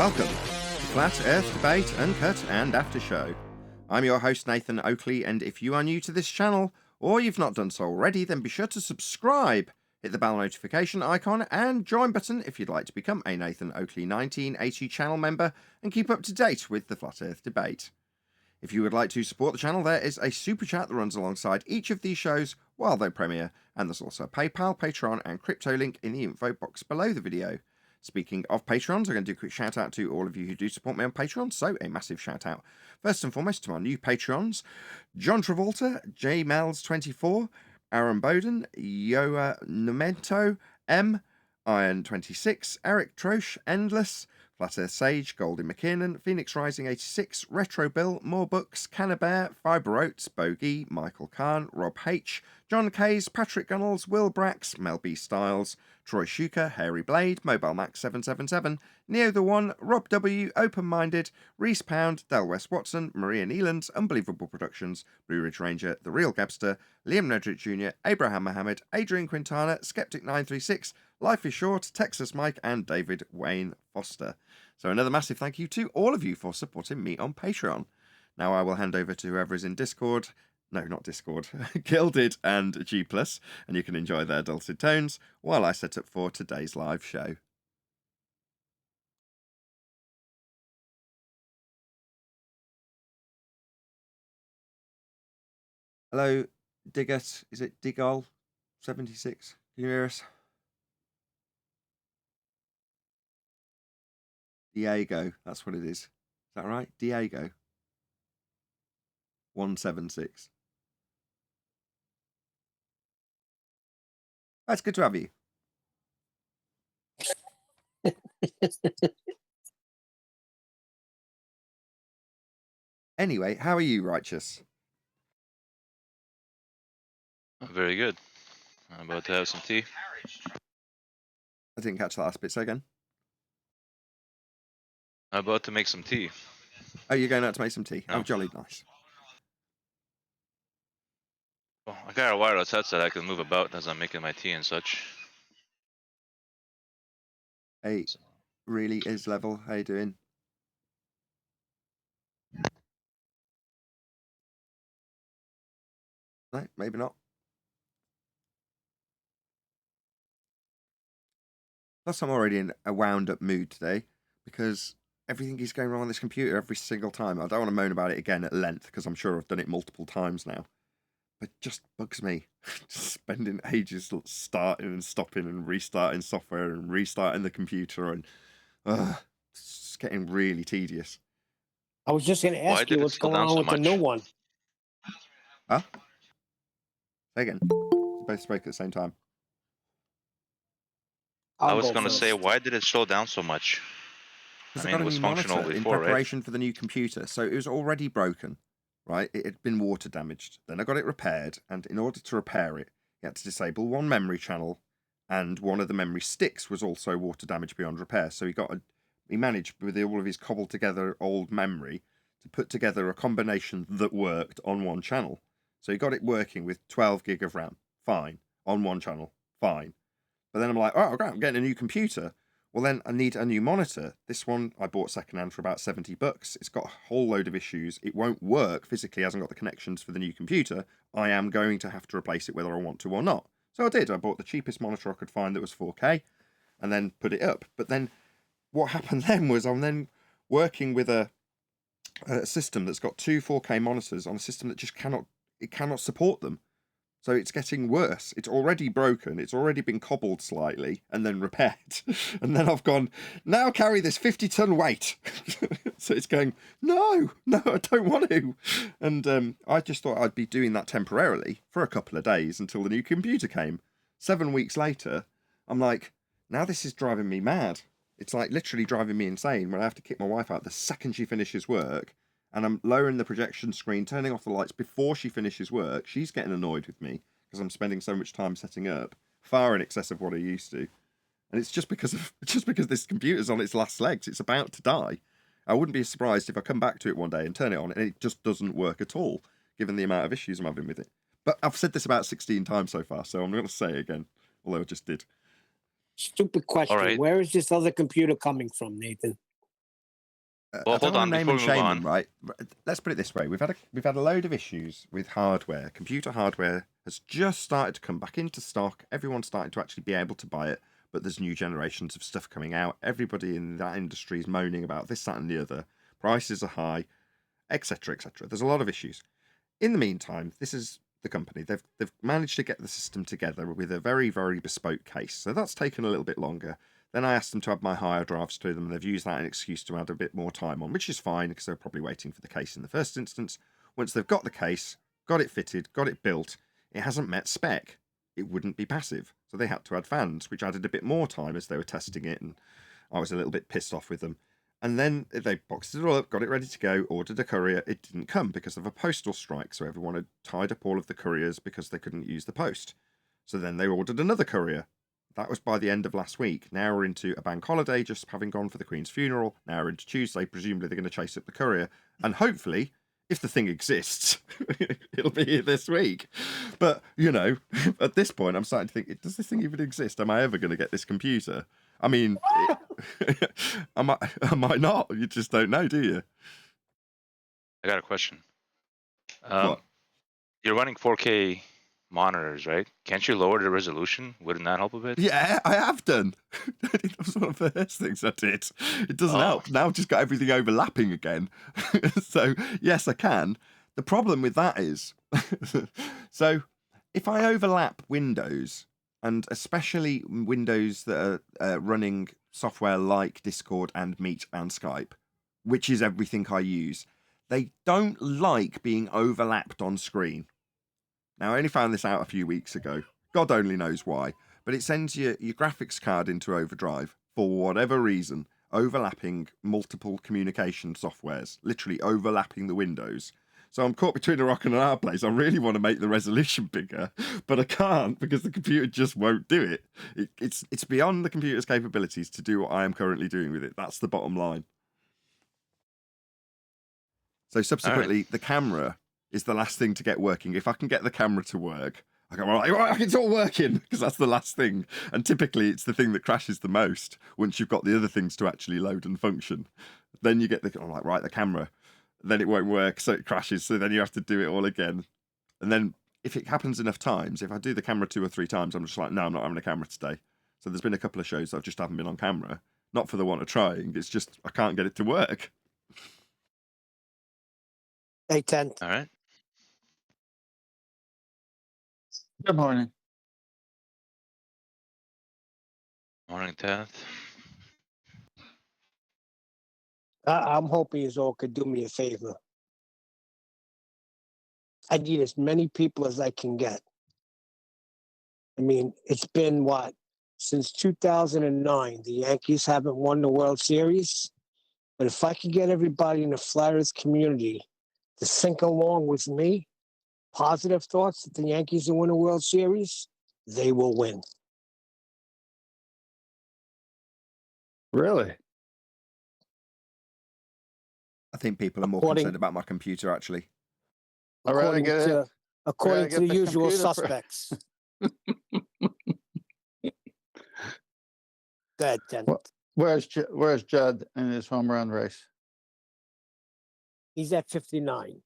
Welcome to Flat Earth Debate, Uncut and After Show. I'm your host Nathan Oakley, and if you are new to this channel, or you've not done so already, then be sure to subscribe, hit the bell notification icon and join button if you'd like to become a Nathan Oakley 1980 channel member and keep up to date with the Flat Earth Debate. If you would like to support the channel, there is a super chat that runs alongside each of these shows while they premiere, and there's also a PayPal, Patreon and crypto link in the info box below the video. Speaking of Patrons, I'm going to do a quick shout out to all of you who do support me on Patreon, so a massive shout out first and foremost to my new Patrons: John Travolta, J Mel's24, Aaron Bowden, Yoa Numento, M, Iron26, Eric Trosh, Endless, Flat Earth Sage, Goldie McKiernan, Phoenix Rising 86, Retro Bill, More Books, Cannabear, Fiber Oats, Bogey, Michael Kahn, Rob H, John Kays, Patrick Gunnels, Will Brax, Mel B Styles, Troy Shuker, Hairy Blade, Mobile Max 777, Neo the One, Rob W, Open Minded, Reese Pound, Del West Watson, Maria Neelands, Unbelievable Productions, Blue Ridge Ranger, The Real Gabster, Liam Nedrick Jr., Abraham Mohammed, Adrian Quintana, Skeptic 936, Life is Short, Texas Mike, and David Wayne Foster. So another massive thank you to all of you for supporting me on Patreon. Now I will hand over to whoever is in Discord. No, not Discord. Gilded and G+, and you can enjoy their dulcet tones while I set up for today's live show. Hello, Diggut. Is it Digol76? Can you hear us? Diego, that's what it is. Is that right? Diego. 176. That's good to have you. Anyway, how are you, Righteous? Very good. I'm about to have some tea. I didn't catch that last bit, so again. I'm about to make some tea. Oh, you're going out to make some tea? No. Oh, jolly nice. Well, I got a wireless headset I can move about as I'm making my tea and such. Hey, really is level. How you doing? No, maybe not. Plus, I'm already in a wound-up mood today because everything is going wrong on this computer every single time. I don't want to moan about it again at length because I'm sure I've done it multiple times now. But it just bugs me. Just spending ages starting and stopping and restarting software and restarting the computer, and it's getting really tedious. I was just going to ask you what's going on with the new one. Huh? Say again. We both spoke at the same time. I was going to say, why did it slow down so much? Because I got a new monitor in preparation for the new computer, so it was already broken, right? It had been water damaged. Then I got it repaired, and in order to repair it, you had to disable one memory channel, and one of the memory sticks was also water damaged beyond repair. So he managed with all of his cobbled together old memory to put together a combination that worked on one channel. So he got it working with 12 gig of RAM, fine, on one channel, fine. But then I'm like, oh, okay, I'm getting a new computer. Well, then I need a new monitor. This one I bought secondhand for about $70. It's got a whole load of issues. It won't work physically, hasn't got the connections for the new computer. I am going to have to replace it whether I want to or not. So I did. I bought the cheapest monitor I could find that was 4K and then put it up. But then what happened then was I'm then working with a system that's got two 4K monitors on a system that just cannot support them. So it's getting worse. It's already broken. It's already been cobbled slightly and then repaired. And then I've gone, now carry this 50-ton weight. So it's going, no, I don't want to. And I just thought I'd be doing that temporarily for a couple of days until the new computer came. 7 weeks later, I'm like, now this is driving me mad. It's like literally driving me insane when I have to kick my wife out the second she finishes work. And I'm lowering the projection screen, turning off the lights before she finishes work. She's getting annoyed with me because I'm spending so much time setting up, far in excess of what I used to. And it's just because this computer's on its last legs. It's about to die. I wouldn't be surprised if I come back to it one day and turn it on and it just doesn't work at all, given the amount of issues I'm having with it. But I've said this about 16 times so far, so I'm going to say it again, although I just did. Stupid question. Right. Where is this other computer coming from, Nathan? Well, I don't hold want on. to name Before and we move shame on, them, right? Let's put it this way: we've had a load of issues with hardware. Computer hardware has just started to come back into stock. Everyone's starting to actually be able to buy it, but there's new generations of stuff coming out. Everybody in that industry is moaning about this, that, and the other. Prices are high, etc., etc. There's a lot of issues. In the meantime, this is the company. They've managed to get the system together with a very, very bespoke case. So that's taken a little bit longer. Then I asked them to add my higher drives to them. They've used that as an excuse to add a bit more time on, which is fine because they're probably waiting for the case in the first instance. Once they've got the case, got it fitted, got it built, it hasn't met spec. It wouldn't be passive. So they had to add fans, which added a bit more time as they were testing it. And I was a little bit pissed off with them. And then they boxed it all up, got it ready to go, ordered a courier. It didn't come because of a postal strike. So everyone had tied up all of the couriers because they couldn't use the post. So then they ordered another courier. That was by the end of last week. Now we're into a bank holiday, just having gone for the Queen's funeral. Now we're into Tuesday. Presumably they're going to chase up the courier. And hopefully, if the thing exists, it'll be here this week. But, at this point, I'm starting to think, does this thing even exist? Am I ever going to get this computer? I mean, I might not. You just don't know, do you? I got a question. What? You're running 4K monitors, right? Can't you lower the resolution? Wouldn't that help a bit? Yeah, I have done. That was one of the first things I did. It doesn't help. Now I've just got everything overlapping again. So, yes, I can. The problem with that is, so if I overlap windows, and especially windows that are running software like Discord and Meet and Skype, which is everything I use, they don't like being overlapped on screen. Now, I only found this out a few weeks ago. God only knows why. But it sends your graphics card into overdrive for whatever reason, overlapping multiple communication softwares, literally overlapping the windows. So I'm caught between a rock and a hard place. I really want to make the resolution bigger, but I can't because the computer just won't do it. It's beyond the computer's capabilities to do what I am currently doing with it. That's the bottom line. So subsequently, the camera is the last thing to get working. If I can get the camera to work, I go, right, it's all working, because that's the last thing. And typically it's the thing that crashes the most once you've got the other things to actually load and function. Then you get the camera. Then it won't work, so it crashes. So then you have to do it all again. And then if it happens enough times, if I do the camera 2 or 3 times, I'm just like, no, I'm not having a camera today. So there's been a couple of shows that I just haven't been on camera. Not for the want of trying. It's just I can't get it to work. Hey, 10. All right. Good morning. Morning, 10th. I'm hoping you all could do me a favor. I need as many people as I can get. I mean, it's been since 2009, the Yankees haven't won the World Series. But if I could get everybody in the Flat Earth community to sink along with me, positive thoughts that the Yankees will win a World Series, they will win. Really? I think people are more concerned about my computer, actually. According to the usual suspects. That Where's Judd in his home run race? He's at 59.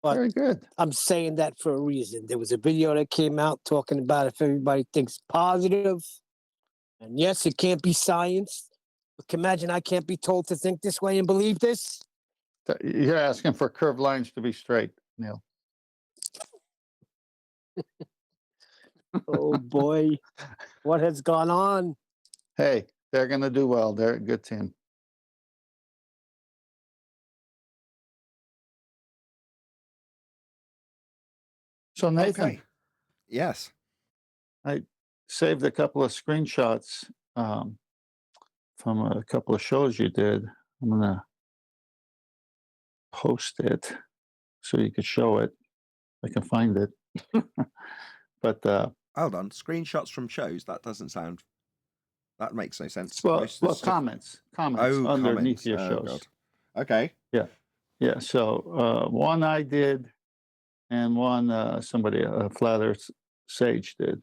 But very good. I'm saying that for a reason. There was a video that came out talking about if everybody thinks positive, and yes, it can't be science. But imagine I can't be told to think this way and believe this. You're asking for curved lines to be straight, Neil. Oh boy, what has gone on? Hey, they're going to do well. They're a good team. So Nathan, okay. Yes, I saved a couple of screenshots from a couple of shows you did. I'm gonna post it so you could show it. I can find it. But hold on. Screenshots from shows. That makes no sense. Well, comments underneath your shows. God. Okay. Yeah. So one I did, and one somebody, a Flat Earth Sage did.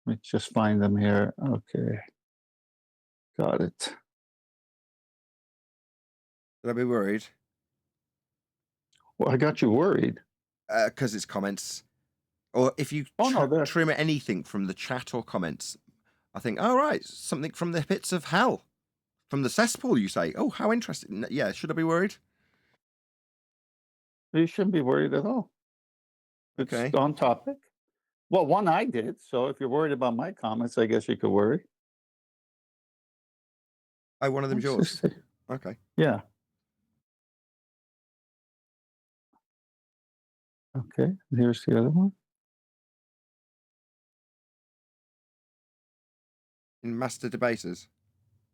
Let me just find them here. Okay, got it. Should I be worried? Well, I got you worried. Because it's comments. Or if you trim anything from the chat or comments, I think, oh, right, something from the pits of hell. From the cesspool, you say. Oh, how interesting. Yeah, should I be worried? You shouldn't be worried at all. It's on topic. Well, one I did. So if you're worried about my comments, I guess you could worry. Oh, one of them's yours. Okay. Yeah. Okay. Here's the other one. In Master Debaters?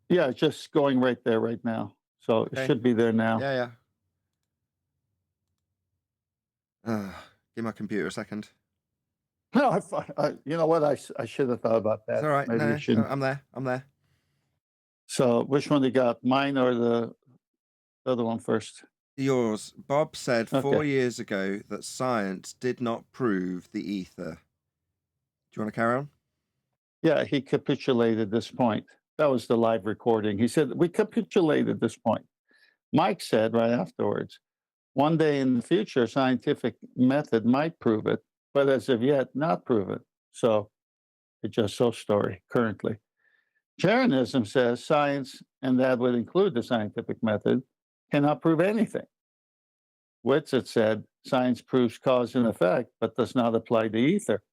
Yeah, it's just going right there right now. So it should be there now. Yeah. Give my computer a second. No, you know what? I should have thought about that. It's all right. Maybe no, I'm there. So which one you got? Mine or the other one first? Yours. Bob said 4 years ago that science did not prove the ether. Do you want to carry on? Yeah, he capitulated this point. That was the live recording. He said, we capitulated this point. Mike said right afterwards, one day in the future, scientific method might prove it, but as of yet, not prove it. So it's just so story currently. Jeranism says science, and that would include the scientific method, cannot prove anything. Whitsitt said science proves cause and effect, but does not apply to ether.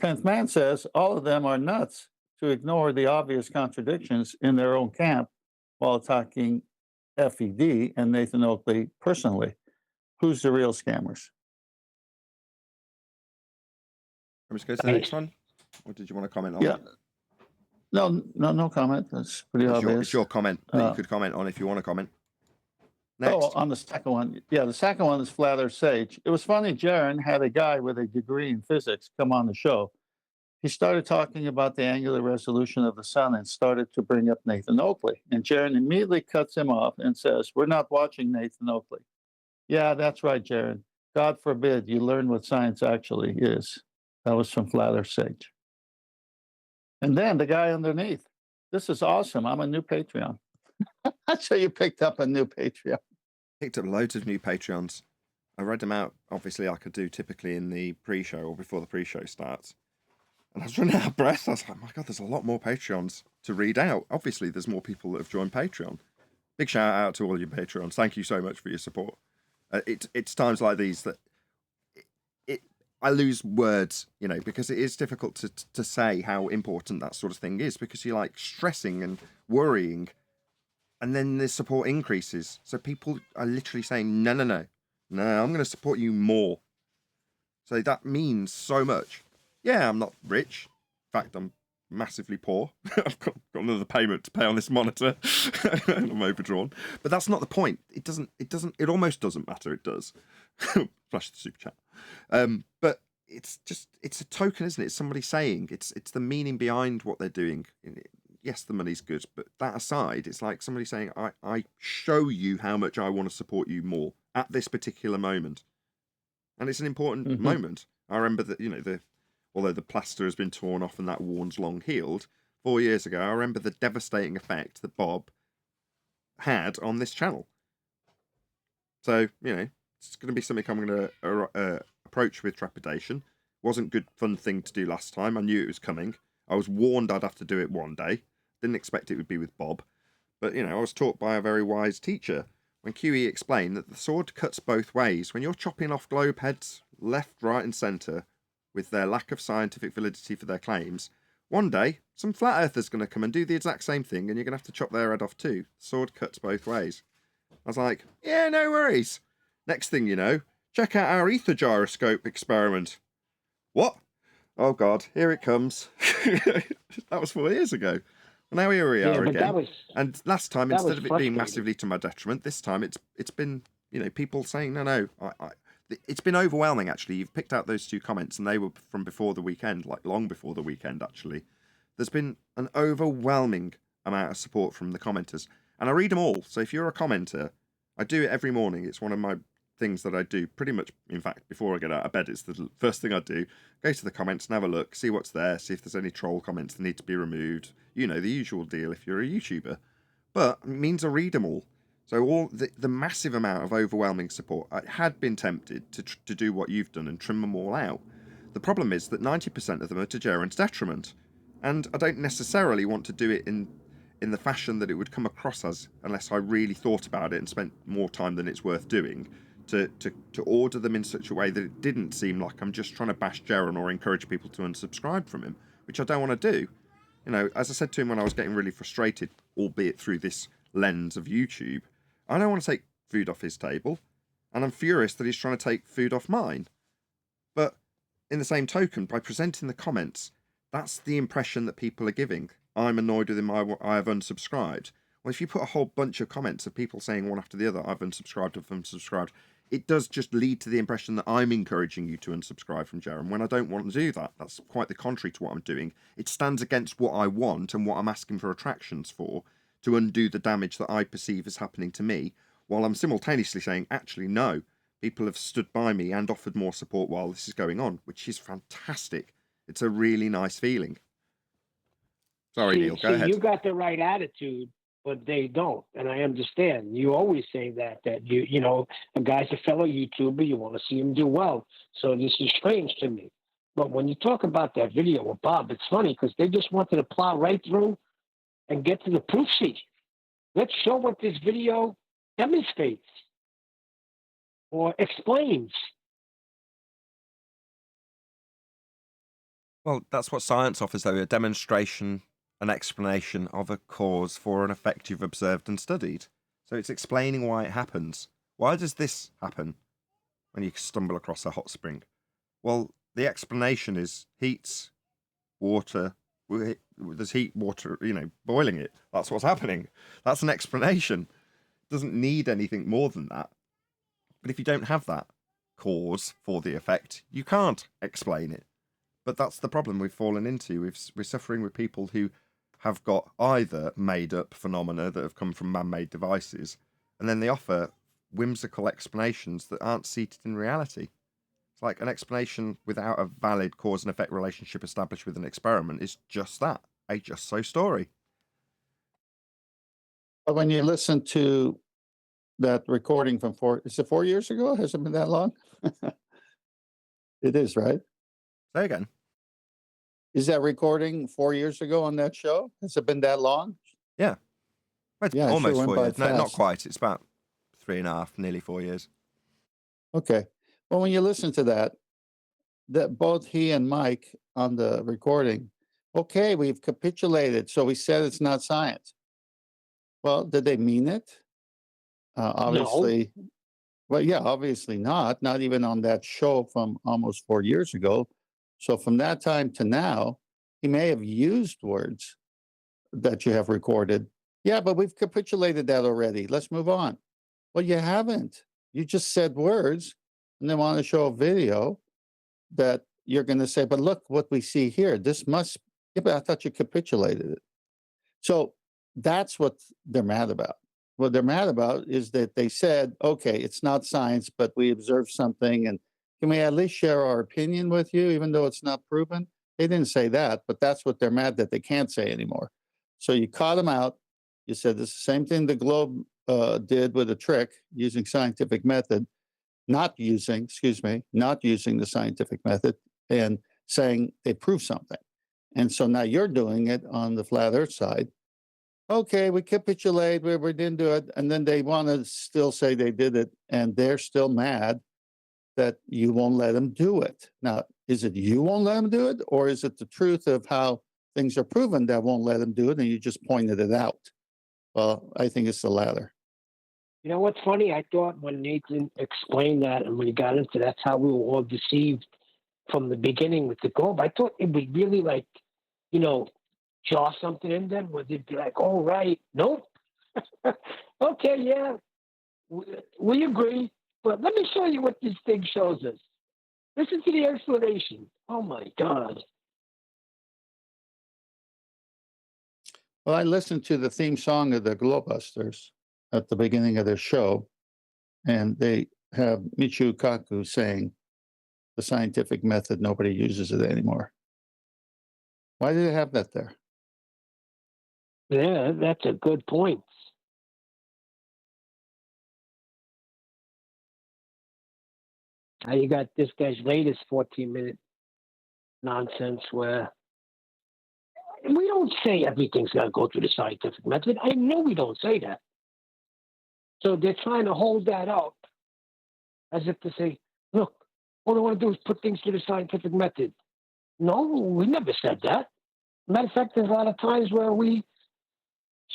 10th Man says all of them are nuts to ignore the obvious contradictions in their own camp while attacking FED and Nathan Oakley personally. Who's the real scammers? Let's go to the next one. Or did you want to comment on Yeah. it? No comment. That's pretty obvious. It's your comment that you could comment on if you want to comment. Next. Oh, on the second one. Yeah, the second one is Flat Earth Sage. It was funny, Jaron had a guy with a degree in physics come on the show. He started talking about the angular resolution of the sun and started to bring up Nathan Oakley. And Jaron immediately cuts him off and says, we're not watching Nathan Oakley. Yeah, that's right, Jaron. God forbid you learn what science actually is. That was from Flat Earth Sage. And then the guy underneath. This is awesome. I'm a new Patreon. So you picked up a new Patreon. Picked up loads of new Patreons. I read them out, obviously, like I do typically in the pre-show or before the pre-show starts. And I was running out of breath. I was like, oh my God, there's a lot more Patreons to read out. Obviously, there's more people that have joined Patreon. Big shout out to all your Patreons. Thank you so much for your support. It's times like these that I lose words, because it is difficult to say how important that sort of thing is, because you're like stressing and worrying, and then the support increases. So people are literally saying, no, I'm going to support you more. So that means so much. Yeah, I'm not rich. In fact, I'm massively poor. I've got another payment to pay on this monitor. I'm overdrawn. But that's not the point. It almost doesn't matter. It does. Flash the super chat. But it's a token, isn't it? It's somebody saying, it's the meaning behind what they're doing. Yes, the money's good, but that aside, it's like somebody saying, I show you how much I want to support you more at this particular moment. And it's an important moment. I remember that, although the plaster has been torn off and that wound's long healed, 4 years ago, I remember the devastating effect that Bob had on this channel. So, it's going to be something I'm going to approach with trepidation. Wasn't good, fun thing to do last time. I knew it was coming. I was warned I'd have to do it one day. Didn't expect it would be with Bob. But, I was taught by a very wise teacher when QE explained that the sword cuts both ways. When you're chopping off globe heads left, right and centre with their lack of scientific validity for their claims, one day some flat earther's going to come and do the exact same thing and you're going to have to chop their head off too. The sword cuts both ways. I was like, yeah, no worries. Next thing you know, check out our ether gyroscope experiment. What? Oh God, here it comes. That was 4 years ago. Well, now here we are again. And last time, instead of it being massively to my detriment, this time it's been, people saying, no, it's been overwhelming, actually. You've picked out those two comments, and they were from before the weekend, like long before the weekend, actually. There's been an overwhelming amount of support from the commenters. And I read them all. So if you're a commenter, I do it every morning. It's one of my things that I do pretty much, in fact, before I get out of bed. It's the first thing I do. Go to the comments and have a look, see what's there, see if there's any troll comments that need to be removed. The usual deal if you're a YouTuber. But it means I read them all. So all the massive amount of overwhelming support, I had been tempted to do what you've done and trim them all out. The problem is that 90% of them are to Jaron's detriment, and I don't necessarily want to do it in the fashion that it would come across as, unless I really thought about it and spent more time than it's worth doing, to order them in such a way that it didn't seem like I'm just trying to bash Jaron or encourage people to unsubscribe from him, which I don't want to do. You know, as I said to him when I was getting really frustrated, albeit through this lens of YouTube, I don't want to take food off his table, and I'm furious that he's trying to take food off mine. But in the same token, by presenting the comments, that's the impression that people are giving. I'm annoyed with him, I have unsubscribed. Well, if you put a whole bunch of comments of people saying one after the other, I've unsubscribed, I've unsubscribed, it does just lead to the impression that I'm encouraging you to unsubscribe from Jaron when I don't want to do that. That's quite the contrary to what I'm doing. It stands against what I want and what I'm asking for attractions for, to undo the damage that I perceive as happening to me, while I'm simultaneously saying, actually, no, people have stood by me and offered more support while this is going on, which is fantastic. It's a really nice feeling. Sorry, Neil, go ahead. You got the right attitude, but they don't, and I understand. You always say that you know, a guy's a fellow YouTuber, you want to see him do well. So this is strange to me. But when you talk about that video with Bob, it's funny because they just wanted to plow right through and get to the proof sheet. Let's show what this video demonstrates or explains. Well, that's what science offers, though, a demonstration, an explanation of a cause for an effect you've observed and studied. So it's explaining why it happens. Why does this happen when you stumble across a hot spring? Well, the explanation is heat, water. There's heat, water, you know, boiling it. That's what's happening. That's an explanation. It doesn't need anything more than that. But if you don't have that cause for the effect, you can't explain it. But that's the problem we've fallen into. We're suffering with people who have got either made-up phenomena that have come from man-made devices, and then they offer whimsical explanations that aren't seated in reality. It's like an explanation without a valid cause and effect relationship established with an experiment is just that, a just so story. But when you listen to that recording from 4 years ago? Has it been that long? It is, right? Say again. Is that recording 4 years ago on that show? Has it been that long? Yeah. Well, it's Yeah, it sure almost went 4 by years. No, not fast. quite. It's about 3.5, nearly 4 years. Okay. Well, when you listen to that both he and Mike on the recording, okay, we've capitulated. So we said it's not science. Well, did they mean it? No. Obviously, well, yeah, obviously not. Not even on that show from almost 4 years ago. So from that time to now, he may have used words that you have recorded. Yeah, but we've capitulated that already. Let's move on. Well, you haven't. You just said words and then want to show a video that you're going to say, but look what we see here. This must, yeah, but I thought you capitulated it. So that's what they're mad about. What they're mad about is that they said, okay, it's not science, but we observed something. And can we at least share our opinion with you, even though it's not proven? They didn't say that, but that's what they're mad that they can't say anymore. So you caught them out. You said it's the same thing the Globe did with a trick using scientific method, not using the scientific method and saying they proved something. And so now you're doing it on the flat earth side. Okay, we capitulate, we didn't do it. And then they want to still say they did it. And they're still mad that you won't let them do it. Now, is it you won't let them do it? Or is it the truth of how things are proven that won't let them do it? And you just pointed it out. Well, I think it's the latter. You know what's funny? I thought when Nathan explained that and when he got into that's how we were all deceived from the beginning with the globe, I thought it would really like, you know, jaw something in them where they'd be like, oh, right, nope. Okay, yeah, we agree, but let me show you what this thing shows us. Listen to the explanation. Oh, my God. Well, I listened to the theme song of the Globusters at the beginning of their show, and they have Michio Kaku saying the scientific method, nobody uses it anymore. Why do they have that there? Yeah, that's a good point. Now you got this guy's latest 14-minute nonsense where we don't say everything's got to go through the scientific method. I know we don't say that. So they're trying to hold that up as if to say, look, all I want to do is put things through the scientific method. No, we never said that. Matter of fact, there's a lot of times where we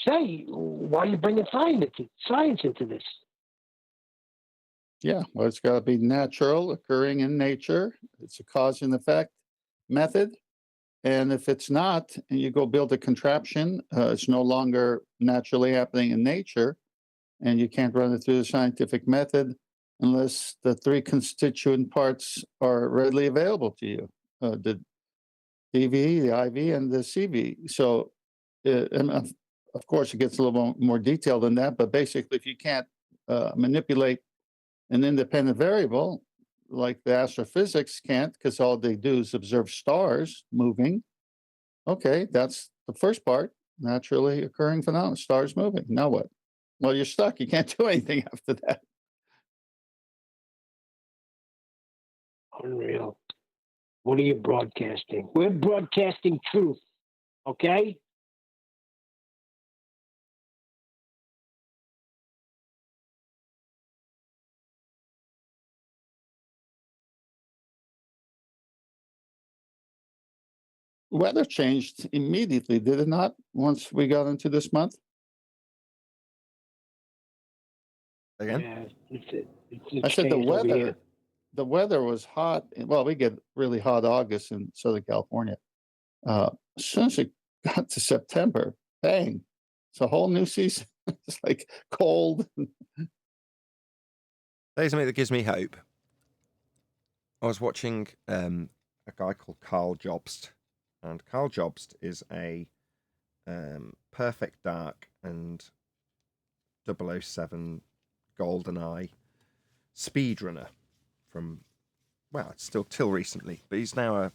say, why are you bringing science into this? Yeah, well, it's got to be natural, occurring in nature. It's a cause and effect method. And if it's not, and you go build a contraption, it's no longer naturally happening in nature, and you can't run it through the scientific method unless the three constituent parts are readily available to you, the DV, the IV, and the CV. So, and of course, it gets a little more detailed than that, but basically, if you can't manipulate an independent variable, like the astrophysics can't, because all they do is observe stars moving. Okay, that's the first part, naturally occurring phenomenon, stars moving. Now what? Well, you're stuck. You can't do anything after that. Unreal. What are you broadcasting? We're broadcasting truth, okay? Weather changed immediately, did it not, once we got into this month? Again? Yeah, I said the weather was hot. Well, we get really hot August in Southern California. As soon as it got to September, bang, it's a whole new season. It's like cold. There's something that gives me hope. I was watching a guy called Carl Jobst, and Carl Jobst is a Perfect Dark and 007 GoldenEye speedrunner from, well, it's still till recently, but he's now a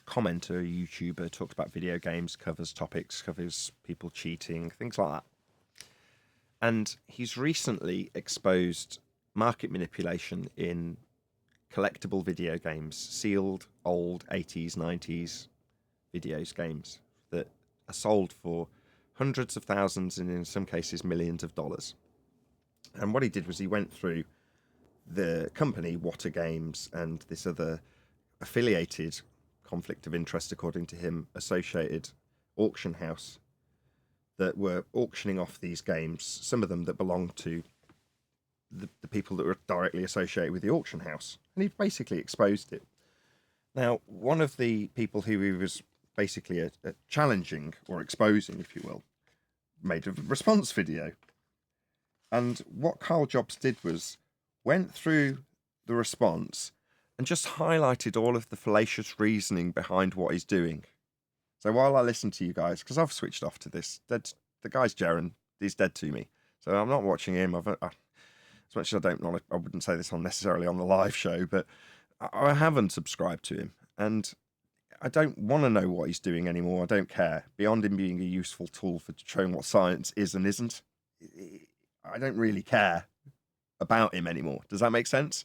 commenter, a YouTuber, talks about video games, covers topics, covers people cheating, things like that. And he's recently exposed market manipulation in collectible video games, sealed old 80s, 90s games that are sold for hundreds of thousands and in some cases millions of dollars. And what he did was he went through the company, Water Games, and this other affiliated conflict of interest, according to him, associated auction house that were auctioning off these games, some of them that belonged to the people that were directly associated with the auction house. And he basically exposed it. Now, one of the people who he was basically challenging or exposing, if you will, made a response video. And what Carl Jobst did was went through the response and just highlighted all of the fallacious reasoning behind what he's doing. So while I listen to you guys, because I've switched off to this, the guy's Jaren, he's dead to me. So I'm not watching him. As much as I wouldn't say this necessarily on the live show, but I haven't subscribed to him. And I don't want to know what he's doing anymore. I don't care. Beyond him being a useful tool for showing what science is and isn't, I don't really care about him anymore. Does that make sense?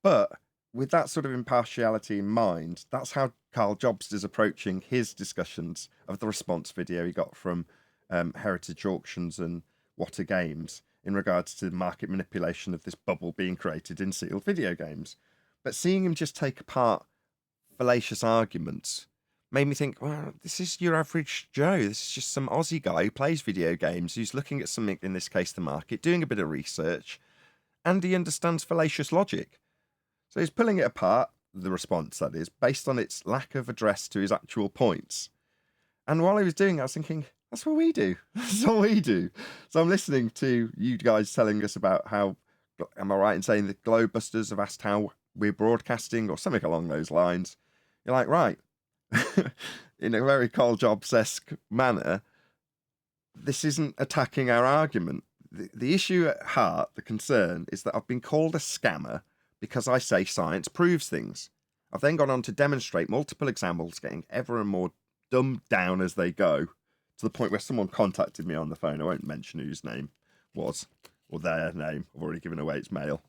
But with that sort of impartiality in mind, that's how Carl Jobst is approaching his discussions of the response video he got from Heritage Auctions and Water Games in regards to the market manipulation of this bubble being created in sealed video games. But seeing him just take apart fallacious arguments made me think, well, this is your average Joe. This is just some Aussie guy who plays video games, who's looking at something, in this case the market, doing a bit of research, and he understands fallacious logic. So he's pulling it apart, the response that is, based on its lack of address to his actual points. And while he was doing it, I was thinking, that's what we do. That's what we do. So I'm listening to you guys telling us about how, am I right in saying the Globebusters have asked how we're broadcasting or something along those lines? You're like, right. In a very Carl Jobst-esque manner, this isn't attacking our argument. The issue at heart, the concern, is that I've been called a scammer because I say science proves things. I've then gone on to demonstrate multiple examples, getting ever and more dumbed down as they go, to the point where someone contacted me on the phone. I won't mention whose name was, or their name. I've already given away its mail.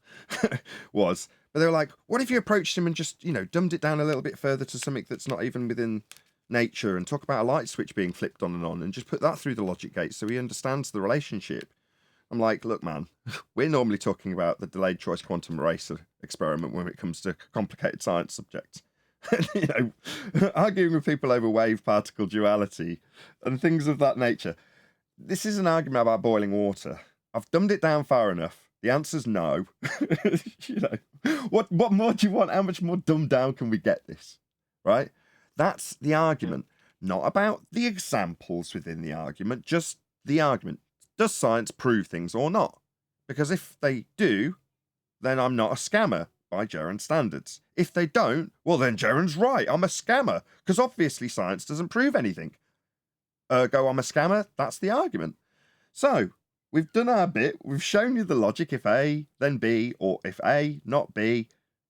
Was But they were like, what if you approached him and just, dumbed it down a little bit further to something that's not even within nature, and talk about a light switch being flipped on and on, and just put that through the logic gate so he understands the relationship. I'm like, look, man, we're normally talking about the delayed choice quantum eraser experiment when it comes to complicated science subjects. Arguing with people over wave particle duality and things of that nature. This is an argument about boiling water. I've dumbed it down far enough. The answer's no. What more do you want? How much more dumbed down can we get this? Right? That's the argument. Not about the examples within the argument, just the argument. Does science prove things or not? Because if they do, then I'm not a scammer by Jaron standards. If they don't, well then Jaron's right. I'm a scammer because obviously science doesn't prove anything. Ergo, I'm a scammer. That's the argument. So we've done our bit. We've shown you the logic. If A, then B, or if A, not B.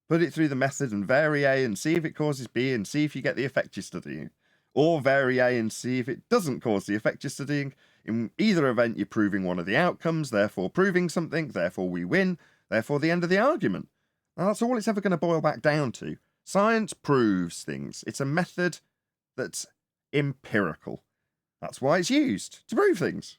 Put it through the method and vary A and see if it causes B and see if you get the effect you're studying. Or vary A and see if it doesn't cause the effect you're studying. In either event, you're proving one of the outcomes, therefore proving something, therefore we win, therefore the end of the argument. Now, that's all it's ever going to boil back down to. Science proves things. It's a method that's empirical. That's why it's used, to prove things.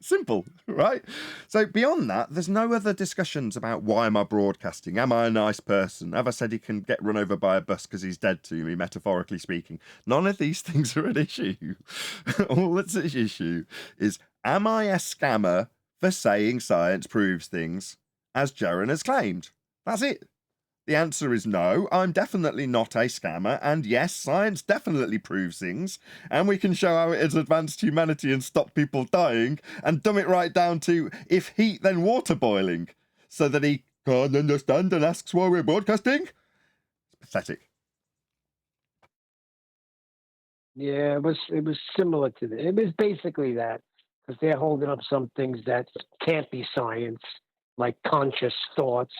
Simple, right? So beyond that, there's no other discussions about why am I broadcasting? Am I a nice person? Have I said he can get run over by a bus because he's dead to me, metaphorically speaking? None of these things are an issue. All that's at issue is, am I a scammer for saying science proves things, as Jaron has claimed? That's it. The answer is no, I'm definitely not a scammer, and yes, science definitely proves things, and we can show how it has advanced humanity and stopped people dying, and dumb it right down to, if heat then water boiling, so that he can't understand and asks why we're broadcasting? It's pathetic. Yeah, it was similar to that. It was basically that, because they're holding up some things that can't be science, like conscious thoughts,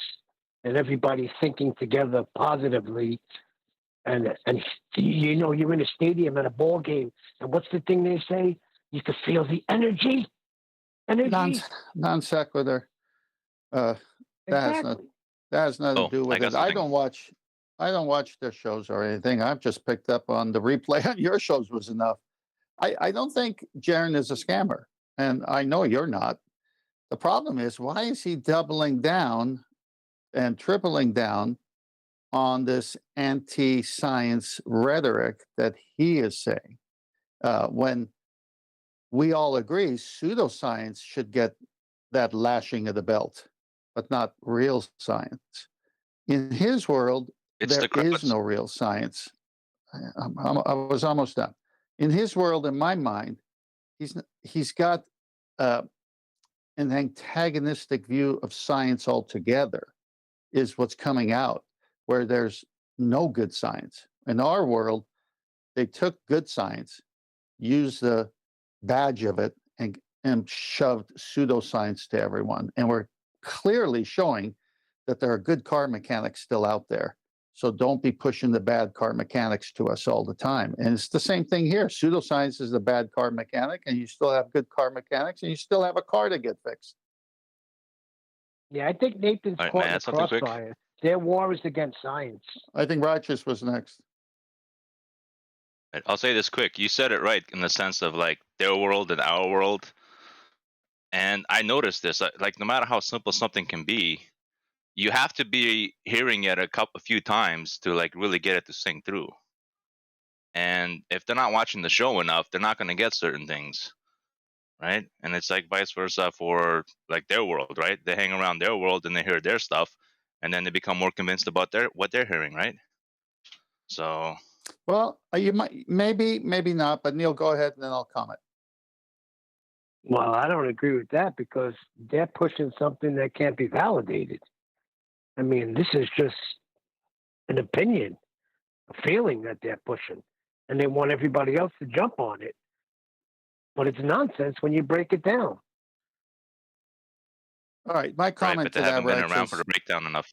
and everybody thinking together positively, and you're in a stadium at a ball game, and what's the thing they say? You can feel the energy. Non sequitur. Exactly. That has nothing to do with it. I don't watch their shows or anything. I've just picked up on the replay on your shows was enough. I don't think Jaron is a scammer, and I know you're not. The problem is, why is he doubling down and tripling down on this anti-science rhetoric that he is saying, when we all agree pseudoscience should get that lashing of the belt, but not real science. In his world, there is no real science. I was almost done. In his world, in my mind, he's got an antagonistic view of science altogether, is what's coming out, where there's no good science. In our world, they took good science, used the badge of it, and shoved pseudoscience to everyone. And we're clearly showing that there are good car mechanics still out there. So don't be pushing the bad car mechanics to us all the time. And it's the same thing here. Pseudoscience is the bad car mechanic, and you still have good car mechanics, and you still have a car to get fixed. Yeah, I think Nathan's caught in the crossfire. Their war is against science. I think Righteous was next. I'll say this quick. You said it right in the sense of like their world and our world. And I noticed this, like no matter how simple something can be, you have to be hearing it a few times to like really get it to sink through. And if they're not watching the show enough, they're not going to get certain things. Right? And it's like vice versa for like their world, right? They hang around their world and they hear their stuff, and then they become more convinced about what they're hearing, right? So, well, you might, maybe not, but Neil, go ahead and then I'll comment. Well, I don't agree with that because they're pushing something that can't be validated. I mean, this is just an opinion, a feeling that they're pushing, and they want everybody else to jump on it. But it's nonsense when you break it down. All right, my comment to that, haven't been around for the breakdown enough.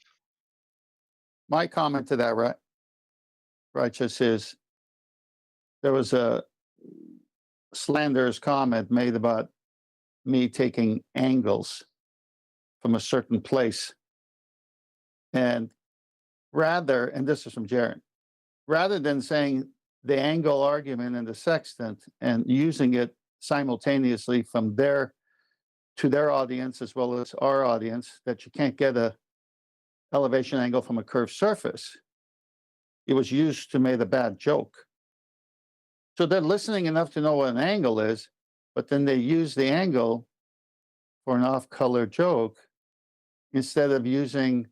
My comment to that, Righteous, is there was a slanderous comment made about me taking angles from a certain place. And rather, and this is from Jared, rather than saying the angle argument and the sextant and using it simultaneously from their to their audience as well as our audience, that you can't get a elevation angle from a curved surface. It was used to make a bad joke. So they're listening enough to know what an angle is, but then they use the angle for an off-color joke instead of using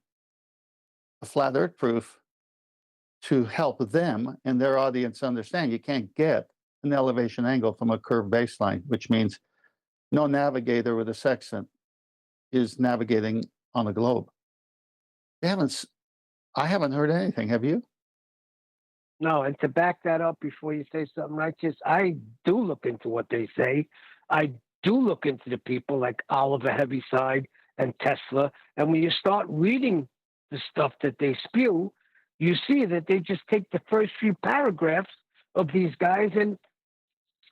a flat earth proof to help them and their audience understand. You can't get an elevation angle from a curved baseline, which means no navigator with a sextant is navigating on a globe. I haven't heard anything. Have you? No, and to back that up before you say something righteous, I do look into what they say. I do look into the people like Oliver Heaviside and Tesla. And when you start reading the stuff that they spew, you see that they just take the first few paragraphs of these guys and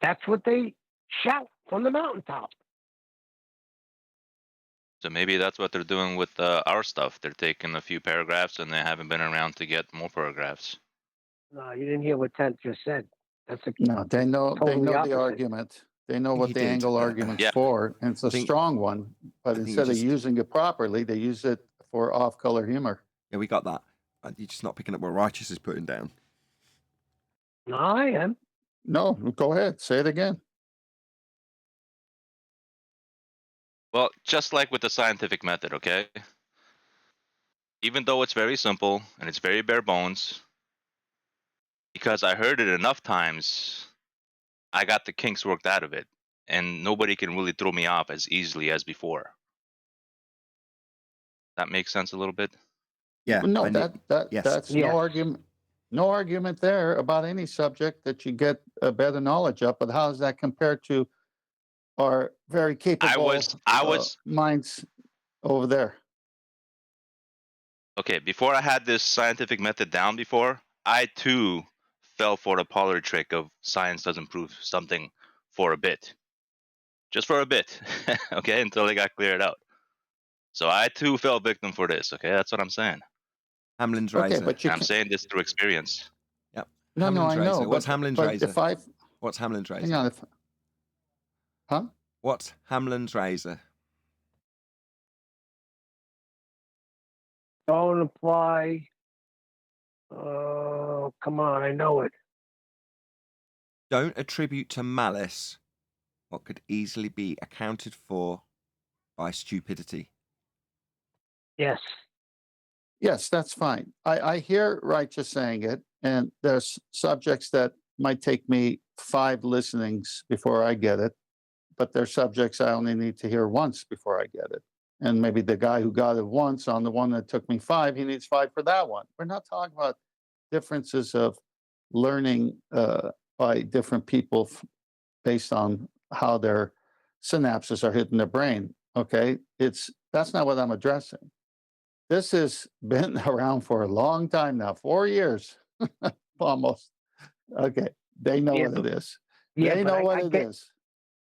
that's what they shout from the mountaintop. So maybe that's what they're doing with our stuff. They're taking a few paragraphs and they haven't been around to get more paragraphs. No, you didn't hear what Tent just said. That's no. They know the opposite. argument. They know what the angle argument's Yeah. for, and it's a strong one. But instead of using it properly, they use it for off-color humor. Yeah, we got that. You're just not picking up what Righteous is putting down. No, I am. No, go ahead. Say it again. Well, just like with the scientific method, okay? Even though it's very simple and it's very bare bones, because I heard it enough times, I got the kinks worked out of it, and nobody can really throw me off as easily as before. That makes sense a little bit? Yeah. No, yes. that's no argument. No argument there about any subject that you get a better knowledge of. But how does that compare to our very capable minds over there? Okay, before I had this scientific method down before, I too fell for the parlor trick of science doesn't prove something for a bit. Just for a bit, okay, until it got cleared out. So I too fell victim for this, okay? That's what I'm saying. Hamlin's razor. Okay, but I'm saying this through experience. Yep. No, Hamlin's I know. razor. What's Hamlin's razor? What's Hamlin's razor? Hang on. Huh? What's Hamlin's razor? Don't apply. Oh, come on, I know it. Don't attribute to malice what could easily be accounted for by stupidity. Yes. Yes, that's fine. I hear Righteous saying it, and there's subjects that might take me 5 listenings before I get it, but there's subjects I only need to hear once before I get it. And maybe the guy who got it once on the one that took me 5, he needs 5 for that one. We're not talking about differences of learning by different people based on how their synapses are hitting their brain. Okay, that's not what I'm addressing. This has been around for a long time now, 4 years, almost. Okay, they know what it is. They know what it is.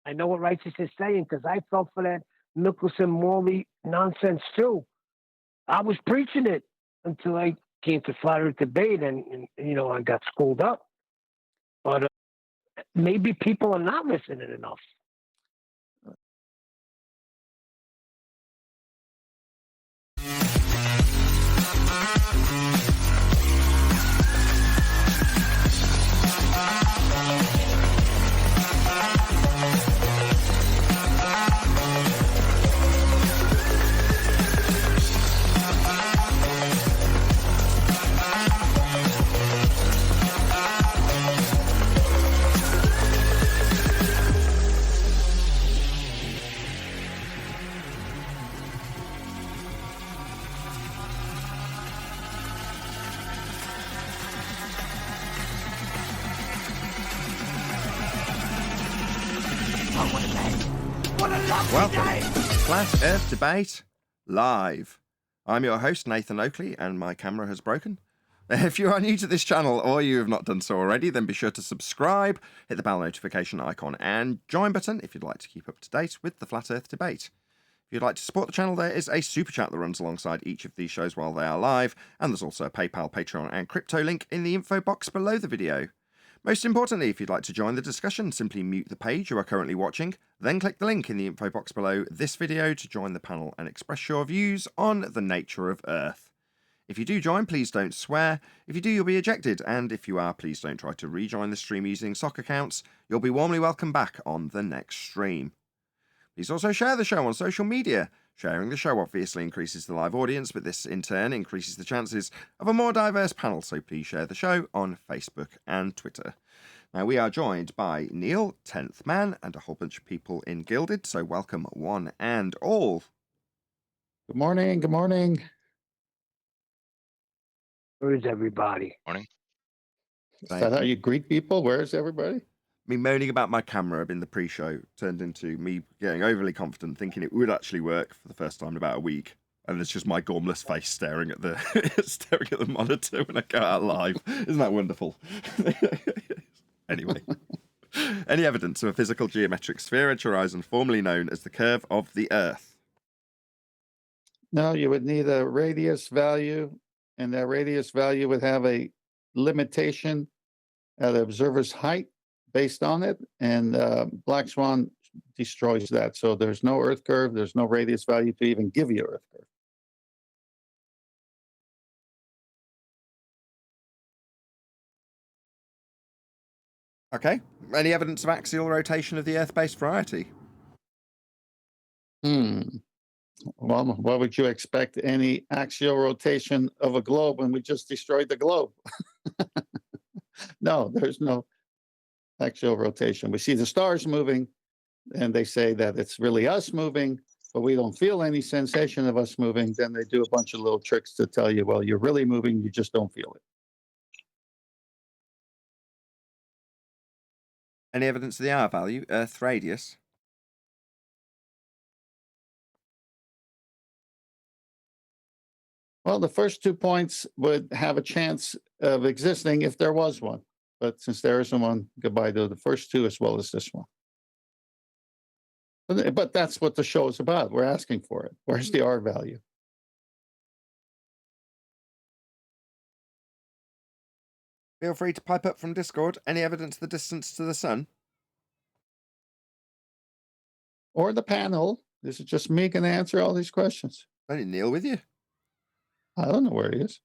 I know what Righteous is saying because I fell for that Mickelson Morley nonsense too. I was preaching it until I came to flat earth debate, and I got schooled up. But maybe people are not listening enough. Welcome to Flat Earth Debate Live. I'm your host, Nathan Oakley, and my camera has broken. If you are new to this channel or you have not done so already, then be sure to subscribe, hit the bell notification icon and join button if you'd like to keep up to date with the Flat Earth Debate. If you'd like to support the channel, there is a super chat that runs alongside each of these shows while they are live, and there's also a PayPal, Patreon, and crypto link in the info box below the video. Most importantly, if you'd like to join the discussion, simply mute the page you are currently watching, then click the link in the info box below this video to join the panel and express your views on the nature of Earth. If you do join, please don't swear. If you do, you'll be ejected, and if you are, please don't try to rejoin the stream using sock accounts. You'll be warmly welcome back on the next stream. Please also share the show on social media. Sharing the show obviously increases the live audience, but this in turn increases the chances of a more diverse panel, so please share the show on Facebook and Twitter. Now, we are joined by Neil, 10th Man, and a whole bunch of people in Gilded, so welcome one and all. Good morning. Good morning. Where's everybody? Morning. Is that how you greet people? Where's everybody? Me moaning about my camera in the pre-show turned into me getting overly confident, thinking it would actually work for the first time in about a week. And it's just my gormless face staring at the staring at the monitor when I go out live. Isn't that wonderful? Anyway, any evidence of a physical geometric sphere edge horizon formerly known as the curve of the Earth? No, you would need a radius value, and that radius value would have a limitation at the observer's height based on it, and Black Swan destroys that. So there's no Earth curve, there's no radius value to even give you Earth curve. Okay. Any evidence of axial rotation of the Earth-based variety? Well, what would you expect? Any axial rotation of a globe when we just destroyed the globe? No, there's no axial rotation. We see the stars moving, and they say that it's really us moving, but we don't feel any sensation of us moving. Then they do a bunch of little tricks to tell you, well, you're really moving, you just don't feel it. Any evidence of the R value, Earth radius? Well, the first 2 points would have a chance of existing if there was one. But since there isn't one, goodbye to the first two as well as this one. But that's what the show is about. We're asking for it. Where's the R value? Feel free to pipe up from Discord. Any evidence of the distance to the sun? Or the panel. This is just me can answer all these questions. I didn't Neil with you. I don't know where he is.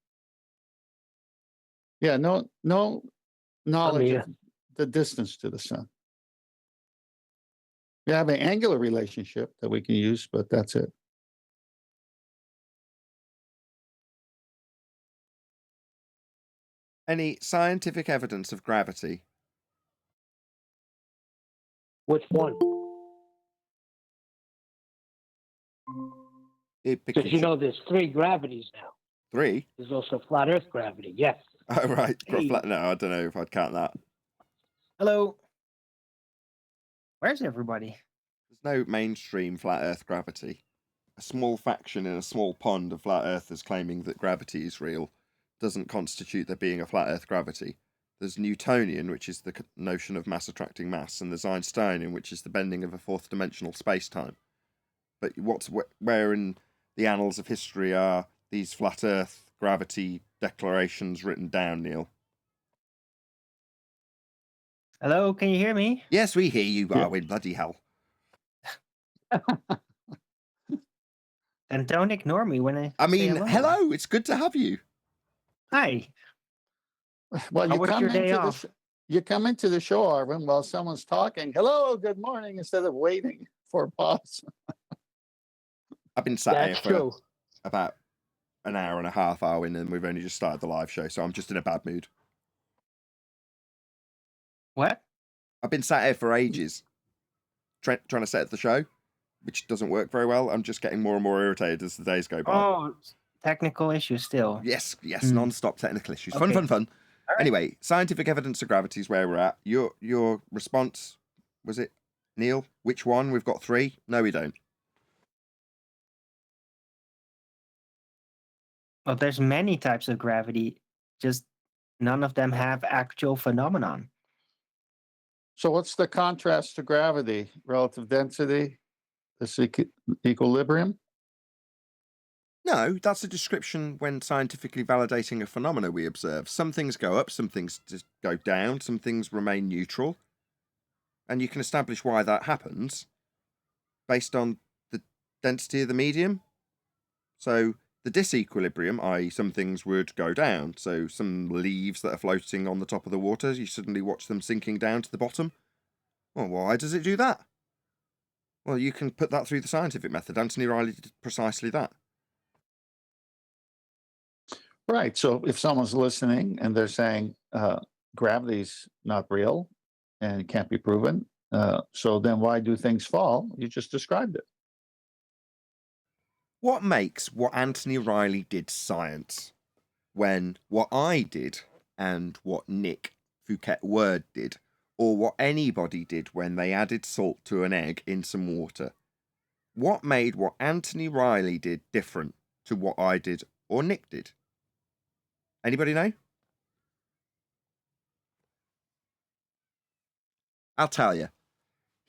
Yeah, no knowledge of the distance to the sun. We have an angular relationship that we can use, but that's it. Any scientific evidence of gravity? Which one? Because you know there's 3 gravities now. 3? There's also flat Earth gravity. Yes. Oh, right. Hey. No, I don't know if I'd count that. Hello. Where's everybody? There's no mainstream flat Earth gravity. A small faction in a small pond of flat earthers claiming that gravity is real doesn't constitute there being a flat Earth gravity. There's Newtonian, which is the notion of mass attracting mass, and there's Einsteinian, which is the bending of a fourth dimensional space-time. But where in the annals of history are these flat Earth gravity declarations written down, Neil? Hello, can you hear me? Yes, we hear you, Arwin. Bloody hell. And don't ignore me when I say mean, hello. It's good to have you. Hi. Well, How you was come your day into off? you come into the show, Arvin, while someone's talking. Hello, good morning, instead of waiting for a pause. I've been sat That's here for true. about an hour and a half, Arwin, and we've only just started the live show, so I'm just in a bad mood. What? I've been sat here for ages trying to set up the show, which doesn't work very well. I'm just getting more and more irritated as the days go by. Oh, technical issues still. Yes, Hmm. non-stop technical issues. Okay. Fun. All right. Anyway, scientific evidence of gravity is where we're at. Your response, was it, Neil? Which one? We've got 3? No, we don't. Well, there's many types of gravity, just none of them have actual phenomenon. So what's the contrast to gravity? Relative density, this equilibrium? No, that's a description when scientifically validating a phenomena we observe. Some things go up, some things just go down, some things remain neutral. And you can establish why that happens based on the density of the medium. So the disequilibrium, i.e. some things would go down. So some leaves that are floating on the top of the water, you suddenly watch them sinking down to the bottom. Well, why does it do that? Well, you can put that through the scientific method. Anthony Riley did precisely that. Right. So if someone's listening and they're saying gravity's not real and it can't be proven, so then why do things fall? You just described it. What makes what Anthony Riley did science when what I did and what Nick Fouquet-Word did, or what anybody did when they added salt to an egg in some water? What made what Anthony Riley did different to what I did or Nick did? Anybody know? I'll tell you.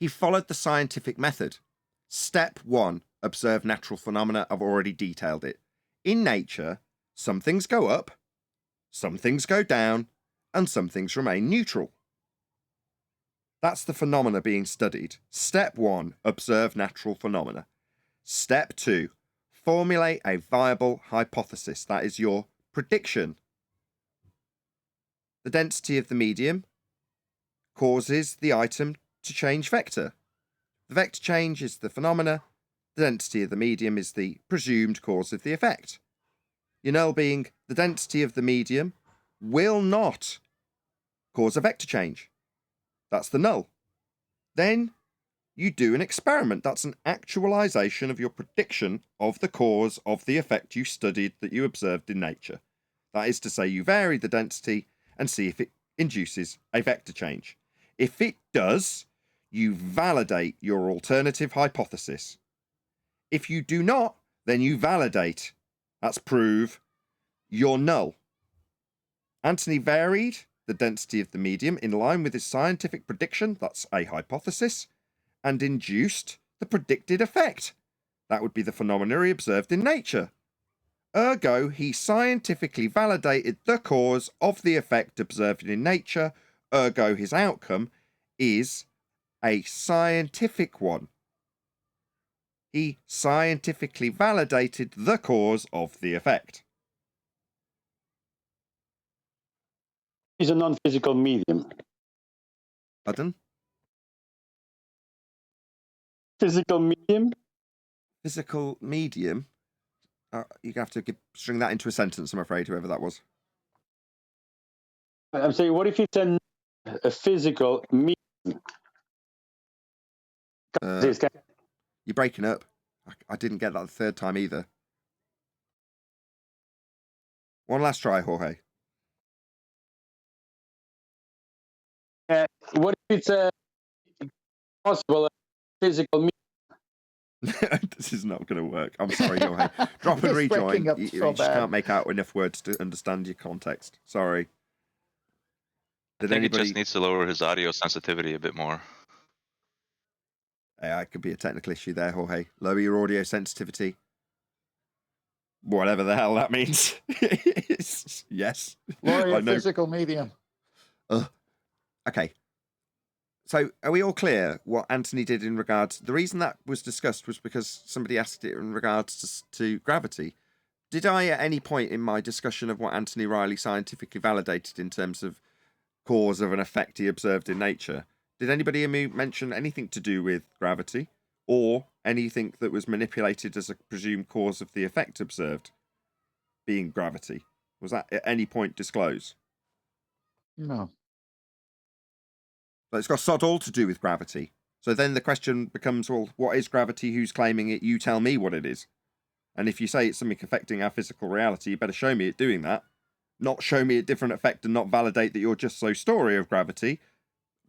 He followed the scientific method. Step 1, observe natural phenomena. I've already detailed it. In nature, some things go up, some things go down, and some things remain neutral. That's the phenomena being studied. Step 1, observe natural phenomena. Step 2, formulate a viable hypothesis. That is your prediction. The density of the medium causes the item to change vector. The vector change is the phenomena. The density of the medium is the presumed cause of the effect. Your null being the density of the medium will not cause a vector change. That's the null. Then you do an experiment. That's an actualization of your prediction of the cause of the effect you studied that you observed in nature. That is to say, you vary the density and see if it induces a vector change. If it does, you validate your alternative hypothesis. If you do not, then you validate. That's prove your null. Anthony varied the density of the medium in line with his scientific prediction, that's a hypothesis, and induced the predicted effect. That would be the phenomena he observed in nature. Ergo, he scientifically validated the cause of the effect observed in nature. Ergo, his outcome is a scientific one. He scientifically validated the cause of the effect. Is a non-physical medium. Pardon? Physical medium? Physical medium? You have to string that into a sentence, I'm afraid, whoever that was. I'm saying, what if it's a physical medium? You're breaking up. I didn't get that the third time either. One last try, Jorge. What if it's a possible physical medium? This is not going to work. I'm sorry, Jorge. Drop and rejoin. You just can't make out enough words to understand your context. Sorry. I think he just needs to lower his audio sensitivity a bit more. Yeah, it could be a technical issue there, Jorge. Lower your audio sensitivity. Whatever the hell that means. Yes. Lower your physical medium. Okay. So are we all clear what Anthony did in regards... The reason that was discussed was because somebody asked it in regards to gravity. Did I at any point in my discussion of what Anthony Riley scientifically validated in terms of cause of an effect he observed in nature, did anybody mention anything to do with gravity or anything that was manipulated as a presumed cause of the effect observed being gravity? Was that at any point disclosed? No. But it's got sod all to do with gravity. So then the question becomes, well, what is gravity? Who's claiming it? You tell me what it is. And if you say it's something affecting our physical reality, you better show me it doing that. Not show me a different effect and not validate that you're just so story of gravity,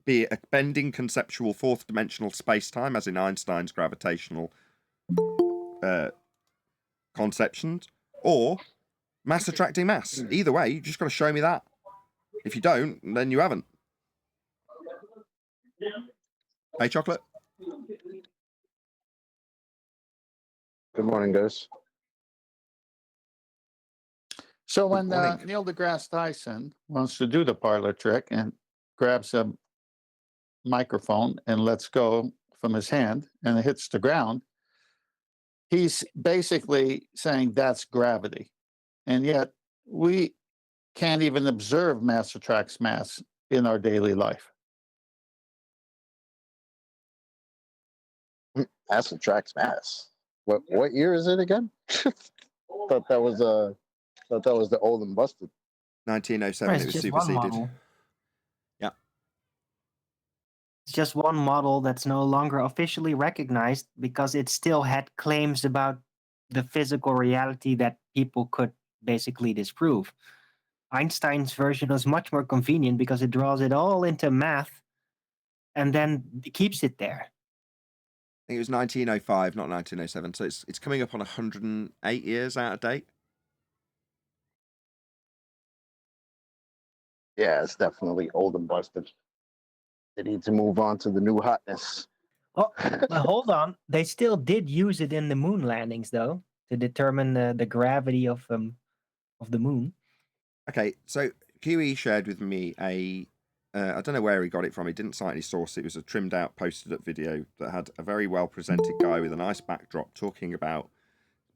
be it a bending conceptual fourth dimensional space-time, as in Einstein's gravitational conceptions, or mass attracting mass. Either way, you just got to show me that. If you don't, then you haven't. Hey, Chocolate? Good morning, guys. So when morning. Neil deGrasse Tyson wants to do the parlor trick and grabs a microphone and lets go from his hand and it hits the ground, he's basically saying that's gravity. And yet we can't even observe mass attracts mass in our daily life. Mass attracts mass. What year is it again? thought that was the old and busted. 1907, it was superseded. Model. Yeah. It's just one model that's no longer officially recognized because it still had claims about the physical reality that people could basically disprove. Einstein's version was much more convenient because it draws it all into math and then keeps it there. I think it was 1905, not 1907. So it's coming up on 108 years out of date. Yeah, it's definitely old and busted. They need to move on to the new hotness. Oh, but hold on. They still did use it in the moon landings, though, to determine the gravity of the moon. Okay, so QE shared with me I don't know where he got it from. He didn't cite any source. It was a trimmed out, posted up video that had a very well presented guy with a nice backdrop talking about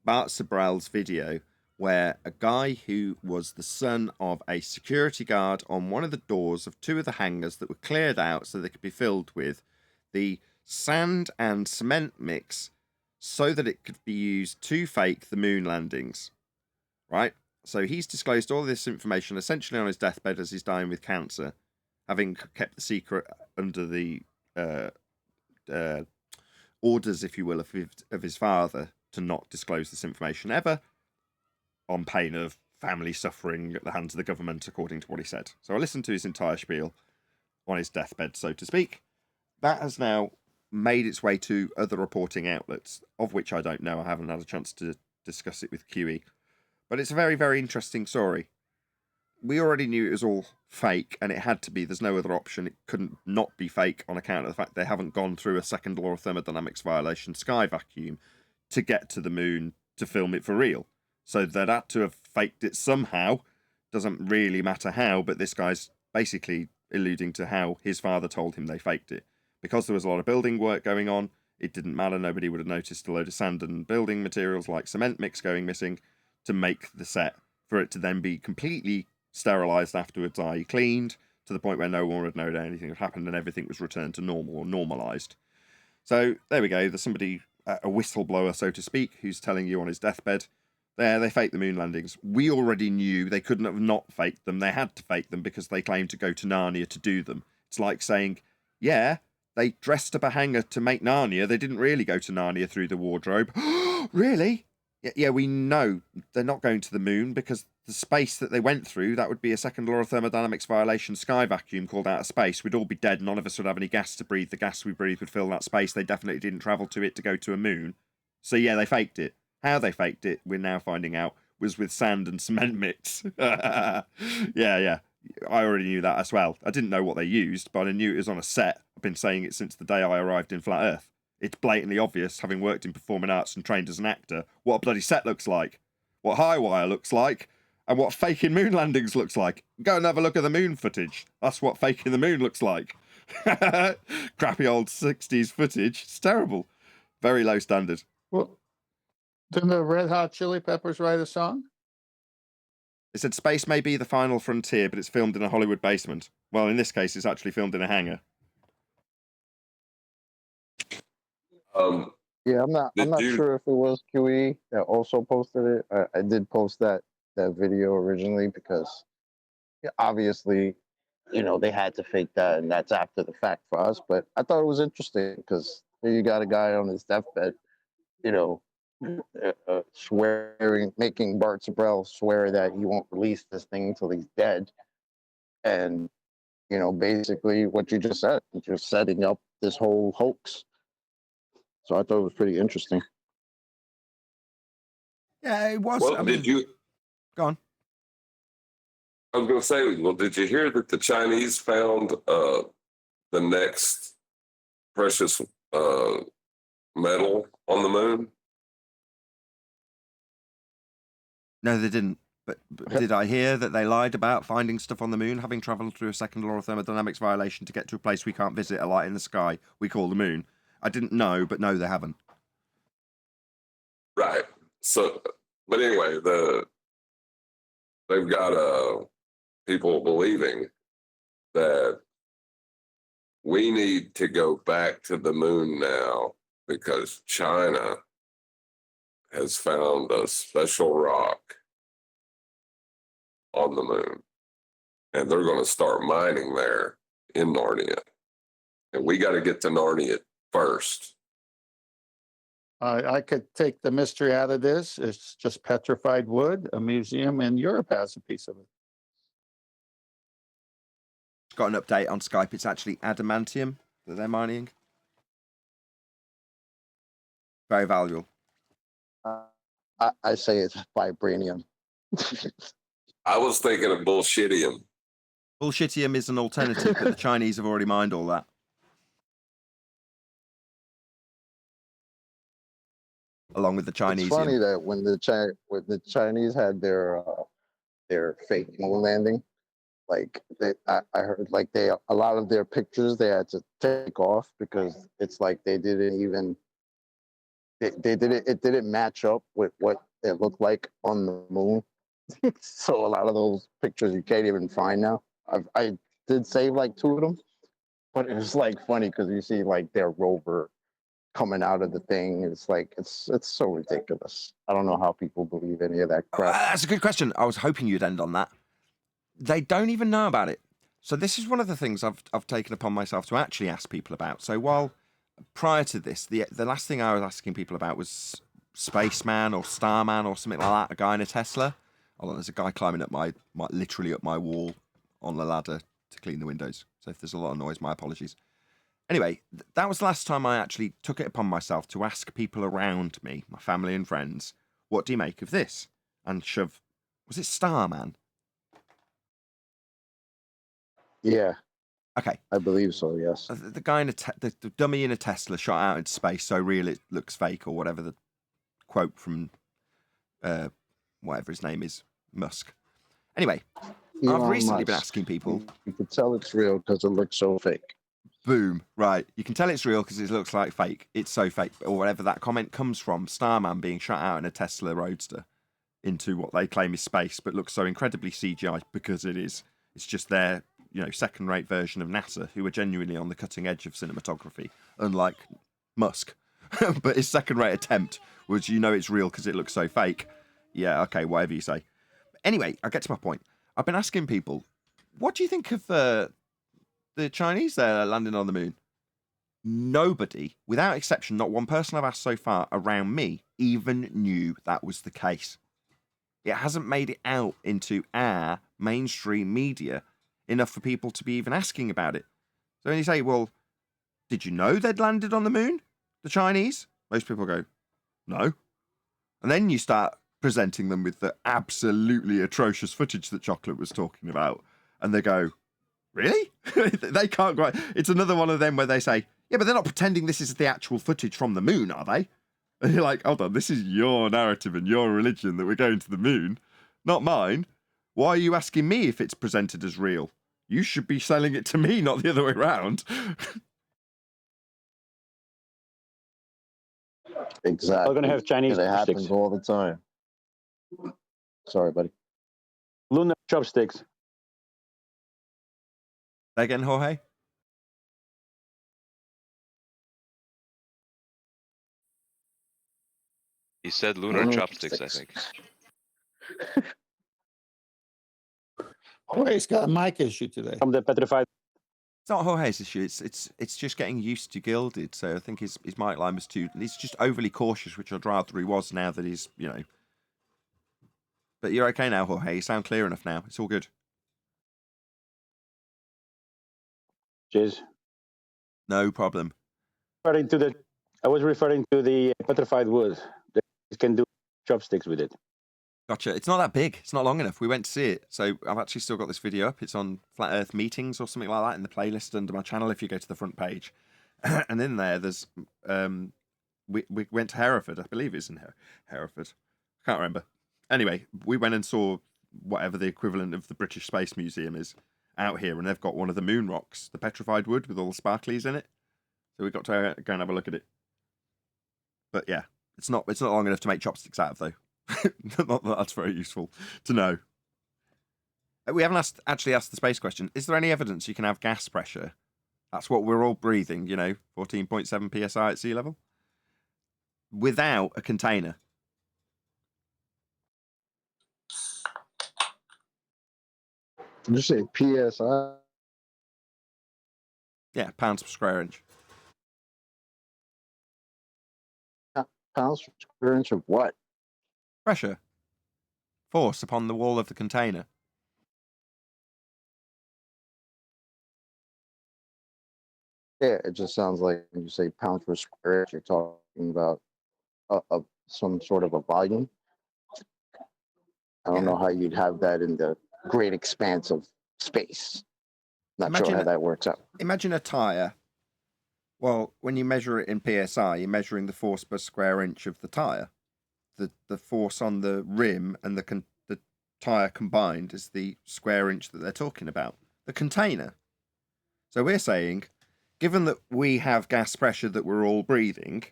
Bart Sabrell's video, where a guy who was the son of a security guard on one of the doors of two of the hangars that were cleared out so they could be filled with the sand and cement mix so that it could be used to fake the moon landings, right? So he's disclosed all this information essentially on his deathbed as he's dying with cancer, having kept the secret under the orders, if you will, of his father to not disclose this information ever, on pain of family suffering at the hands of the government, according to what he said. So I listened to his entire spiel on his deathbed, so to speak. That has now made its way to other reporting outlets, of which I don't know. I haven't had a chance to discuss it with QE. But it's a very, very interesting story. We already knew it was all fake, and it had to be. There's no other option. It couldn't not be fake on account of the fact they haven't gone through a second law of thermodynamics violation, sky vacuum, to get to the moon to film it for real. So they'd had to have faked it somehow. Doesn't really matter how, but this guy's basically alluding to how his father told him they faked it. Because there was a lot of building work going on, it didn't matter. Nobody would have noticed a load of sand and building materials like cement mix going missing to make the set, for it to then be completely sterilized afterwards, i.e. cleaned, to the point where no one would know that anything had happened and everything was returned to normal or normalized. So there we go. There's somebody, a whistleblower, so to speak, who's telling you on his deathbed, there, they faked the moon landings. We already knew they couldn't have not faked them. They had to fake them because they claimed to go to Narnia to do them. It's like saying, yeah, they dressed up a hangar to make Narnia. They didn't really go to Narnia through the wardrobe. Really? Yeah, we know they're not going to the moon because the space that they went through, that would be a second law of thermodynamics violation, sky vacuum called outer space. We'd all be dead. None of us would have any gas to breathe. The gas we breathe would fill that space. They definitely didn't travel to it to go to a moon. So yeah, they faked it. How they faked it, we're now finding out, was with sand and cement mix. Yeah. I already knew that as well. I didn't know what they used, but I knew it was on a set. I've been saying it since the day I arrived in Flat Earth. It's blatantly obvious, having worked in performing arts and trained as an actor, what a bloody set looks like, what High Wire looks like, and what faking moon landings looks like. Go and have a look at the moon footage. That's what faking the moon looks like. Crappy old 60s footage. It's terrible. Very low standard. Well, didn't the Red Hot Chili Peppers write a song? It said space may be the final frontier, but it's filmed in a Hollywood basement. Well, in this case, it's actually filmed in a hangar. Yeah, I'm not sure if it was QE that also posted it. I did post that video originally because obviously, they had to fake that, and that's after the fact for us. But I thought it was interesting because here you got a guy on his deathbed, swearing, making Bart Sabrell swear that he won't release this thing until he's dead, and basically what you just said, you're setting up this whole hoax. So I thought it was pretty interesting. Yeah, it was. Well, did you? Go on. I was going to say, well, did you hear that the Chinese found the next precious metal on the moon? No, they didn't. But did I hear that they lied about finding stuff on the moon, having travelled through a second law of thermodynamics violation to get to a place we can't visit, a light in the sky we call the moon? I didn't know, but no, they haven't. Right. So, but anyway, they've got people believing that we need to go back to the moon now because China has found a special rock on the moon, and they're going to start mining there in Narnia, and we got to get to Narnia first. I could take the mystery out of this. It's just petrified wood. A museum in Europe has a piece of it. Got an update on Skype. It's actually adamantium that they're mining. Very valuable. I say it's vibranium. I was thinking of bullshitium. Bullshitium is an alternative, but the Chinese have already mined all that. Along with the Chinese. It's funny that when the Chinese had their fake moon landing, like I heard like a lot of their pictures they had to take off because it's like they didn't even it didn't match up with what it looked like on the moon. So a lot of those pictures you can't even find now. I did save like 2 of them, but it was like funny because you see like their rover coming out of the thing. It's like it's so ridiculous. I don't know how people believe any of that crap. That's a good question. I was hoping you'd end on that. They don't even know about it. So this is one of the things I've taken upon myself to actually ask people about. So while prior to this, the last thing I was asking people about was Spaceman or Starman or something like that, a guy in a Tesla. Hold on, there's a guy climbing up literally up my wall on the ladder to clean the windows. So if there's a lot of noise, my apologies. Anyway, that was the last time I actually took it upon myself to ask people around me, my family and friends, what do you make of this? And was it Starman? Yeah. Okay. I believe so, yes. The guy in the dummy in a Tesla shot out into space, so real it looks fake, or whatever the quote from whatever his name is, Musk. Anyway, I've recently been asking people. You can tell it's real because it looks so fake. Boom. Right. You can tell it's real because it looks like fake. It's so fake. Or whatever that comment comes from. Starman being shot out in a Tesla Roadster into what they claim is space, but looks so incredibly CGI because it is. It's just their, second-rate version of NASA, who are genuinely on the cutting edge of cinematography, unlike Musk. But his second-rate attempt was, it's real because it looks so fake. Yeah, okay, whatever you say. Anyway, I get to my point. I've been asking people, what do you think of the Chinese there landing on the moon? Nobody, without exception, not one person I've asked so far around me even knew that was the case. It hasn't made it out into our mainstream media enough for people to be even asking about it. So when you say, well, did you know they'd landed on the moon, the Chinese? Most people go, no. And then you start presenting them with the absolutely atrocious footage that Chocolate was talking about. And they go, really? They can't go. It's another one of them where they say, yeah, but they're not pretending this is the actual footage from the moon, are they? And you're like, hold on, this is your narrative and your religion that we're going to the moon, not mine. Why are you asking me if it's presented as real? You should be selling it to me, not the other way around. Exactly. We're going to have Chinese It chopsticks. happens all the time. Sorry, buddy. Lunar chopsticks. Again, Jorge? He said lunar chopsticks, I think. Jorge's got a mic issue today. From the petrified. It's not Jorge's issue. It's just getting used to Gilded. So I think his mic line was he's just overly cautious, which I'd rather he was now that he's, But you're okay now, Jorge. You sound clear enough now. It's all good. Cheers. No problem. I was referring to the petrified wood. You can do chopsticks with it. Gotcha. It's not that big. It's not long enough. We went to see it. So I've actually still got this video up. It's on Flat Earth Meetings or something like that in the playlist under my channel if you go to the front page. And in there's we went to Hereford. I believe it's in Hereford. I can't remember. Anyway, we went and saw whatever the equivalent of the British Space Museum is out here, and they've got one of the moon rocks, the petrified wood with all the sparklies in it. So we got to go and have a look at it. But yeah, it's not long enough to make chopsticks out of, though. Not that that's very useful to know. We haven't actually asked the space question. Is there any evidence you can have gas pressure? That's what we're all breathing, 14.7 psi at sea level, without a container. Did you say PSI? Yeah, pounds per square inch. Pounds per square inch of what? Pressure. Force upon the wall of the container. Yeah, it just sounds like when you say pounds per square inch, you're talking about some sort of a volume. I don't know how you'd have that in the great expanse of space. Not sure how that works out. Imagine a tire. Well, when you measure it in PSI, you're measuring the force per square inch of the tire. The force on the rim and the tire combined is the square inch that they're talking about. The container. So we're saying, given that we have gas pressure that we're all breathing,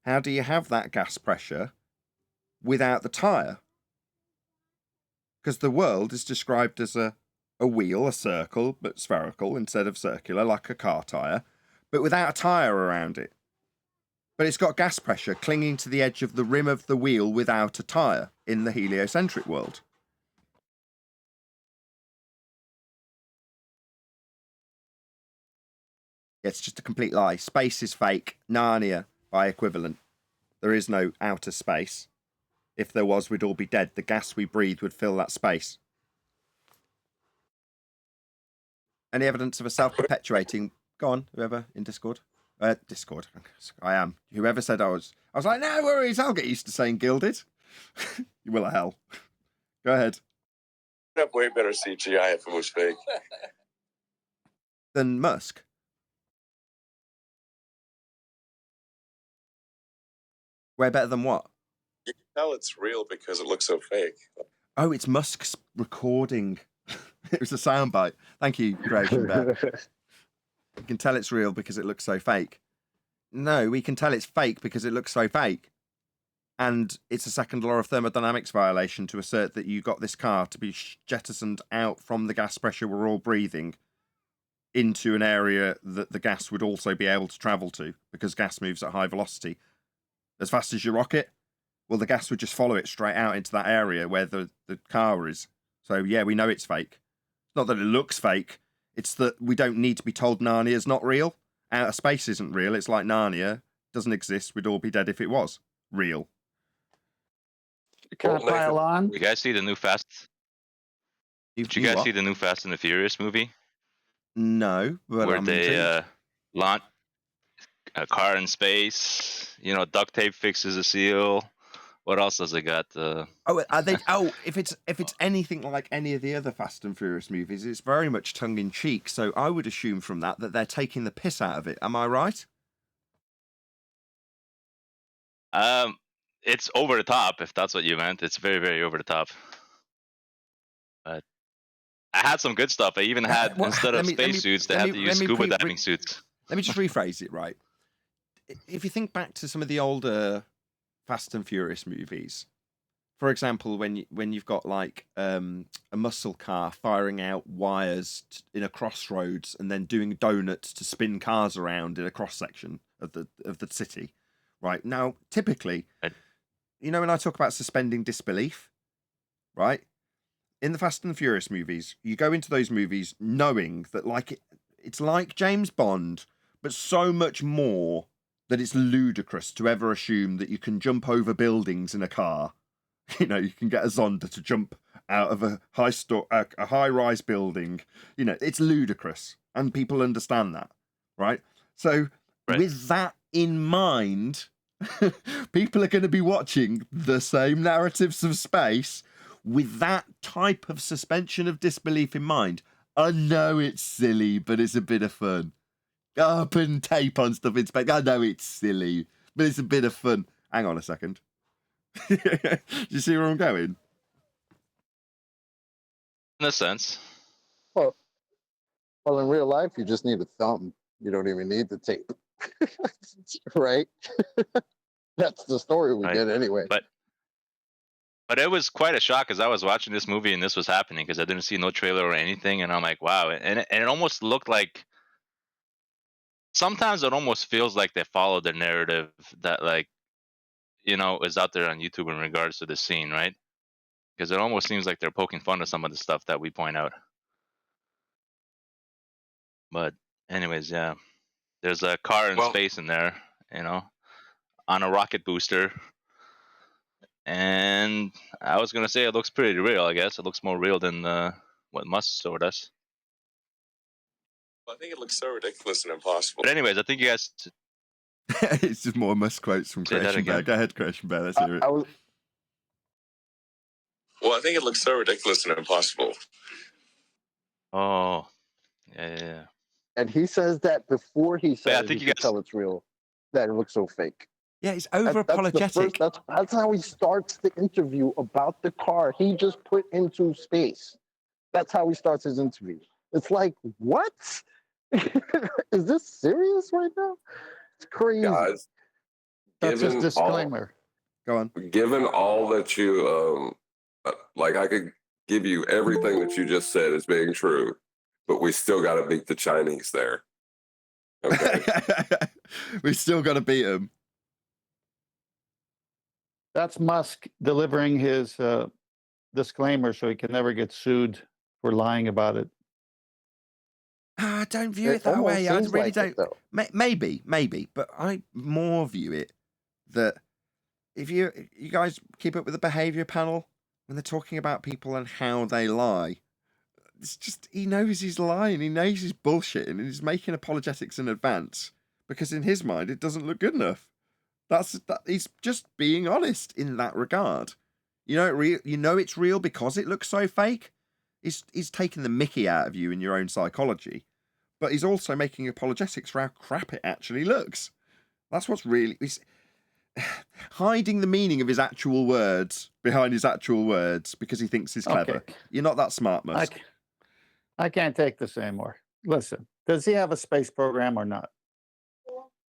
how do you have that gas pressure without the tire? Because the world is described as a wheel, a circle, but spherical instead of circular, like a car tire, but without a tire around it. But it's got gas pressure clinging to the edge of the rim of the wheel without a tire in the heliocentric world. It's just a complete lie. Space is fake. Narnia, by equivalent. There is no outer space. If there was, we'd all be dead. The gas we breathe would fill that space. Any evidence of a self-perpetuating... Go on, whoever in Discord. Discord. I am. Whoever said I was like, no worries, I'll get used to saying gilded. You will hell. Go ahead. I'd have way better CGI if it was fake. Than Musk. Way better than what? You can tell it's real because it looks so fake. Oh, it's Musk's recording. It was a soundbite. Thank you, Creation Bear. You can tell it's real because it looks so fake. No, we can tell it's fake because it looks so fake. And it's a second law of thermodynamics violation to assert that you got this car to be jettisoned out from the gas pressure we're all breathing into an area that the gas would also be able to travel to, because gas moves at high velocity. As fast as your rocket, well, the gas would just follow it straight out into that area where the car is. So, yeah, we know it's fake. It's not that it looks fake. It's that we don't need to be told Narnia's not real. Outer space isn't real. It's like Narnia doesn't exist. We'd all be dead if it was real. Can I pile on? You guys see the new Fast? Did you guys see the new Fast and the Furious movie? No, but where I'm they launch a car in space. Duct tape fixes a seal. What else does it got? Are they? Oh, if it's anything like any of the other Fast and Furious movies, it's very much tongue in cheek. So I would assume from that they're taking the piss out of it. Am I right? It's over the top. If that's what you meant, it's very, very over the top. But I had some good stuff. I even had instead of spacesuits, they had to use scuba diving suits. Let me just rephrase it right. If you think back to some of the older Fast and Furious movies, for example, when you've got like a muscle car firing out wires in a crossroads and then doing donuts to spin cars around in a cross section of the city, right? Now, typically, when I talk about suspending disbelief, right? In the Fast and Furious movies, you go into those movies knowing that it's like James Bond, but so much more that it's ludicrous to ever assume that you can jump over buildings in a car. You can get a Zonda to jump out of a high-rise building. It's ludicrous, and people understand that, right? So, with that in mind, people are going to be watching the same narratives of space with that type of suspension of disbelief in mind. I know it's silly, but it's a bit of fun. Putting tape on stuff in space. I know it's silly, but it's a bit of fun. Hang on a second. Do you see where I'm going? In a sense. Well, in real life, you just need a thumb. You don't even need the tape, right? That's the story we get anyway. But it was quite a shock because I was watching this movie and this was happening because I didn't see no trailer or anything, and I'm like, wow, and it almost looked like. Sometimes it almost feels like they follow the narrative that, like, you know, is out there on YouTube in regards to this scene, right? Because it almost seems like they're poking fun at some of the stuff that we point out. But anyways, yeah, there's a car in space in there, you know, on a rocket booster. And I was gonna say it looks pretty real. I guess it looks more real than what Musk showed us. I think it looks so ridiculous and impossible. But anyways, I think you guys. It's just more Musk quotes from Creation Bear. Go ahead, Creation Bear. Let's hear it. Well, I think it looks so ridiculous and impossible. Oh, yeah. And he says that before he says I think you can tell it's real, that it looks so fake. Yeah, he's over-apologetic. That's how he starts the interview about the car he just put into space. That's how he starts his interview. It's like, what? Is this serious right now? It's crazy. Guys, that's his disclaimer. Go on. Given all that you, like, I could give you everything that you just said as being true, but we still got to beat the Chinese there. Okay. We still got to beat them. That's Musk delivering his disclaimer so he can never get sued for lying about it. I don't view it that way. I really don't. Maybe, but I more view it that if you guys keep up with the behavior panel when they're talking about people and how they lie, it's just he knows he's lying, he knows he's bullshitting, and he's making apologetics in advance because in his mind it doesn't look good enough. He's just being honest in that regard. You know it's real because it looks so fake. He's taking the mickey out of you in your own psychology, but he's also making apologetics for how crap it actually looks. That's what's really he's hiding the meaning of his actual words behind his actual words because he thinks he's clever. Okay. You're not that smart, Musk. I can't take this anymore. Listen, does he have a space program or not?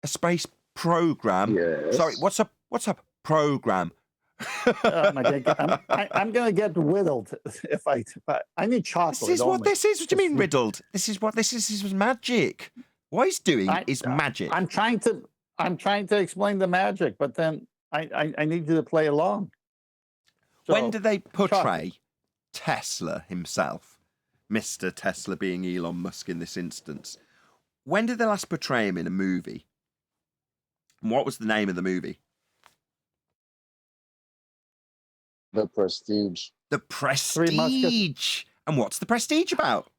A space program? Yes. Sorry, what's a program? Oh my God, I'm going to get riddled if I need chocolate. This is what this is. What do you mean riddled? This is what this is. This is magic. What he's doing is magic. I'm trying to explain the magic, but then I need you to play along. So, when do they portray Tesla himself, Mr. Tesla being Elon Musk in this instance? When did they last portray him in a movie? And what was the name of the movie? The Prestige. The Prestige. And what's the Prestige about?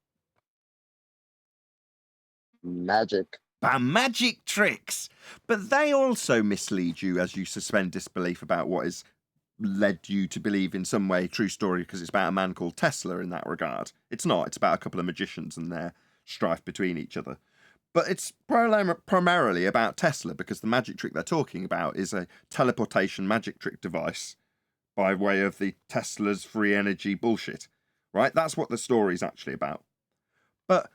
Magic. Magic tricks. But they also mislead you as you suspend disbelief about what has led you to believe in some way true story because it's about a man called Tesla in that regard. It's not. It's about a couple of magicians and their strife between each other. But it's primarily about Tesla because the magic trick they're talking about is a teleportation magic trick device by way of the Tesla's free energy bullshit, right? That's what the story's actually about. But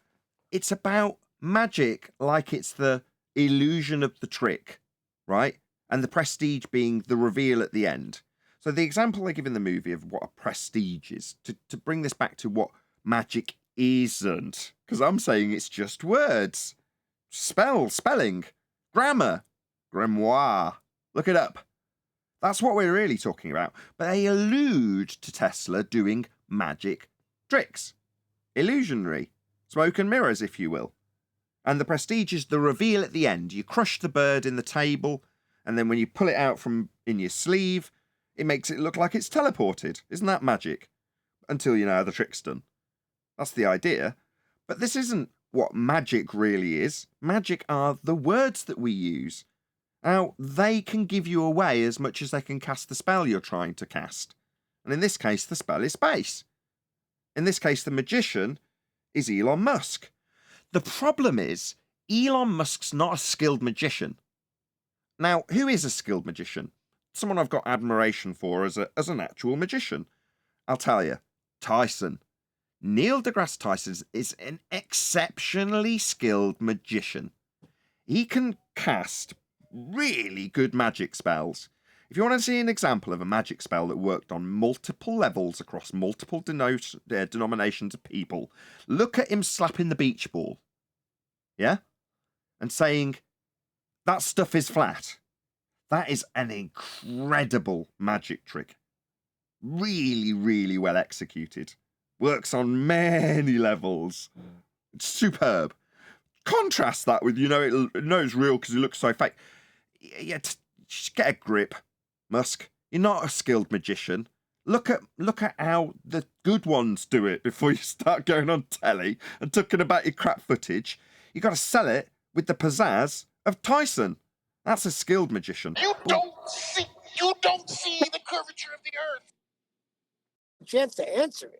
it's about magic like it's the illusion of the trick, right? And the prestige being the reveal at the end. So the example they give in the movie of what a prestige is, to bring this back to what magic isn't, because I'm saying it's just words. Spelling, grammar, grimoire. Look it up. That's what we're really talking about. But they allude to Tesla doing magic tricks. Illusionary. Smoke and mirrors, if you will. And the prestige is the reveal at the end. You crush the bird in the table, and then when you pull it out from in your sleeve, it makes it look like it's teleported. Isn't that magic? Until you know how the trick's done. That's the idea. But this isn't what magic really is. Magic are the words that we use. Now, they can give you away as much as they can cast the spell you're trying to cast. And in this case, the spell is space. In this case, the magician is Elon Musk. The problem is, Elon Musk's not a skilled magician. Now, who is a skilled magician? someone I've got admiration for as an actual magician. I'll tell you, Tyson. Neil deGrasse Tyson is an exceptionally skilled magician. He can cast really good magic spells. If you want to see an example of a magic spell that worked on multiple levels across multiple denominations of people, look at him slapping the beach ball. Yeah? And saying, that stuff is flat. That is an incredible magic trick. Really, really well executed. Works on many levels. It's superb. Contrast that with, it knows real because it looks so fake. Yeah, just get a grip, Musk. You're not a skilled magician. Look at how the good ones do it before you start going on telly and talking about your crap footage. You got to sell it with the pizzazz of Tyson. That's a skilled magician. You don't see the curvature of the earth. Chance to answer it.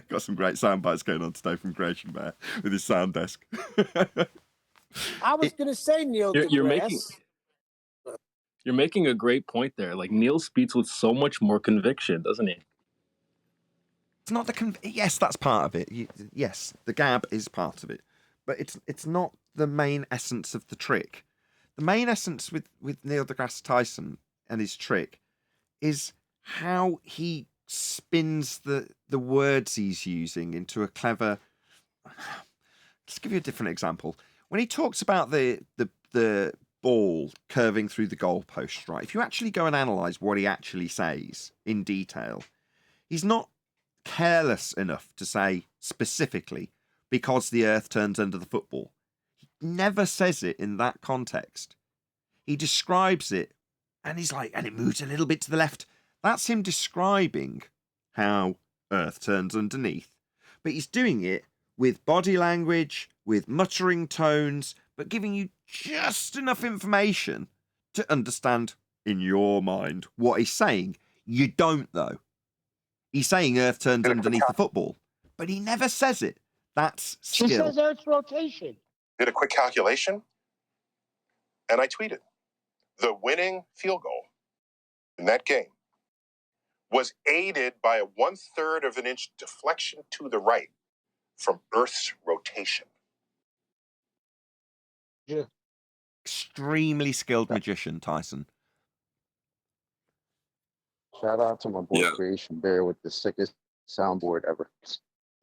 Got some great sound bites going on today from Creation Bear with his sound desk. I was going to say, Neil deGrasse. You're making a great point there. Like, Neil speaks with so much more conviction, doesn't he? It's not yes, that's part of it. Yes, the gab is part of it, but it's not the main essence of the trick. The main essence with Neil deGrasse Tyson and his trick is how he spins the words he's using into a clever. Let's give you a different example. When he talks about the ball curving through the goalpost, right? If you actually go and analyse what he actually says in detail, he's not careless enough to say specifically because the earth turns under the football. He never says it in that context. He describes it and he's like, and it moves a little bit to the left. That's him describing how earth turns underneath. But he's doing it with body language, with muttering tones, but giving you just enough information to understand in your mind what he's saying. You don't, though. He's saying earth turns underneath the football, but he never says it. That's skill. He says earth's rotation. Did a quick calculation, and I tweeted. The winning field goal in that game was aided by a 1/3 of an inch deflection to the right from Earth's rotation. Yeah. Extremely skilled magician, Tyson. Shout out to my boy Creation Bear with the sickest soundboard ever.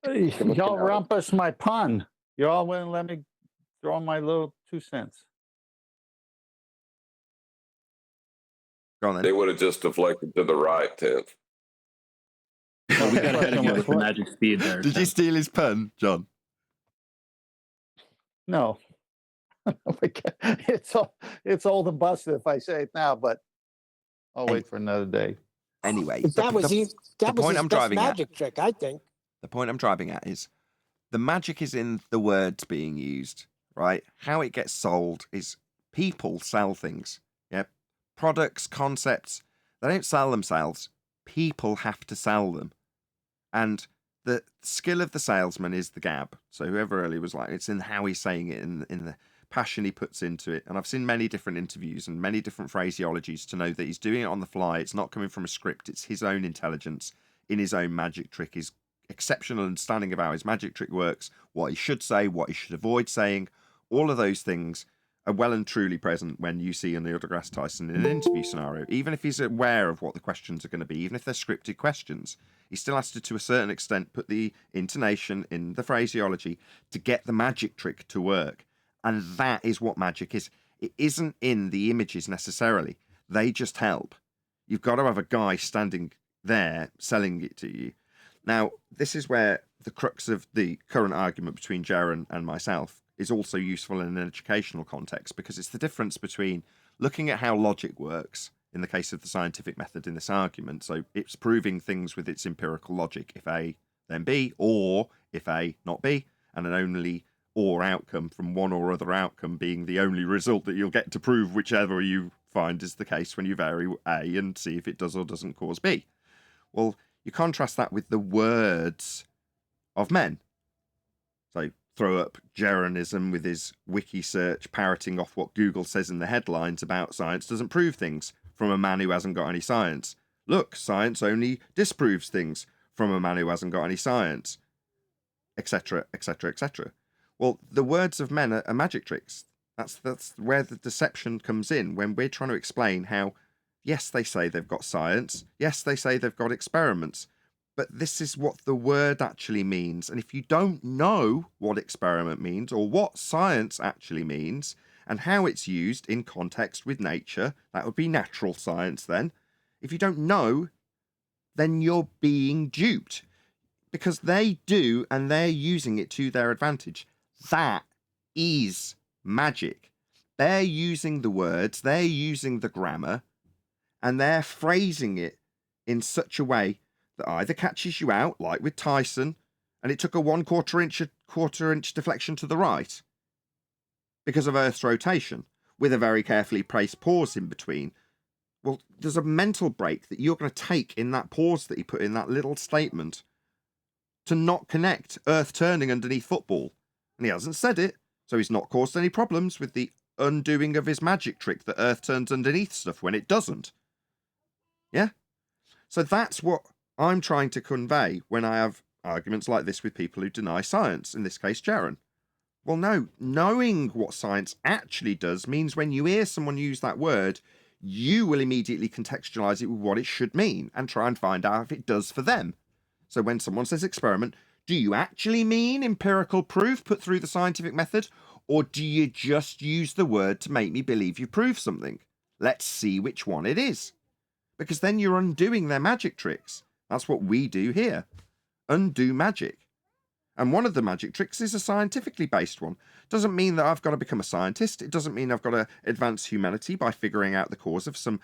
Hey, y'all rumpus my pun. Y'all wouldn't let me throw my little 2 cents. Go on then. They would have just deflected to the right, 10th. Oh, we got ahead of him with the magic speed there. Did you steal his pen, John? No. It's old and busted if I say it now, but I'll wait for another day. Anyway, That was his best driving magic trick, I think. The point I'm driving at is the magic is in the words being used, right? How it gets sold is people sell things. Yeah. Products, concepts, they don't sell themselves. People have to sell them. And the skill of the salesman is the gab. So whoever earlier was like, it's in how he's saying it, in the passion he puts into it. And I've seen many different interviews and many different phraseologies to know that he's doing it on the fly. It's not coming from a script. It's his own intelligence in his own magic trick. His exceptional understanding of how his magic trick works, what he should say, what he should avoid saying. All of those things are well and truly present when you see Neil deGrasse Tyson in an interview scenario. Even if he's aware of what the questions are going to be, even if they're scripted questions, he still has to a certain extent, put the intonation in the phraseology to get the magic trick to work. And that is what magic is. It isn't in the images necessarily. They just help. You've got to have a guy standing there selling it to you. Now, this is where the crux of the current argument between Jaron and myself is also useful in an educational context, because it's the difference between looking at how logic works in the case of the scientific method in this argument. So it's proving things with its empirical logic. If A, then B, or if A, not B, and an only or outcome from one or other outcome being the only result that you'll get to prove whichever you find is the case when you vary A and see if it does or doesn't cause B. Well, you contrast that with the words of men. So throw up Jaronism with his wiki search parroting off what Google says in the headlines about science doesn't prove things. from a man who hasn't got any science. Look, science only disproves things from a man who hasn't got any science, etc., etc., etc. Well, the words of men are magic tricks. That's where the deception comes in, when we're trying to explain how, yes, they say they've got science, yes, they say they've got experiments, but this is what the word actually means. And if you don't know what experiment means, or what science actually means, and how it's used in context with nature, that would be natural science then. If you don't know, then you're being duped, because they do, and they're using it to their advantage. That is magic. They're using the words, they're using the grammar, and they're phrasing it in such a way that either catches you out, like with Tyson, and it took a 1/4 inch deflection to the right because of Earth's rotation, with a very carefully placed pause in between. Well, there's a mental break that you're going to take in that pause that he put in that little statement to not connect Earth turning underneath football. And he hasn't said it, so he's not caused any problems with the undoing of his magic trick that Earth turns underneath stuff when it doesn't. Yeah? So that's what I'm trying to convey when I have arguments like this with people who deny science, in this case, Jaron. Well, no, knowing what science actually does means when you hear someone use that word, you will immediately contextualize it with what it should mean and try and find out if it does for them. So when someone says experiment, do you actually mean empirical proof put through the scientific method, or do you just use the word to make me believe you proved something? Let's see which one it is. Because then you're undoing their magic tricks. That's what we do here. Undo magic. And one of the magic tricks is a scientifically based one. Doesn't mean that I've got to become a scientist. It doesn't mean I've got to advance humanity by figuring out the cause of some,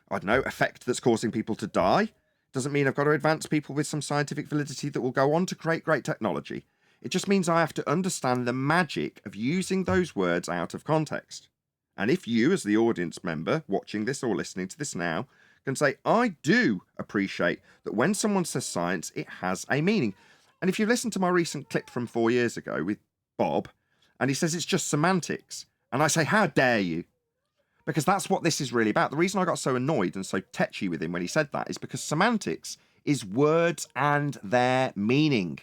I don't know, effect that's causing people to die. Doesn't mean I've got to advance people with some scientific validity that will go on to create great technology. It just means I have to understand the magic of using those words out of context. And if you, as the audience member watching this or listening to this now, can say, I do appreciate that when someone says science, it has a meaning. And if you listen to my recent clip from 4 years ago with Bob, and he says it's just semantics, and I say, how dare you? Because that's what this is really about. The reason I got so annoyed and so tetchy with him when he said that is because semantics is words and their meaning.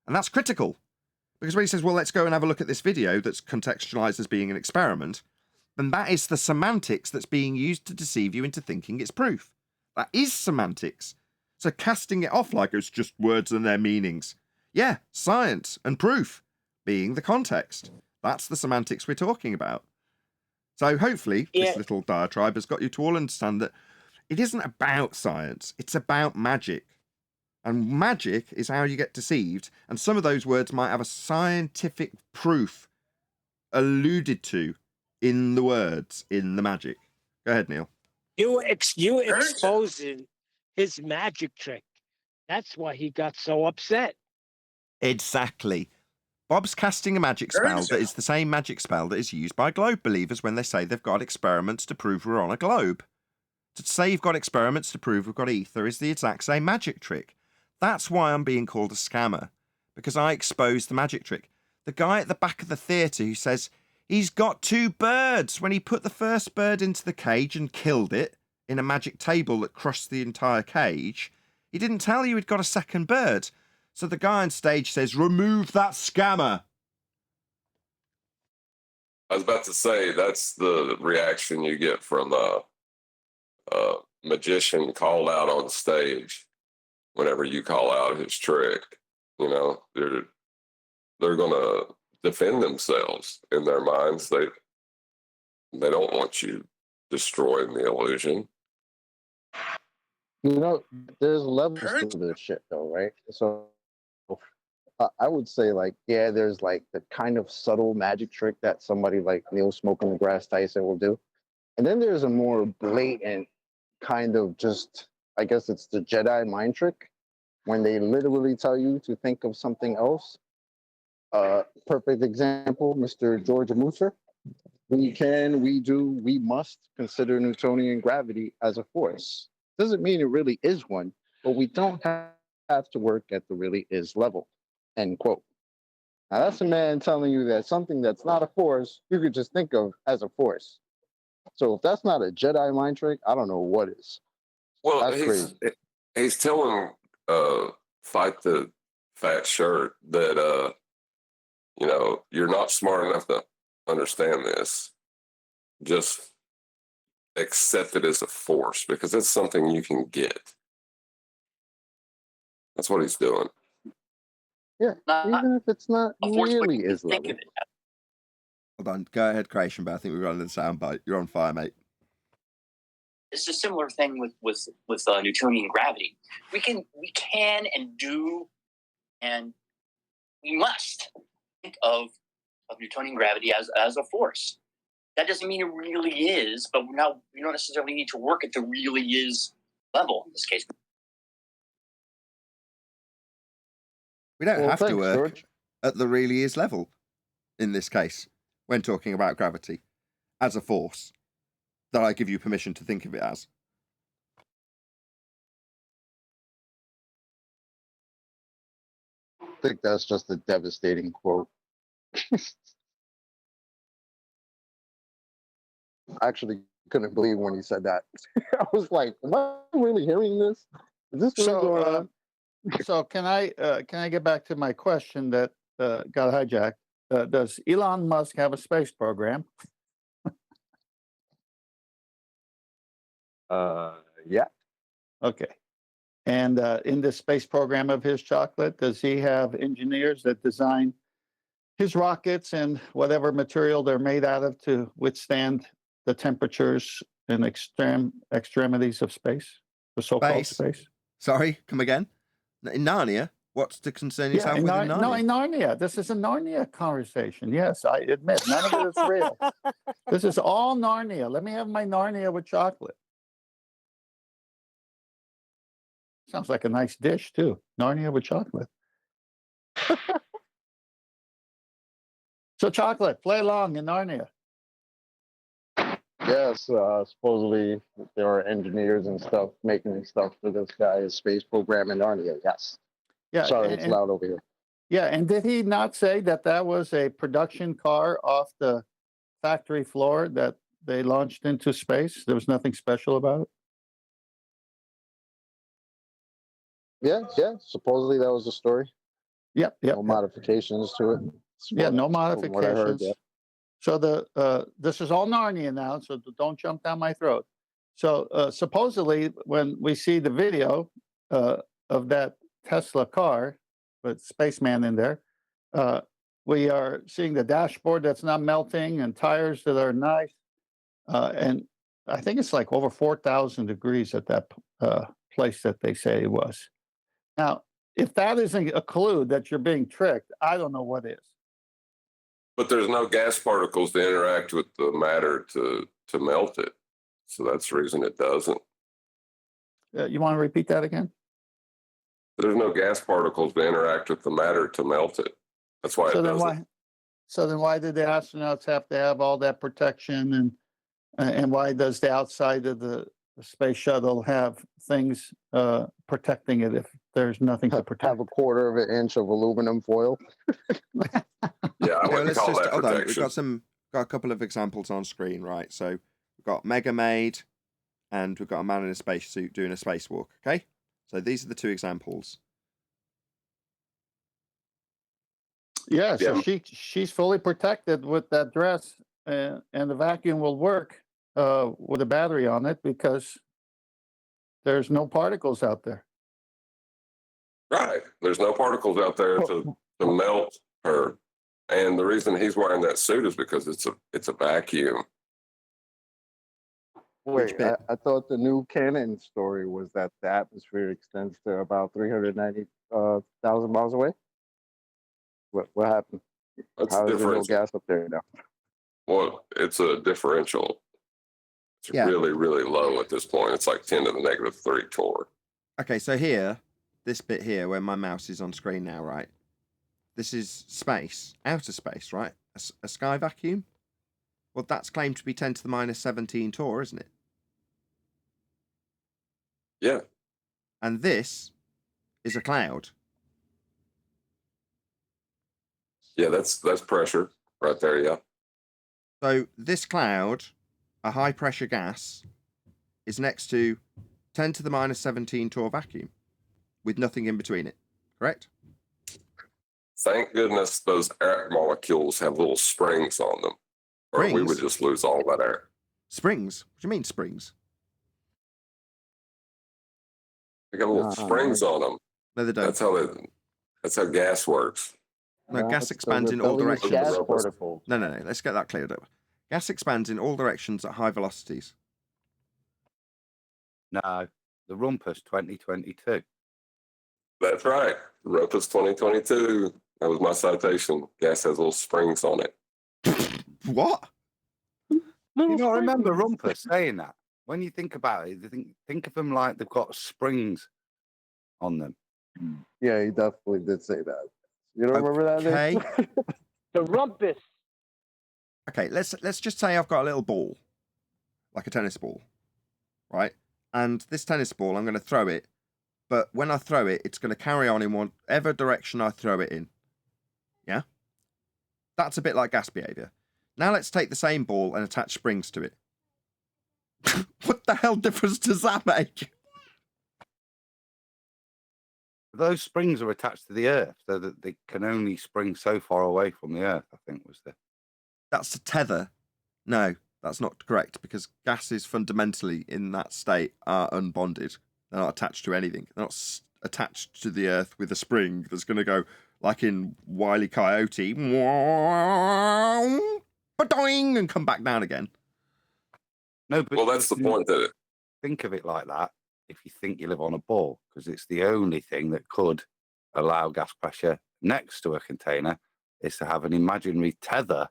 And that's critical. Because when he says, well, let's go and have a look at this video that's contextualized as being an experiment, then that is the semantics that's being used to deceive you into thinking it's proof. That is semantics. So casting it off like it's just words and their meanings. Yeah, science and proof being the context. That's the semantics we're talking about. So hopefully this little diatribe has got you to all understand that it isn't about science, it's about magic. And magic is how you get deceived, and some of those words might have a scientific proof alluded to in the words, in the magic. Go ahead, Neil. You exposing his magic trick. That's why he got so upset. Exactly. Bob's casting a magic spell that is the same magic spell that is used by globe believers when they say they've got experiments to prove we're on a globe. To say you've got experiments to prove we've got ether is the exact same magic trick. That's why I'm being called a scammer, because I exposed the magic trick. The guy at the back of the theatre who says he's got 2 birds when he put the first bird into the cage and killed it in a magic table that crushed the entire cage, he didn't tell you he'd got a second bird. So the guy on stage says, remove that scammer. I was about to say, that's the reaction you get from a magician called out on stage whenever you call out his trick. You know, they're going to defend themselves in their minds. They don't want you destroying the illusion. You know, there's levels to this shit, though, right? So I would say, like, yeah, there's like the kind of subtle magic trick that somebody like Neil Smoking the Grass Tyson will do. And then there's a more blatant kind of just, I guess it's the Jedi mind trick, when they literally tell you to think of something else. Perfect example, Mr. George Muser. We must consider Newtonian gravity as a force. Doesn't mean it really is one, but we don't have to work at the really is level. End quote. Now that's a man telling you that something that's not a force, you could just think of as a force. So if that's not a Jedi mind trick, I don't know what is. Well, That's crazy. he's telling Fight the Fat Shirt that you're not smart enough to understand this. Just accept it as a force because it's something you can get. That's what he's doing. Yeah, even if it's not really his level. Hold on, go ahead, Creation, but I think we've got another soundbite. You're on fire, mate. It's a similar thing with Newtonian gravity. We can and do, and we must think of Newtonian gravity as a force. That doesn't mean it really is, but we don't necessarily need to work at the really is level in this case. We don't have to work at the really is level in this case when talking about gravity as a force that I give you permission to think of it as. I think that's just a devastating quote. I actually couldn't believe when he said that. I was like, am I really hearing this? Is this really going on? So can I get back to my question that got hijacked? Does Elon Musk have a space program? Yeah. Okay. And in this space program of his chocolate, does he have engineers that design his rockets and whatever material they're made out of to withstand the temperatures and extremities of space, the so-called space? Sorry, come again? In Narnia? What's to concern yourself with in Narnia? No, in Narnia. This is a Narnia conversation. Yes, I admit. None of it is real. This is all Narnia. Let me have my Narnia with chocolate. Sounds like a nice dish, too. Narnia with chocolate. So, chocolate, play along in Narnia. Yes, supposedly there are engineers and stuff making stuff for this guy's space program in Narnia. Yes. Yeah. Sorry, it's loud over here. Yeah, and did he not say that was a production car off the factory floor that they launched into space? There was nothing special about it? Yeah. Supposedly that was the story. Yep. No modifications to it. Yeah, no modifications. What I heard, yeah. So this is all Narnia now, so don't jump down my throat. So supposedly when we see the video of that Tesla car with Spaceman in there, we are seeing the dashboard that's not melting and tires that are nice. And I think it's like over 4,000 degrees at that place that they say it was. Now, if that isn't a clue that you're being tricked, I don't know what is. But there's no gas particles to interact with the matter to melt it. So that's the reason it doesn't. You want to repeat that again? There's no gas particles to interact with the matter to melt it. That's why it doesn't. So then why did the astronauts have to have all that protection, and why does the outside of the space shuttle have things protecting it if there's nothing to protect? Have a quarter of an inch of aluminum foil. Yeah, I wouldn't call that protection. We've got a couple of examples on screen, right? So we've got Mega Maid, and we've got a man in a spacesuit doing a spacewalk. Okay, so these are the two examples. Yeah, so she's fully protected with that dress, and the vacuum will work with a battery on it because there's no particles out there. Right, there's no particles out there to melt her. And the reason he's wearing that suit is because it's a vacuum. Wait, I thought the new canon story was that the atmosphere extends to about 390,000 miles away. What happened? How is there no gas up there now? Well, it's a differential. It's really, really low at this point. It's like 10 to the negative 3 torque. Okay, so here, this bit here where my mouse is on screen now, right? This is space, outer space, right? A sky vacuum? Well, that's claimed to be 10 to the minus 17 torr, isn't it? Yeah. And this is a cloud. Yeah, that's pressure right there, yeah. So this cloud, a high pressure gas is next to 10 to the minus 17 torr vacuum with nothing in between it. Correct? Thank goodness those air molecules have little springs on them, or we would Springs? just lose all that air. Springs? What do you mean springs? They got little springs on them. No, they don't. That's how gas works. No, gas expands in all directions. No. Let's get that cleared up. Gas expands in all directions at high velocities. No, the Rumpus 2022. That's right. Rumpus 2022. That was my citation. Gas has little springs on it. What? You not remember Rumpus saying that? When you think about it, think of them like they've got springs on them. Yeah, he definitely did say that. You don't remember that? Okay. The Rumpus. Okay, let's just say I've got a little ball, like a tennis ball, right? And this tennis ball, I'm going to throw it, but when I throw it, it's going to carry on in whatever direction I throw it in. Yeah? That's a bit like gas behavior. Now let's take the same ball and attach springs to it. What the hell difference does that make? Those springs are attached to the Earth, so that they can only spring so far away from the Earth, I think was the... That's a tether. No, that's not correct, because gases fundamentally in that state are unbonded. They're not attached to anything. They're not attached to the Earth with a spring that's going to go, like in Wile E. Coyote, and come back down again. No, but well, that's the point that think of it like that if you think you live on a ball, because it's the only thing that could allow gas pressure next to a container is to have an imaginary tether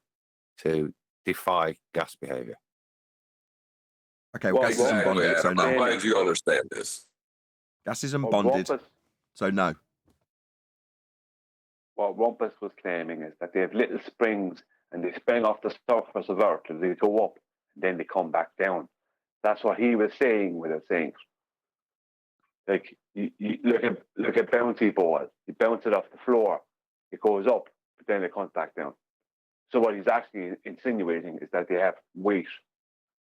to defy gas behavior. Okay, well, gas is unbonded, so no. I'm glad you understand this. Gas is unbonded, so no. What Rumpus was claiming is that they have little springs and they spring off the surface of Earth and they go up and then they come back down. That's what he was saying with it, saying, like, you look at bouncy balls. You bounce it off the floor, it goes up, but then it comes back down. So what he's actually insinuating is that they have weight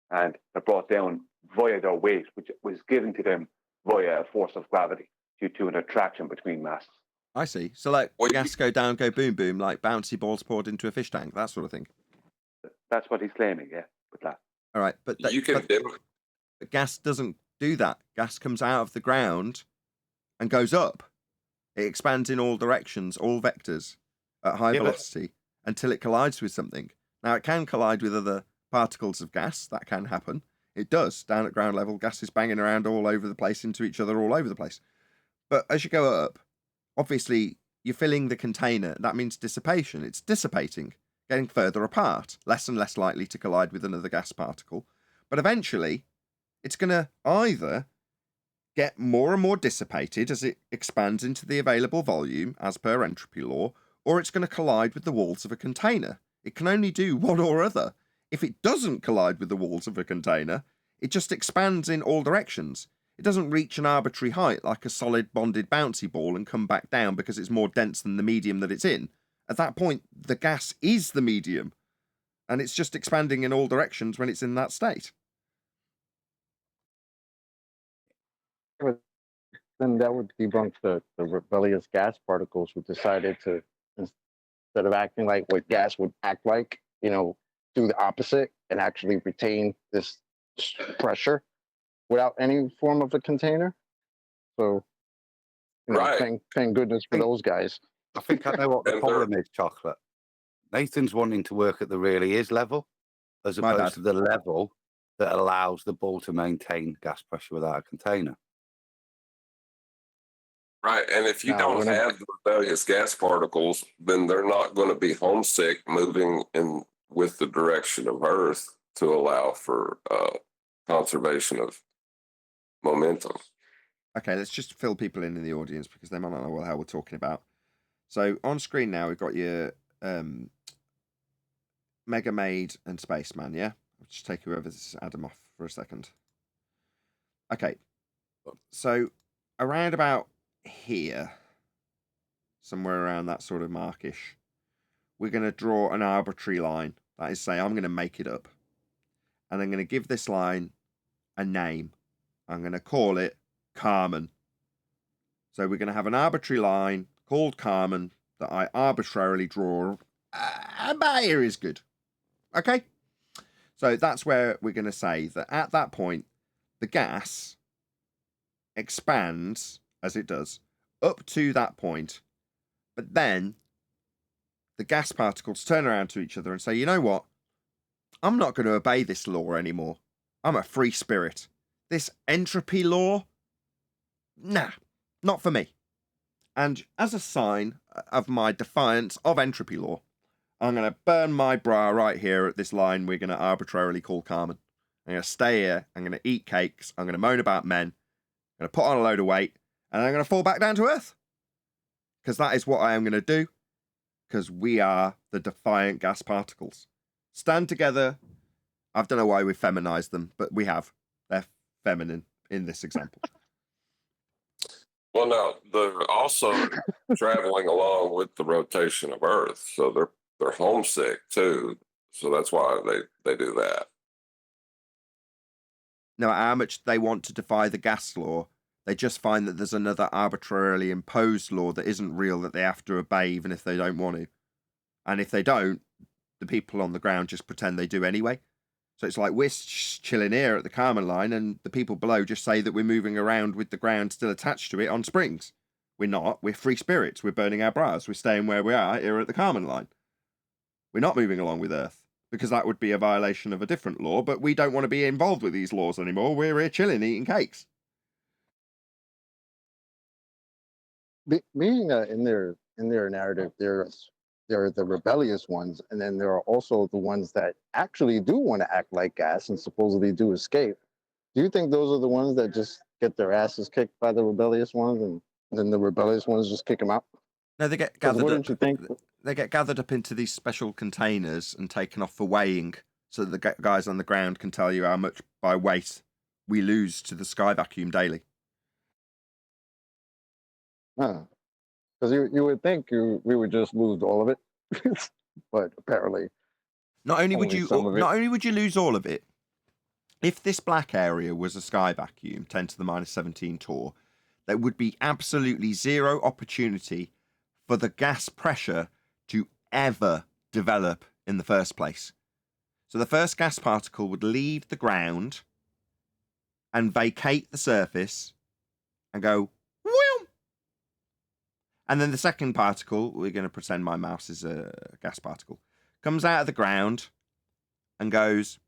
and they're brought down via their weight, which was given to them via a force of gravity due to an attraction between masses. I see. So like gas go down, go boom, boom, like bouncy balls poured into a fish tank, that sort of thing. That's what he's claiming, yeah, with that. All right, but gas doesn't do that. Gas comes out of the ground and goes up. It expands in all directions, all vectors at high velocity until it collides with something. Now, it can collide with other particles of gas. That can happen. It does. Down at ground level, gas is banging around all over the place, into each other all over the place. But as you go up, obviously, you're filling the container. That means dissipation. It's dissipating, getting further apart, less and less likely to collide with another gas particle. But eventually, it's going to either get more and more dissipated as it expands into the available volume, as per entropy law, or it's going to collide with the walls of a container. It can only do one or other. If it doesn't collide with the walls of a container, it just expands in all directions. It doesn't reach an arbitrary height like a solid bonded bouncy ball and come back down because it's more dense than the medium that it's in. At that point, the gas is the medium, and it's just expanding in all directions when it's in that state. Then that would debunk the rebellious gas particles who decided to, instead of acting like what gas would act like, do the opposite and actually retain this pressure without any form of a container. So, thank goodness for those guys. I think I know what the problem is, Chocolate. Nathan's wanting to work at the really is level, as opposed to the level that allows the ball to maintain gas pressure without a container. Right, and if you don't have the rebellious gas particles, then they're not going to be homesick moving in with the direction of Earth to allow for conservation of momentum. Okay, let's just fill people in the audience because they might not know what the hell we're talking about. So on screen now, we've got your Mega Maid and Spaceman, yeah? I'll just take whoever this is, Adam off for a second. Okay, so around about here, somewhere around that sort of markish, we're going to draw an arbitrary line. That is, say, I'm going to make it up. and I'm going to give this line a name. I'm going to call it Carmen. So we're going to have an arbitrary line called Carmen that I arbitrarily draw. About here is good. Okay? So that's where we're going to say that at that point, the gas expands, as it does, up to that point. But then the gas particles turn around to each other and say, you know what? I'm not going to obey this law anymore. I'm a free spirit. This entropy law? Nah, not for me. And as a sign of my defiance of entropy law, I'm going to burn my bra right here at this line we're going to arbitrarily call Carmen. I'm going to stay here. I'm going to eat cakes. I'm going to moan about men. I'm going to put on a load of weight. And I'm going to fall back down to earth. Because that is what I am going to do. Because we are the defiant gas particles. Stand together. I don't know why we've feminized them, but we have. They're feminine in this example. Well, no, they're also traveling along with the rotation of Earth, so they're homesick too. So that's why they do that. No matter how much they want to defy the gas law, they just find that there's another arbitrarily imposed law that isn't real that they have to obey even if they don't want to. And if they don't, the people on the ground just pretend they do anyway. So it's like we're chilling here at the Carmen line and the people below just say that we're moving around with the ground still attached to it on springs. We're not. We're free spirits. We're burning our bras. We're staying where we are here at the Carmen line. We're not moving along with Earth because that would be a violation of a different law, but we don't want to be involved with these laws anymore. We're here chilling, eating cakes. Being in their narrative, there are the rebellious ones, and then there are also the ones that actually do want to act like gas and supposedly do escape. Do you think those are the ones that just get their asses kicked by the rebellious ones, and then the rebellious ones just kick them out? No, they get gathered. Wouldn't you think they get gathered up into these special containers and taken off for weighing, so that the guys on the ground can tell you how much by weight we lose to the sky vacuum daily? Because you would think we would just lose all of it, but apparently, not only would you lose all of it. If this black area was a sky vacuum, 10 to the minus 17 torr, there would be absolutely zero opportunity for the gas pressure to ever develop in the first place. So the first gas particle would leave the ground and vacate the surface and go, whew! And then the second particle, we're going to pretend my mouse is a gas particle, comes out of the ground and goes,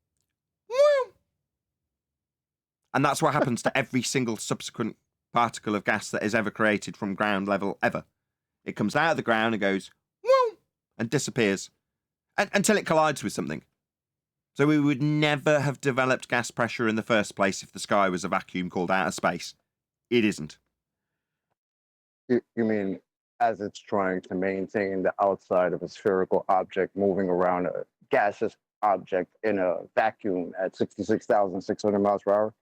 whew! And that's what happens to every single subsequent particle of gas that is ever created from ground level ever. It comes out of the ground and goes, whoo, and disappears until it collides with something. So we would never have developed gas pressure in the first place if the sky was a vacuum called outer space. It isn't. You mean as it's trying to maintain the outside of a spherical object moving around a gaseous object in a vacuum at 66,600 miles per hour?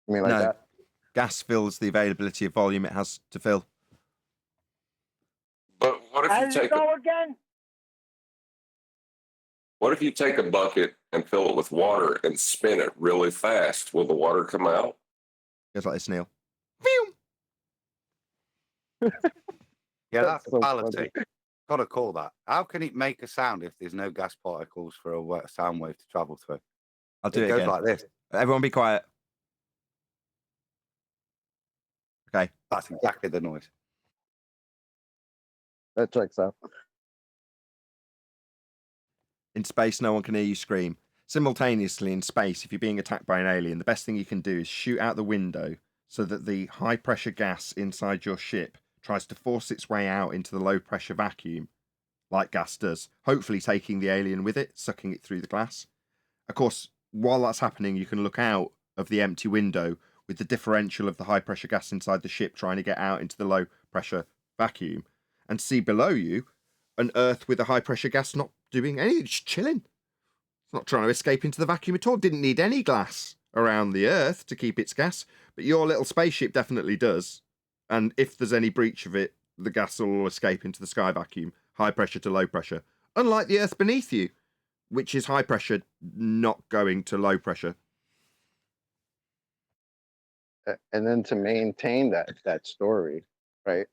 You mean like that? Gas fills the availability of volume it has to fill. But what if you take again? What if you take a bucket and fill it with water and spin it really fast? Will the water come out? Goes like this, Neil. Yeah, that's so quality. Got to call that. How can it make a sound if there's no gas particles for a sound wave to travel through? I'll do it goes again. Like this. Everyone be quiet. Okay. That's exactly the noise. That checks out. In space, no one can hear you scream. Simultaneously, in space, if you're being attacked by an alien, the best thing you can do is shoot out the window so that the high-pressure gas inside your ship tries to force its way out into the low-pressure vacuum, like gas does, hopefully taking the alien with it, sucking it through the glass. Of course, while that's happening, you can look out of the empty window with the differential of the high-pressure gas inside the ship trying to get out into the low-pressure vacuum, and see below you an Earth with a high-pressure gas not doing anything, just chilling. It's not trying to escape into the vacuum at all. Didn't need any glass around the Earth to keep its gas, but your little spaceship definitely does. And if there's any breach of it, the gas will escape into the sky vacuum, high pressure to low pressure. Unlike the Earth beneath you, which is high pressure, not going to low pressure. And then to maintain that story, right,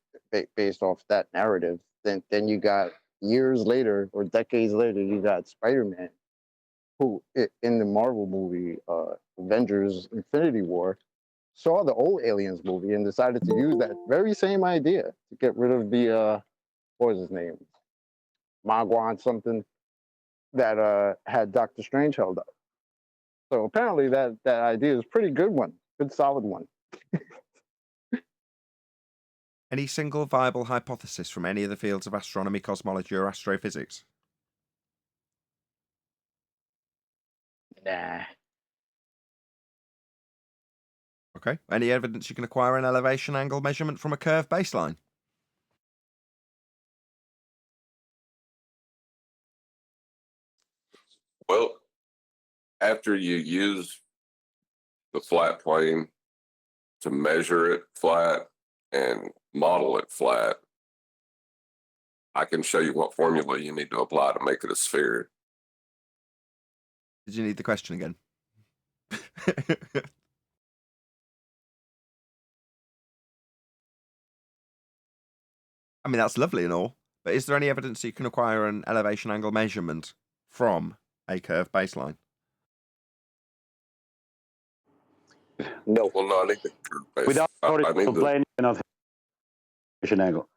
based off that narrative, then you got years later or decades later, you got Spider-Man, who in the Marvel movie Avengers Infinity War saw the old Aliens movie and decided to use that very same idea to get rid of the what was his name, Magwan something, that had Doctor Strange held up. So apparently that idea is a pretty good one, good solid one. Any single viable hypothesis from any of the fields of astronomy, cosmology, or astrophysics? Nah. Okay. Any evidence you can acquire an elevation angle measurement from a curved baseline? Well, after you use the flat plane to measure it flat and model it flat, I can show you what formula you need to apply to make it a sphere. Did you need the question again? I mean, that's lovely and all, but is there any evidence you can acquire an elevation angle measurement from a curved baseline? No. Well, no, I need the curve base. Without I need the plane, another angle.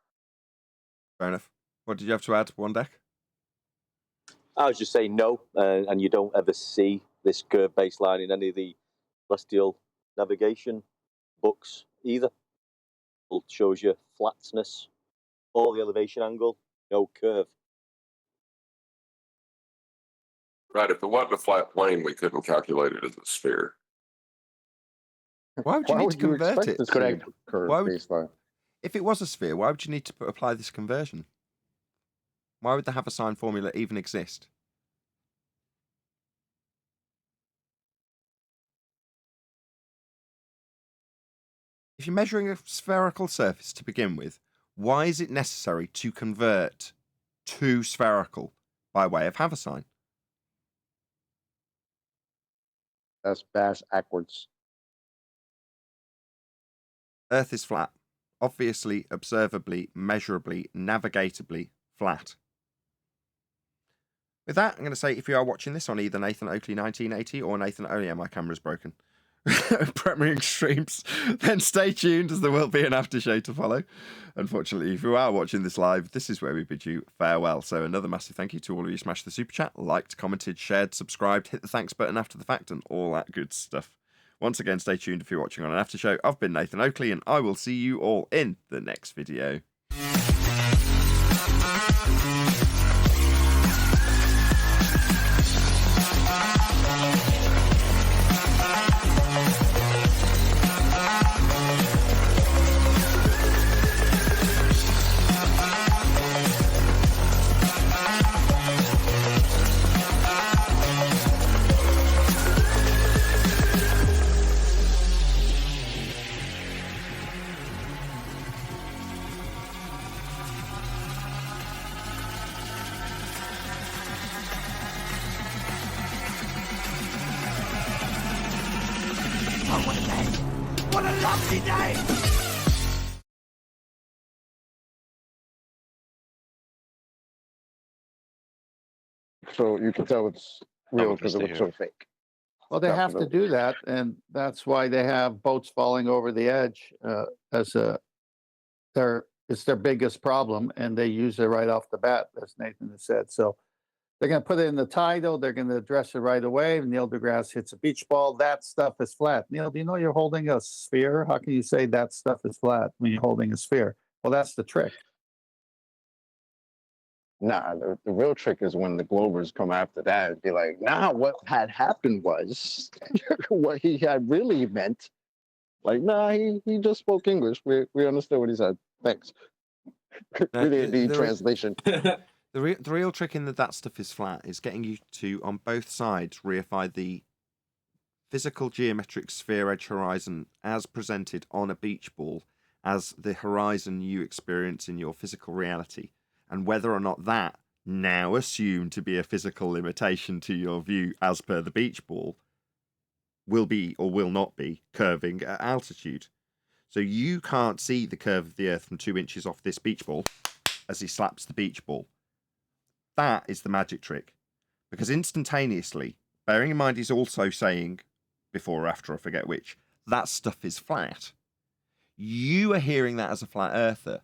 Fair enough. What did you have to add? One deck? I was just saying no, and you don't ever see this curved baseline in any of the celestial navigation books either. It shows you flatness, all the elevation angle, no curve. right. If it wasn't a flat plane, we couldn't calculate it as a sphere. Why would you need to convert it? Correct. Why would, if it was a sphere, why would you need to apply this conversion? Why would the Haversine formula even exist? If you're measuring a spherical surface to begin with, why is it necessary to convert to spherical by way of Haversine? That's bass backwards. Earth is flat. Obviously, observably, measurably, navigatably flat. With that, I'm going to say if you are watching this on either Nathan Oakley 1980 or Nathan yeah, my camera's broken. Premiering streams, then stay tuned as there will be an after show to follow. Unfortunately, if you are watching this live, this is where we bid you farewell. So another massive thank you to all of you. Smashed the super chat, liked, commented, shared, subscribed, hit the thanks button after the fact, and all that good stuff. Once again, stay tuned if you're watching on an after show. I've been Nathan Oakley, and I will see you all in the next video. What a lovely day! So you can tell it's real because it looks so fake. Well, they have to do that, and that's why they have boats falling over the edge it's their biggest problem, and they use it right off the bat, as Nathan has said. So they're going to put it in the tidal. They're going to address it right away. Neil deGrasse hits a beach ball. That stuff is flat. Neil, do you know you're holding a sphere? How can you say that stuff is flat when you're holding a sphere? Well, that's the trick. Nah, the real trick is when the Globers come after that and be like, nah, what had happened was what he had really meant. Like, nah, he just spoke English. We understood what he said. Thanks. We didn't need translation. The real trick in that stuff is flat is getting you to, on both sides, reify the physical geometric sphere edge horizon as presented on a beach ball as the horizon you experience in your physical reality, and whether or not that, now assumed to be a physical limitation to your view as per the beach ball, will be or will not be curving at altitude. So you can't see the curve of the Earth from 2 inches off this beach ball as he slaps the beach ball. That is the magic trick. Because instantaneously, bearing in mind he's also saying, before or after, I forget which, that stuff is flat. You are hearing that as a flat earther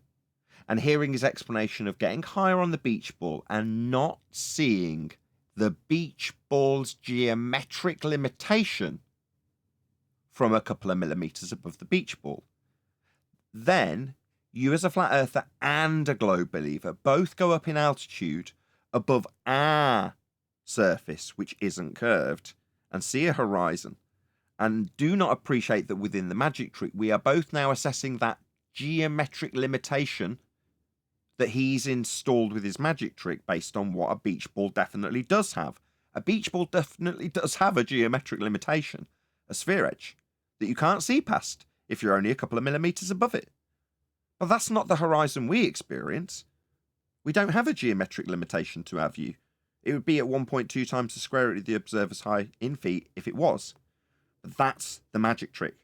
and hearing his explanation of getting higher on the beach ball and not seeing the beach ball's geometric limitation from a couple of millimeters above the beach ball. Then you as a flat earther and a globe believer both go up in altitude above our surface, which isn't curved, and see a horizon, and do not appreciate that within the magic trick we are both now assessing that geometric limitation that he's installed with his magic trick based on what a beach ball definitely does have. A beach ball definitely does have a geometric limitation, a sphere edge, that you can't see past if you're only a couple of millimeters above it. But that's not the horizon we experience. We don't have a geometric limitation to our view. It would be at 1.2 times the square root of the observer's height in feet if it was. But that's the magic trick.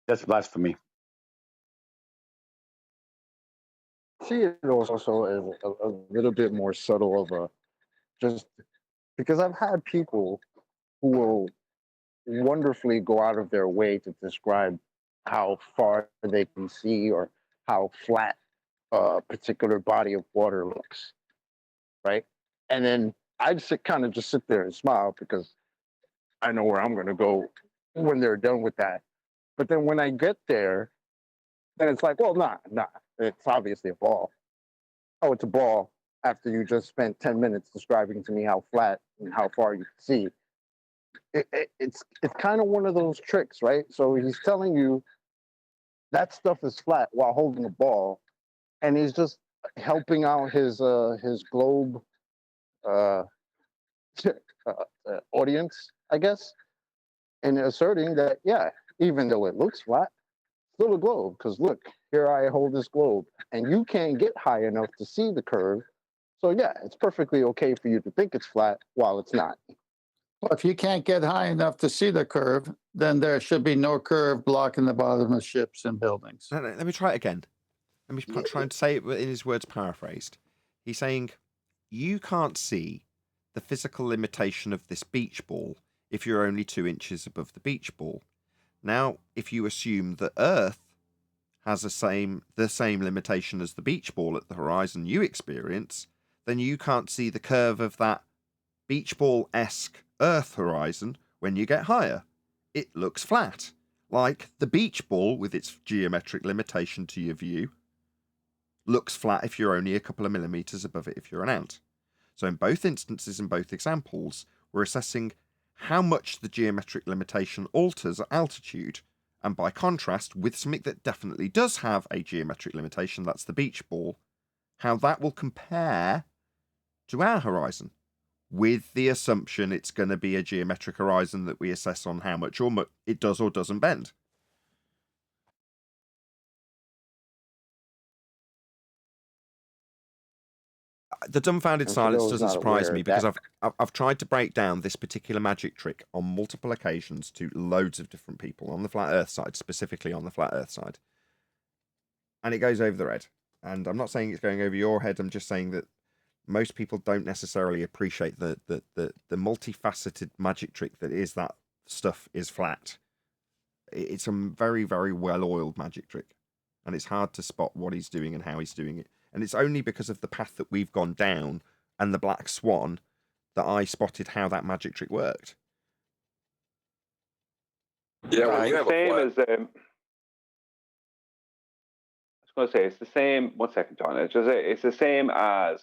That's blasphemy. See it also as a little bit more subtle of a just because I've had people who will wonderfully go out of their way to describe how far they can see or how flat a particular body of water looks, right? And then I just just sit there and smile because I know where I'm going to go when they're done with that. But then when I get there, then it's like, well, nah, it's obviously a ball. Oh, it's a ball after you just spent 10 minutes describing to me how flat and how far you can see. It's kind of one of those tricks, right? So he's telling you that stuff is flat while holding a ball, and he's just helping out his globe audience, I guess, and asserting that, yeah, even though it looks flat, it's still a globe, because look, here I hold this globe, and you can't get high enough to see the curve. So yeah, it's perfectly okay for you to think it's flat while it's not. Well, if you can't get high enough to see the curve, then there should be no curve blocking the bottom of ships and buildings. No, let me try it again. Let me try and say it in his words paraphrased. He's saying, you can't see the physical limitation of this beach ball if you're only 2 inches above the beach ball. Now, if you assume that Earth has the same limitation as the beach ball at the horizon you experience, then you can't see the curve of that beach ball-esque Earth horizon when you get higher. It looks flat, like the beach ball with its geometric limitation to your view looks flat if you're only a couple of millimeters above it if you're an ant. So in both instances, in both examples, we're assessing how much the geometric limitation alters at altitude, and by contrast, with something that definitely does have a geometric limitation, that's the beach ball, how that will compare to our horizon, with the assumption it's going to be a geometric horizon that we assess on how much it does or doesn't bend. The dumbfounded silence doesn't surprise me because I've tried to break down this particular magic trick on multiple occasions to loads of different people on the flat Earth side, specifically on the flat Earth side, and it goes over their head. And I'm not saying it's going over your head. I'm just saying that most people don't necessarily appreciate the multifaceted magic trick that is that stuff is flat. It's a very, very well-oiled magic trick, and it's hard to spot what he's doing and how he's doing it. And it's only because of the path that we've gone down and the black swan that I spotted how that magic trick worked. Yeah, when you have same as I was going to say, it's the same. 1 second, John. It's the same as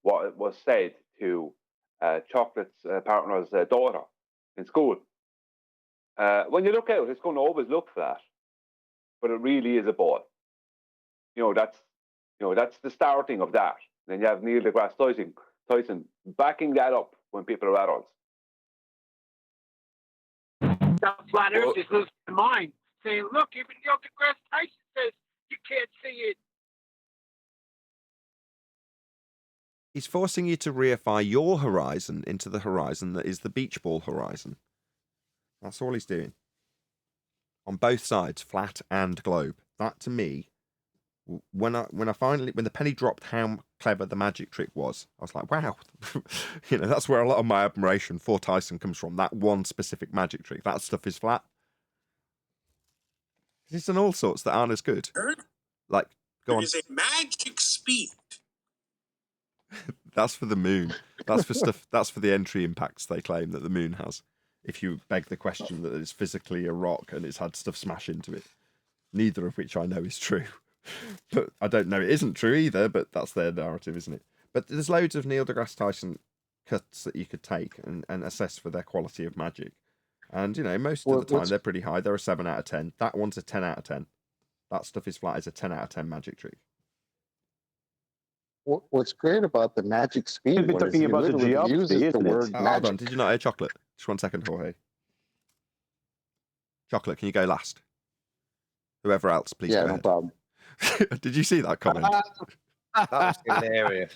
what was said to Chocolate's partner's daughter in school. When you look out, it's going to always look flat, but it really is a ball. That's the starting of that. Then you have Neil deGrasse Tyson backing that up when people are adults. The flat Earth is losing their mind, saying, look, even Neil deGrasse Tyson says you can't see it. He's forcing you to reify your horizon into the horizon that is the beach ball horizon. That's all he's doing. On both sides, flat and globe. That to me, when the penny dropped how clever the magic trick was, I was like, wow. That's where a lot of my admiration for Tyson comes from. That one specific magic trick. That stuff is flat. He's done all sorts that aren't as good. Like, go on. There is a magic speed. That's for the moon. That's for stuff. That's for the entry impacts they claim that the moon has. If you beg the question that it's physically a rock and it's had stuff smash into it, neither of which I know is true. But I don't know it isn't true either. But that's their narrative, isn't it? But there's loads of Neil deGrasse Tyson cuts that you could take and assess for their quality of magic. And most of the time they're pretty high. They're a 7 out of 10. That one's a 10 out of 10. That stuff is flat as a 10 out of 10 magic trick. What's great about the magic speed one is he literally uses the word magic. Hold on, did you not hear Chocolate? Just 1 second, Jorge. Chocolate, can you go last? Whoever else, please. Yeah, go no ahead. problem. Did you see that comment? That was hilarious.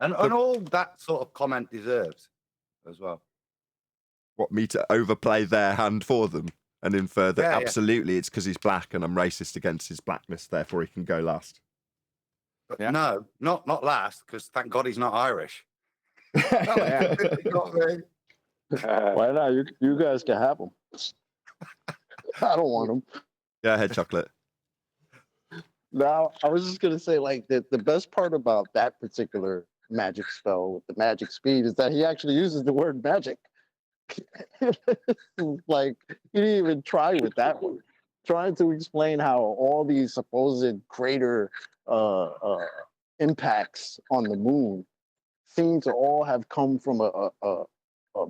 And all that sort of comment deserves as well. What, me to overplay their hand for them and infer that absolutely it's because he's black and I'm racist against his blackness, therefore he can go last? Yeah. No, not last, because thank God he's not Irish. Why not? You guys can have them. I don't want them. Go ahead, Chocolate. Now, I was just going to say, like, the best part about that particular magic spell with the magic speed is that he actually uses the word magic. Like, he didn't even try with that one. Trying to explain how all these supposed greater impacts on the moon seem to all have come from a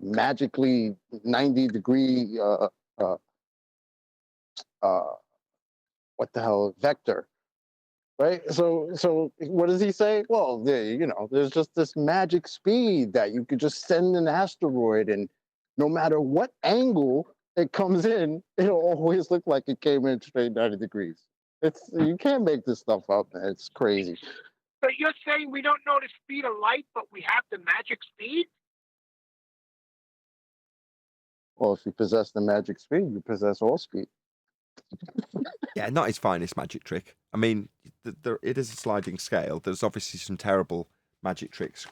magically 90-degree what the hell vector, right? So what does he say? Well, there's just this magic speed that you could just send an asteroid, and no matter what angle it comes in, it'll always look like it came in straight 90 degrees. You can't make this stuff up, man. It's crazy. So you're saying we don't know the speed of light, but we have the magic speed? Well, if you possess the magic speed, you possess all speed. Yeah, not his finest magic trick. I mean, it is a sliding scale. There's obviously some terrible magic tricks.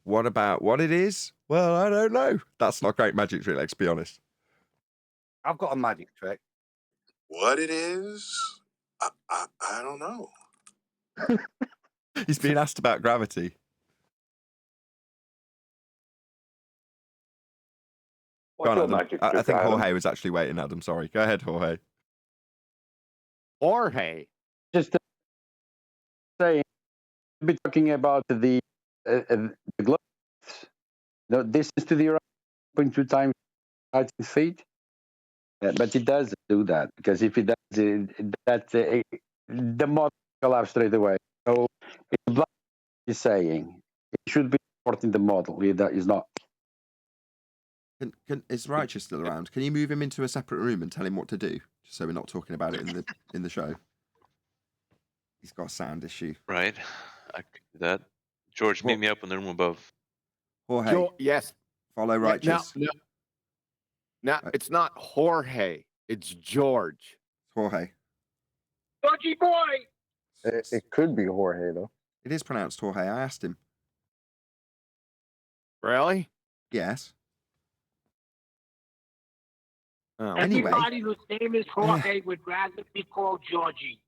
What about what it is? Well, I don't know. That's not a great magic trick, let's be honest. I've got a magic trick. What it is? I don't know. He's been asked about gravity. What's your Adam. magic I trick, think Adam? Jorge was actually waiting, Adam. Sorry. Go ahead, Jorge. Jorge. Just saying, be talking about the globe. No, this is to the right 0.2 times 13 feet. But it doesn't do that, because if it does, the model collapses straight away. So it's like he's saying it should be supporting the model. It is not. Is Righteous still around? Can you move him into a separate room and tell him what to do, just so we're not talking about it in the show? He's got a sound issue. Right. I could do that. George, meet me up in the room above. Jorge. Yes. Follow Righteous. No, it's not Jorge. It's George. Jorge. Georgie boy! It could be Jorge, though. It is pronounced Jorge. I asked him. Really? Yes. Oh. Everybody whose name is Jorge would rather be called Georgie.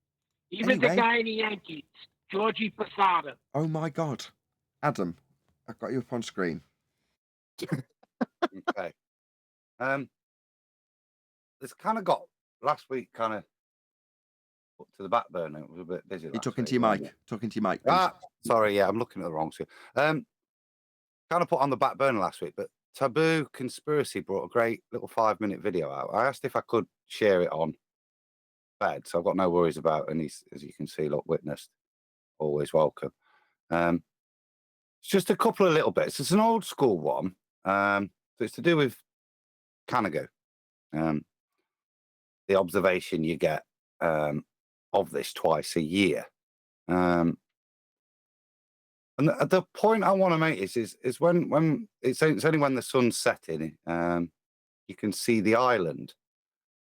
Even the guy in the Yankees, Georgie Posada. Oh my God. Adam, I've got you up on screen. Okay. This kind of got last week kind of put to the back burner. It was a bit busy. You're talking to your mic. Talking to your mic. Sorry, yeah, I'm looking at the wrong screen. Kind of put on the back burner last week, but Taboo Conspiracy brought a great little 5-minute video out. I asked if I could share it on bed, so I've got no worries about. And he's, as you can see, look, witnessed, always welcome. It's just a couple of little bits. It's an old school one. So it's to do with Canada. The observation you get of this twice a year. And the point I want to make is when it's only when the sun's setting, you can see the island.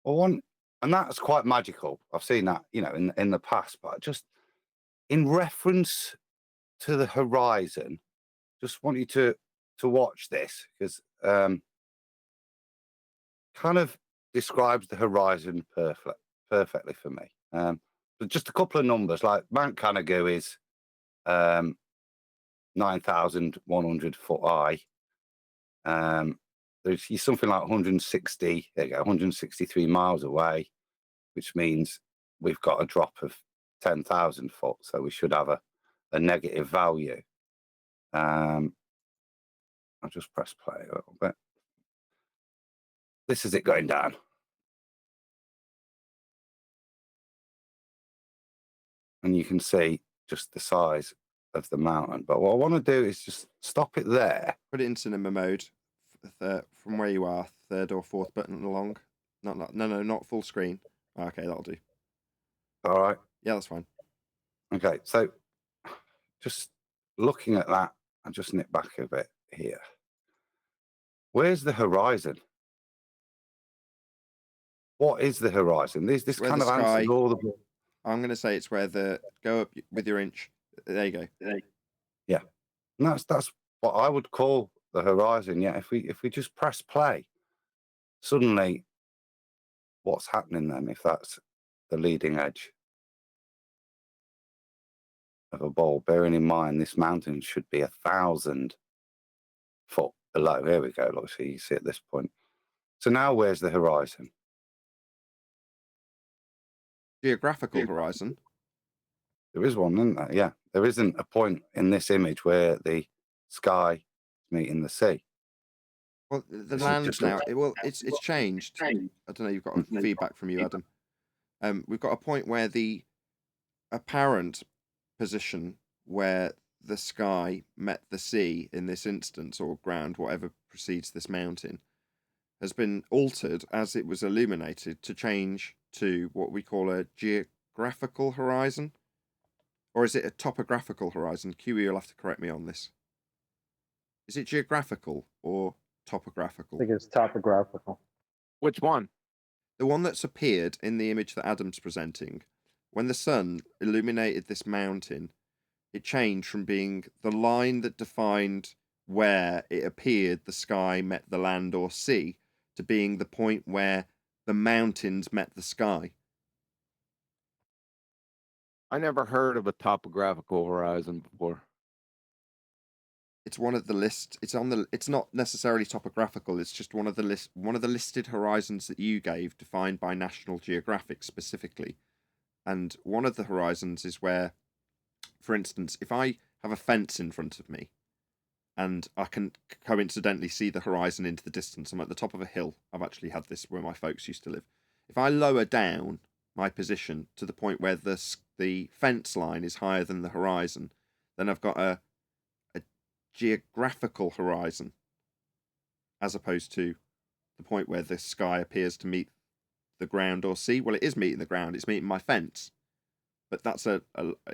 Well, and that's quite magical. I've seen that, in the past, but just in reference to the horizon, just want you to watch this because kind of describes the horizon perfectly for me. But just a couple of numbers, like Mount Canigou is 9,100 foot high. There's something like 163 miles away, which means we've got a drop of 10,000 foot. So we should have a negative value. I'll just press play a little bit. This is it going down. And you can see just the size of the mountain. But what I want to do is just stop it there. Put it in cinema mode from where you are, third or fourth button along. Not full screen. Okay, that'll do. All right. Yeah, that's fine. Okay, so just looking at that, I'll just nip back a bit here. Where's the horizon? What is the horizon? This kind of answers all the... I'm going to say it's where go up with your inch. There you go. Yeah, and that's what I would call the horizon. Yeah, if we just press play, suddenly, what's happening then? If that's the leading edge of a ball, bearing in mind this mountain should be 1,000 foot below. Here we go. Look, so you see at this point. So now, where's the horizon? Geographical horizon. There is one, isn't there? Yeah, there isn't a point in this image where the sky is meeting the sea. Well, the land now. It's changed. I don't know. You've got feedback from you, Adam. We've got a point where the apparent position where the sky met the sea in this instance, or ground, whatever precedes this mountain, has been altered as it was illuminated to change to what we call a geographical horizon. Or is it a topographical horizon? QE, you'll have to correct me on this. Is it geographical or topographical? I think it's topographical. Which one? The one that's appeared in the image that Adam's presenting. When the sun illuminated this mountain, it changed from being the line that defined where it appeared the sky met the land or sea to being the point where the mountains met the sky. I never heard of a topographical horizon before. It's one of the lists. It's not necessarily topographical. It's just one of the listed horizons that you gave, defined by National Geographic specifically. And one of the horizons is where, for instance, if I have a fence in front of me, and I can coincidentally see the horizon into the distance. I'm at the top of a hill. I've actually had this where my folks used to live. If I lower down my position to the point where the fence line is higher than the horizon, then I've got a geographical horizon, as opposed to the point where the sky appears to meet the ground or sea. Well, it is meeting the ground. It's meeting my fence, but that's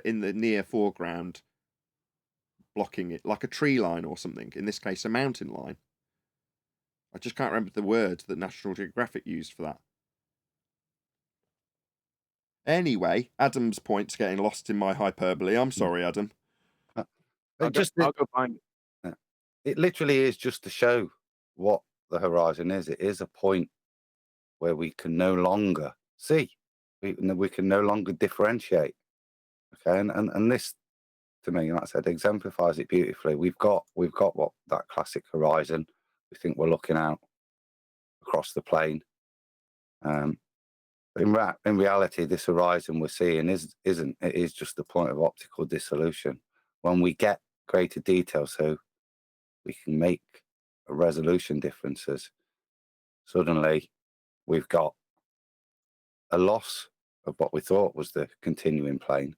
in the near foreground, blocking it, like a tree line or something. In this case, a mountain line. I just can't remember the word that National Geographic used for that. Anyway, Adam's point's getting lost in my hyperbole. I'm sorry, Adam. I'll go find it. It literally is just to show what the horizon is. It is a point where we can no longer see. We can no longer differentiate. Okay, and this, to me, like I said, exemplifies it beautifully. We've got what that classic horizon. We think we're looking out across the plain. In reality, this horizon we're seeing isn't. It is just the point of optical dissolution. When we get greater detail, so we can make resolution differences, suddenly we've got a loss of what we thought was the continuing plane.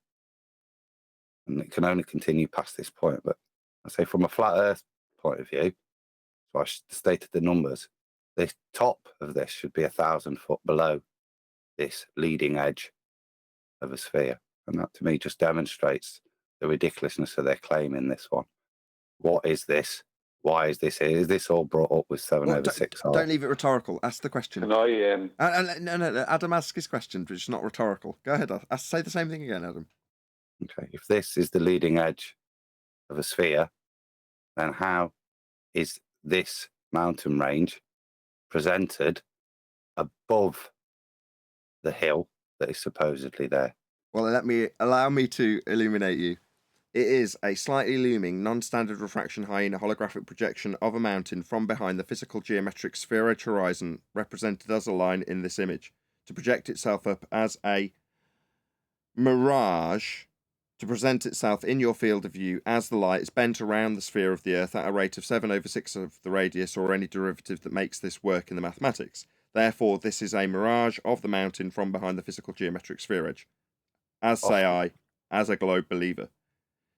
And it can only continue past this point. But I say from a flat Earth point of view, so I stated the numbers, the top of this should be 1,000 foot below this leading edge of a sphere. And that to me just demonstrates the ridiculousness of their claim in this one. What is this? Why is this here? Is this all brought up with 7/6? Don't leave it rhetorical. Ask the question. Can I? No. Adam, ask his question, but it's not rhetorical. Go ahead. Say the same thing again, Adam. Okay. If this is the leading edge of a sphere, then how is this mountain range presented above the hill that is supposedly there? Well, allow me to illuminate you. It is a slightly looming, non-standard refraction hyena holographic projection of a mountain from behind the physical geometric spheroid horizon, represented as a line in this image, to project itself up as a mirage, to present itself in your field of view as the light is bent around the sphere of the Earth at a rate of 7/6 of the radius, or any derivative that makes this work in the mathematics. Therefore, this is a mirage of the mountain from behind the physical geometric sphere edge. As say I, as a globe believer.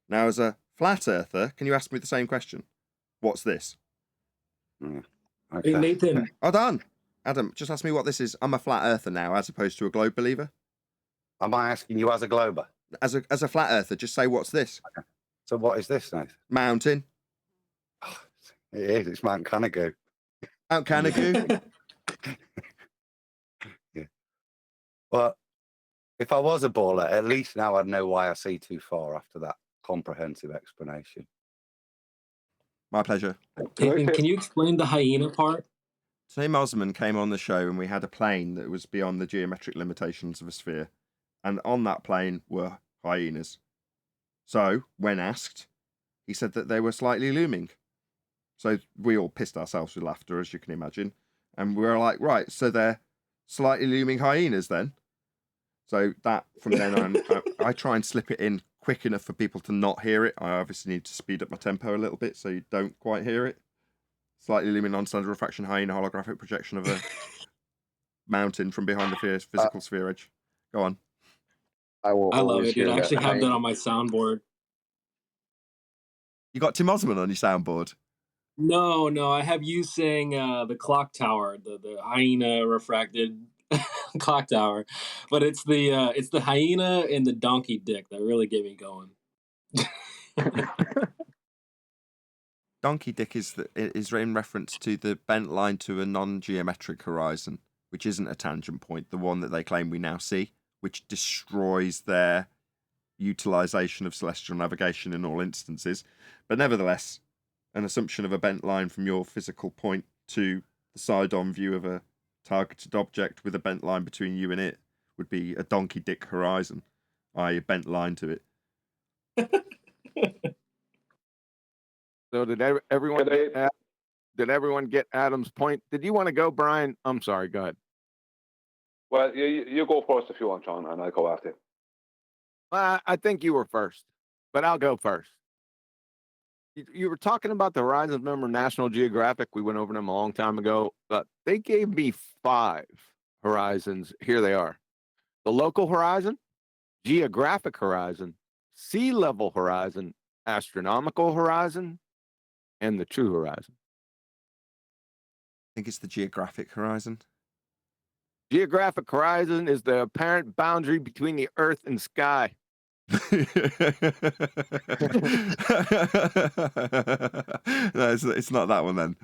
Now, as a flat earther, can you ask me the same question? What's this? Okay. Hey, Nathan. Hold on. Adam, just ask me what this is. I'm a flat earther now, as opposed to a globe believer. Am I asking you as a glober? As a flat earther, just say, what's this? Okay. So what is this, Nathan? Mountain. Oh, it is. It's Mount Canigou. Mount Canigou? Yeah. Well, if I was a baller, at least now I'd know why I see too far after that comprehensive explanation. My pleasure. Nathan, can you explain the hyena part? Tim Osman came on the show and we had a plane that was beyond the geometric limitations of a sphere. And on that plane were hyenas. So, when asked, he said that they were slightly looming. So we all pissed ourselves with laughter, as you can imagine. And we were like, right, so they're slightly looming hyenas then? So that, from then on, I try and slip it in quick enough for people to not hear it. I obviously need to speed up my tempo a little bit so you don't quite hear it. Slightly looming non-standard refraction hyena holographic projection of a mountain from behind the physical sphere edge. Go on. I love it, dude. I actually have that hyena. on my soundboard. You got Tim Osman on your soundboard? No, I have you saying the clock tower, the hyena refracted clock tower, but it's the hyena and the donkey dick that really get me going. Donkey dick is in reference to the bent line to a non-geometric horizon, which isn't a tangent point, the one that they claim we now see, which destroys their utilization of celestial navigation in all instances. But nevertheless, an assumption of a bent line from your physical point to the side-on view of a targeted object with a bent line between you and it would be a donkey dick horizon, i.e. a bent line to it. So did everyone get Adam's point? Did you want to go, Brian? I'm sorry. Go ahead. Well, you go first if you want, John, and I'll go after. I think you were first, but I'll go first. You were talking about the horizons. Remember National Geographic? We went over them a long time ago. But they gave me 5 horizons. Here they are. The local horizon, geographic horizon, sea level horizon, astronomical horizon, and the true horizon. I think it's the geographic horizon. Geographic horizon is the apparent boundary between the earth and sky. No, it's not that one then.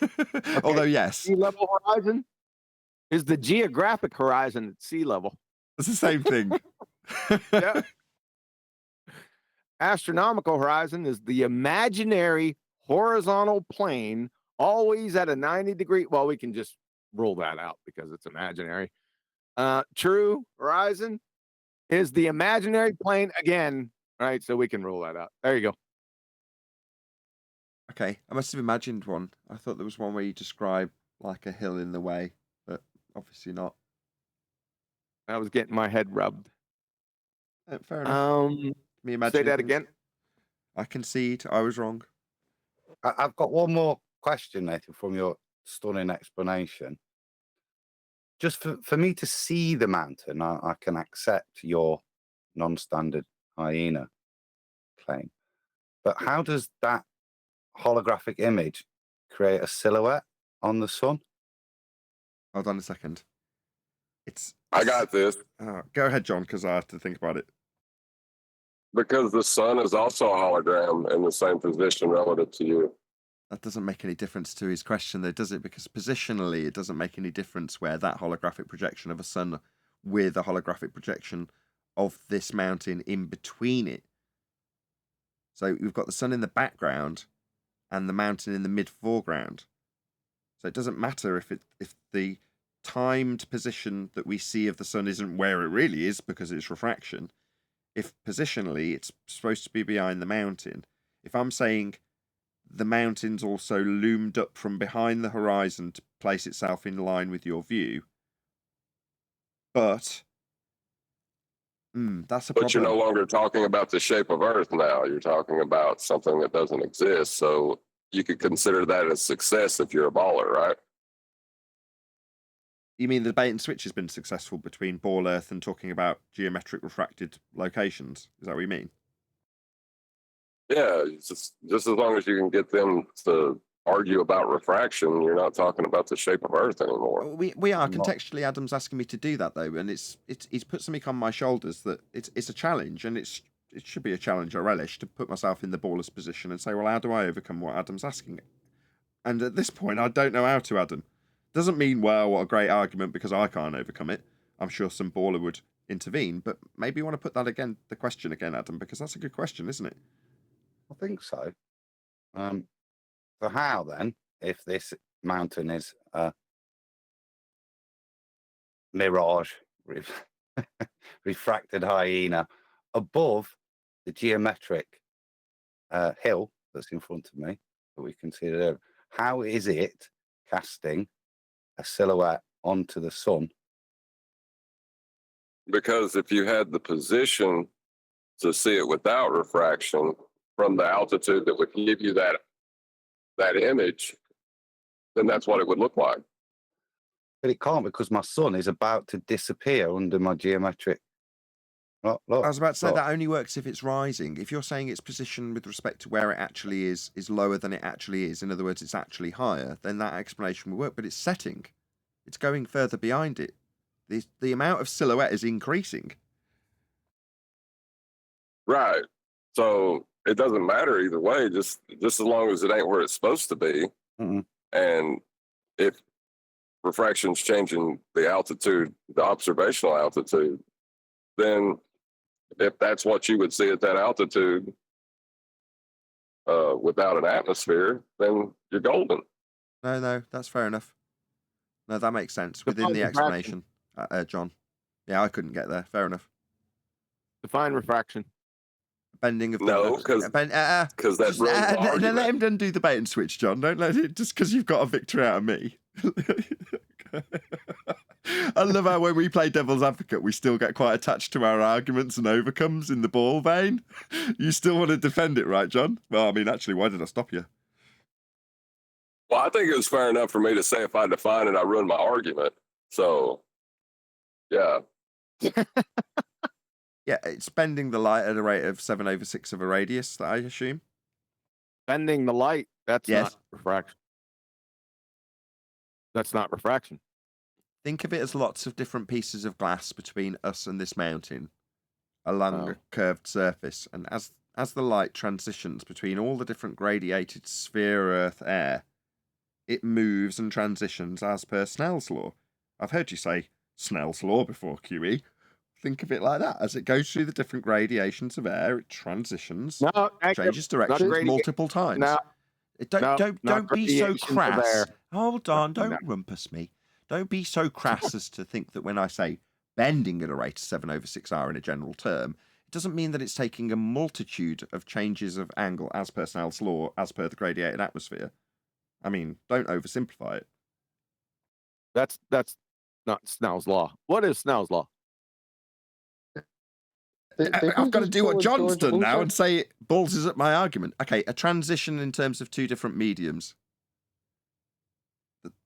Okay. Although, yes. Sea level horizon is the geographic horizon at sea level. It's the same thing. Yeah. Astronomical horizon is the imaginary horizontal plane, always at a 90-degree. Well, we can just rule that out because it's imaginary. True horizon is the imaginary plane again, right? So we can rule that out. There you go. Okay, I must have imagined one. I thought there was one where you describe like a hill in the way, but obviously not. I was getting my head rubbed. Fair enough. Say that again. I concede. I was wrong. I've got one more question, Nathan, from your stunning explanation. Just for me to see the mountain, I can accept your non-standard hyena claim. But how does that holographic image create a silhouette on the sun? Hold on a second. I got this. Go ahead, John, because I have to think about it. Because the sun is also a hologram in the same position relative to you. That doesn't make any difference to his question, though, does it? Because positionally, it doesn't make any difference where that holographic projection of a sun with a holographic projection of this mountain in between it. So we've got the sun in the background and the mountain in the mid-foreground. So it doesn't matter if the timed position that we see of the sun isn't where it really is because it's refraction. If positionally it's supposed to be behind the mountain, if I'm saying the mountain's also loomed up from behind the horizon to place itself in line with your view, but that's a problem. But you're no longer talking about the shape of Earth now. You're talking about something that doesn't exist. So you could consider that a success if you're a baller, right? You mean the bait and switch has been successful between Ball Earth and talking about geometric refracted locations? Is that what you mean? Yeah, just as long as you can get them to argue about refraction, you're not talking about the shape of Earth anymore. We are. Contextually, Adam's asking me to do that, though, and he's put something on my shoulders that it's a challenge, and it should be a challenge I relish, to put myself in the baller's position and say, well, how do I overcome what Adam's asking? And at this point, I don't know how to, Adam. Doesn't mean, well, what a great argument because I can't overcome it. I'm sure some baller would intervene, but maybe you want to put that again, the question again, Adam, because that's a good question, isn't it? I think so. So how then, if this mountain is a mirage, refracted hyena above the geometric hill that's in front of me that we can see there, how is it casting a silhouette onto the sun? Because if you had the position to see it without refraction from the altitude that would give you that image, then that's what it would look like. But it can't, because my sun is about to disappear under my geometric. Look, I was about to say that only works if it's rising. If you're saying its position with respect to where it actually is lower than it actually is, in other words, it's actually higher, then that explanation will work. But it's setting. It's going further behind it. The amount of silhouette is increasing. Right. So it doesn't matter either way, just as long as it ain't where it's supposed to be. Mm-hmm. And if refraction's changing the altitude, the observational altitude, then if that's what you would see at that altitude without an atmosphere, then you're golden. No, that's fair enough. No, that makes sense within the explanation, John. Yeah, I couldn't get there. Fair enough. Define refraction. Bending of no, because that's let him undo the bait and switch, John. Don't let it just because you've got a victory out of me. I love how when we play devil's advocate, we still get quite attached to our arguments and overcomes in the ball vein. You still want to defend it, right, John? Well, I mean, actually, why did I stop you? Well, I think it was fair enough for me to say if I define it, I ruin my argument. So, yeah. Yeah, it's bending the light at a rate of 7/6 of a radius, I assume. Bending the light, that's not refraction. That's not refraction. Think of it as lots of different pieces of glass between us and this mountain along a curved surface. And as the light transitions between all the different gradiated sphere, earth, air, it moves and transitions as per Snell's law. I've heard you say Snell's law before, QE. Think of it like that. As it goes through the different gradations of air, it transitions, changes directions multiple times. Don't be so crass. Hold on, don't rumpus me. Don't be so crass as to think that when I say bending at a rate of 7/6R in a general term, it doesn't mean that it's taking a multitude of changes of angle as per Snell's law, as per the gradiated atmosphere. I mean, don't oversimplify it. That's not Snell's law. What is Snell's law? I've got to do what John's done now and say it balls up my argument. Okay, a transition in terms of two different mediums.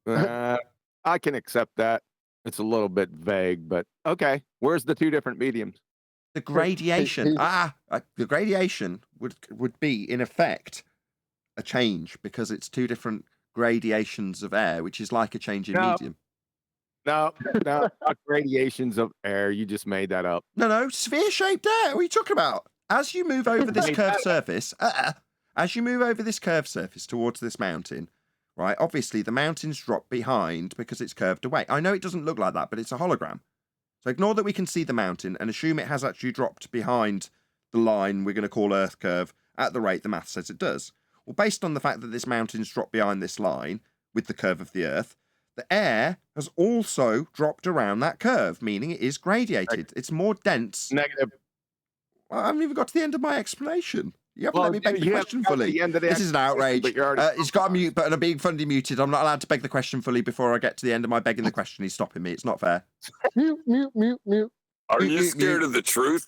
I can accept that. It's a little bit vague, but okay. Where's the two different mediums? The gradation. The gradation would be, in effect, a change because it's two different gradations of air, which is like a change in medium. No, not gradations of air. You just made that up. No, sphere-shaped air. What are you talking about? as you move over this curved surface, towards this mountain, right? Obviously, the mountains drop behind because it's curved away. I know it doesn't look like that, but it's a hologram. So ignore that we can see the mountain and assume it has actually dropped behind the line we're going to call Earth curve at the rate the math says it does. Well, based on the fact that this mountain's dropped behind this line with the curve of the Earth, the air has also dropped around that curve, meaning it is gradiated. It's more dense. Negative. Well, I haven't even got to the end of my explanation. You haven't let me beg the question haven't got to fully. the end of the This is an outrage. but you're already- He's got a mute button. I'm being fundly muted. I'm not allowed to beg the question fully before I get to the end of my begging the question. He's stopping me. It's not fair. Mute. Are Mute, you mute, scared mute. of the truth,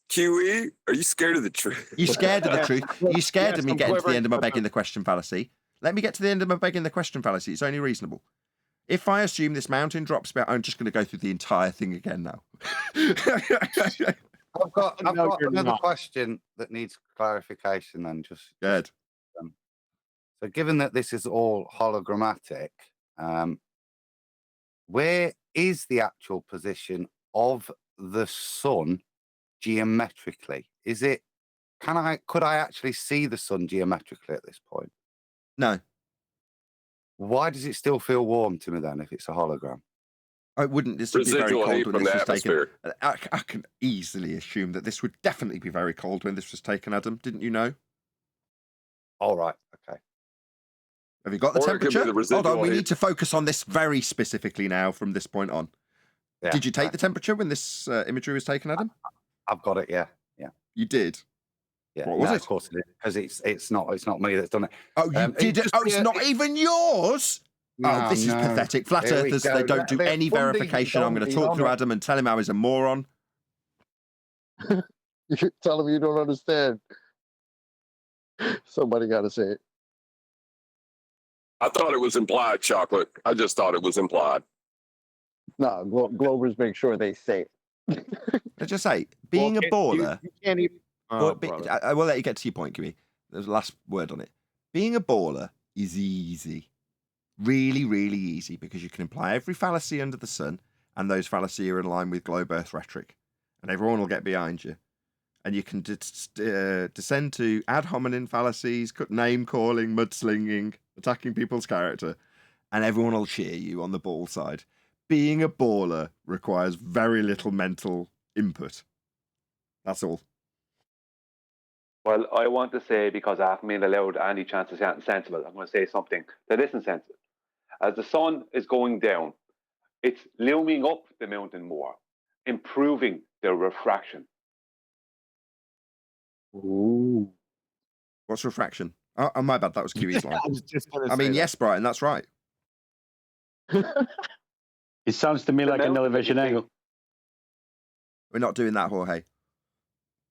QE? Are you scared of the truth? You scared of the truth. You scared Yes, of me I'm getting to the quivering, end of my but- begging the question fallacy. Let me get to the end of my begging the question fallacy. It's only reasonable. If I assume this mountain drops about, I'm just going to go through the entire thing again now. I've got No, you're another not. question that needs clarification then. Good. So given that this is all hologrammatic, where is the actual position of the sun geometrically? Is it, could I actually see the sun geometrically at this point? No. Why does it still feel warm to me then if it's a hologram? I wouldn't. This would be very Residual cold heat when from this the was taken. atmosphere. I can easily assume that this would definitely be very cold when this was taken, Adam. Didn't you know? All right. Okay. Have you got the Or it could be temperature? the Hold on. residual We heat. need to focus on this very specifically now from this point on. Yeah, Did you take right. the temperature when this imagery was taken, Adam? I've got it. Yeah. You did. Yeah. What was No, it? Of course it is, because it's not me that's done it. Oh, you did it. Oh, it's not even yours. Oh, this is pathetic. Flat Here we earthers, go. they don't do They're any funding verification. I'm going to Donkey talk through on it. Adam and tell him how he's a moron. You tell him you don't understand. Somebody got to say it. I thought it was implied, Chocolate. I just thought it was implied. No, Globers make sure they say it. Let's just say, being a baller. You can't even. Well, I will let you get to your point, Kiwi. There's a last word on it. Being a baller is easy. Really, really easy, because you can imply every fallacy under the sun, and those fallacies are in line with globe earth rhetoric, and everyone will get behind you. And you can descend to ad hominem fallacies, name calling, mudslinging, attacking people's character, and everyone will cheer you on the ball side. Being a baller requires very little mental input. That's all. Well, I want to say, because I haven't been allowed any chance to say something sensible, I'm going to say something that isn't sensible. As the sun is going down, it's looming up the mountain more, improving the refraction. Ooh. What's refraction? Oh, my bad. That was QE's line. I was just going to I say mean, that. yes, Brian, that's right. It sounds to me like an elevation angle. We're not doing that, Jorge.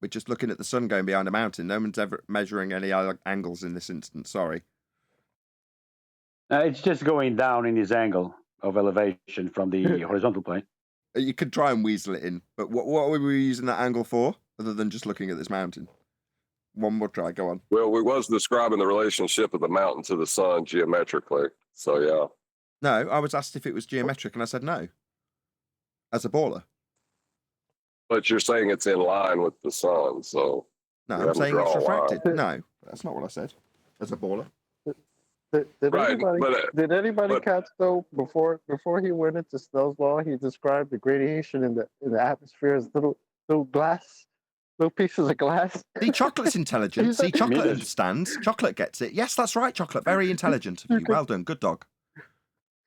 We're just looking at the sun going behind a mountain. No one's ever measuring any other angles in this instance. Sorry. It's just going down in this angle of elevation from the horizontal plane. You could try and weasel it in, but what were we using that angle for, other than just looking at this mountain? One more try. Go on. Well, we was describing the relationship of the mountain to the sun geometrically. So, yeah. No, I was asked if it was geometric, and I said no. As a baller. But you're saying it's in line with the sun, so. No, you I'm have to saying it's draw a line. refracted. No, that's not what I said. As a baller. Right, Did anybody but- catch though before he went into Snell's law? He described the radiation in the atmosphere as little pieces of glass. See, Chocolate's intelligent. See, Chocolate understands. Chocolate gets it. Yes, that's right, Chocolate. Very intelligent of you. Well done. Good dog.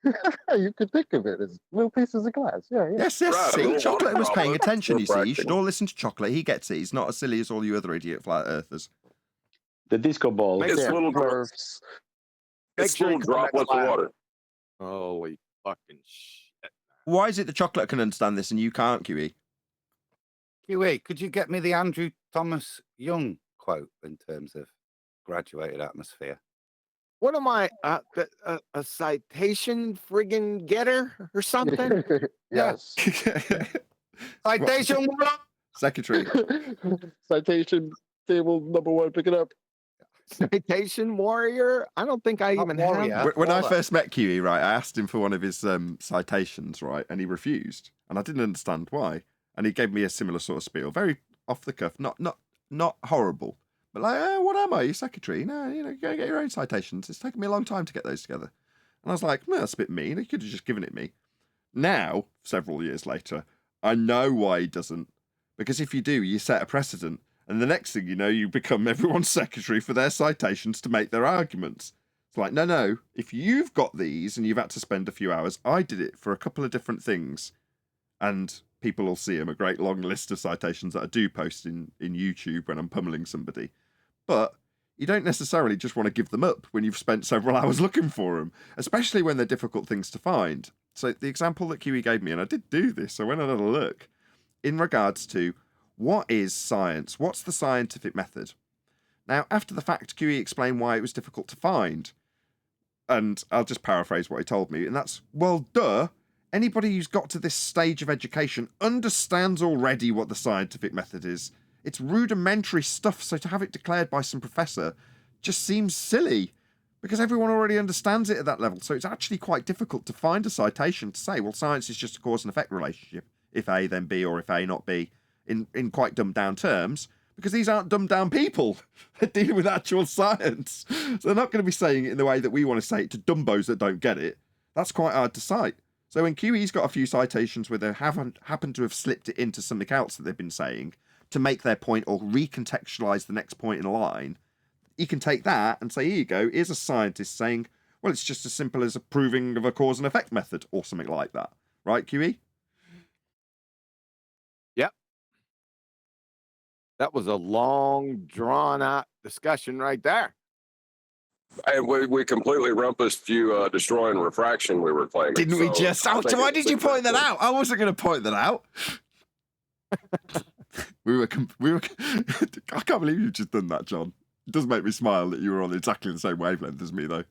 You could think of it as little pieces of glass. Yeah. Yes. Right, a See, little Chocolate water was paying droplet, attention, you see. You should refracting. all listen to Chocolate. He gets it. He's not as silly as all you other idiot flat earthers. The disco ball. It's Yeah, little Smurfs. It's little droplets of water. Holy fucking shit. Why is it the Chocolate can understand this and you can't, QE? QE, could you get me the Andrew Thomas Young quote in terms of graduated atmosphere? What am I, a citation friggin' getter or something? Yes. Citation. Secretary. Citation table number 1. Pick it up. Citation warrior? I don't think I Not even warrior. have. When I Baller. first met QE, right, I asked him for one of his citations, right, and he refused, and I didn't understand why. And he gave me a similar sort of spiel, very off the cuff, not not horrible, but like, what am I? Your secretary? No, go get your own citations. It's taken me a long time to get those together. And I was like, that's a bit mean. He could have just given it me. Now, several years later, I know why he doesn't. Because if you do, you set a precedent. And the next thing you know, you become everyone's secretary for their citations to make their arguments. It's like, no, if you've got these and you've had to spend a few hours, I did it for a couple of different things. And people will see them, a great long list of citations that I do post in YouTube when I'm pummeling somebody. But you don't necessarily just want to give them up when you've spent several hours looking for them, especially when they're difficult things to find. So the example that QE gave me, and I did do this, so when I had a look, in regards to what is science? What's the scientific method? Now, after the fact, QE explained why it was difficult to find. And I'll just paraphrase what he told me, and that's, well, duh. Anybody who's got to this stage of education understands already what the scientific method is. It's rudimentary stuff, so to have it declared by some professor just seems silly, because everyone already understands it at that level. So it's actually quite difficult to find a citation to say, well, science is just a cause and effect relationship. If A, then B, or if A, not B, in quite dumbed down terms, because these aren't dumbed down people. They're dealing with actual science. So they're not going to be saying it in the way that we want to say it to dumbos that don't get it. That's quite hard to cite. So when QE's got a few citations where they happened to have slipped it into something else that they've been saying to make their point or recontextualize the next point in a line, you can take that and say, here you go, here's a scientist saying, well, it's just as simple as a proving of a cause and effect method or something like that. Right, QE? Yep. That was a long, drawn-out discussion right there. And we completely rumpused you destroying refraction we were claiming. Didn't we just? I think Why it's did you point that super out? I wasn't going to point that out. we were. I can't believe you've just done that, John. It does make me smile that you were on exactly the same wavelength as me, though.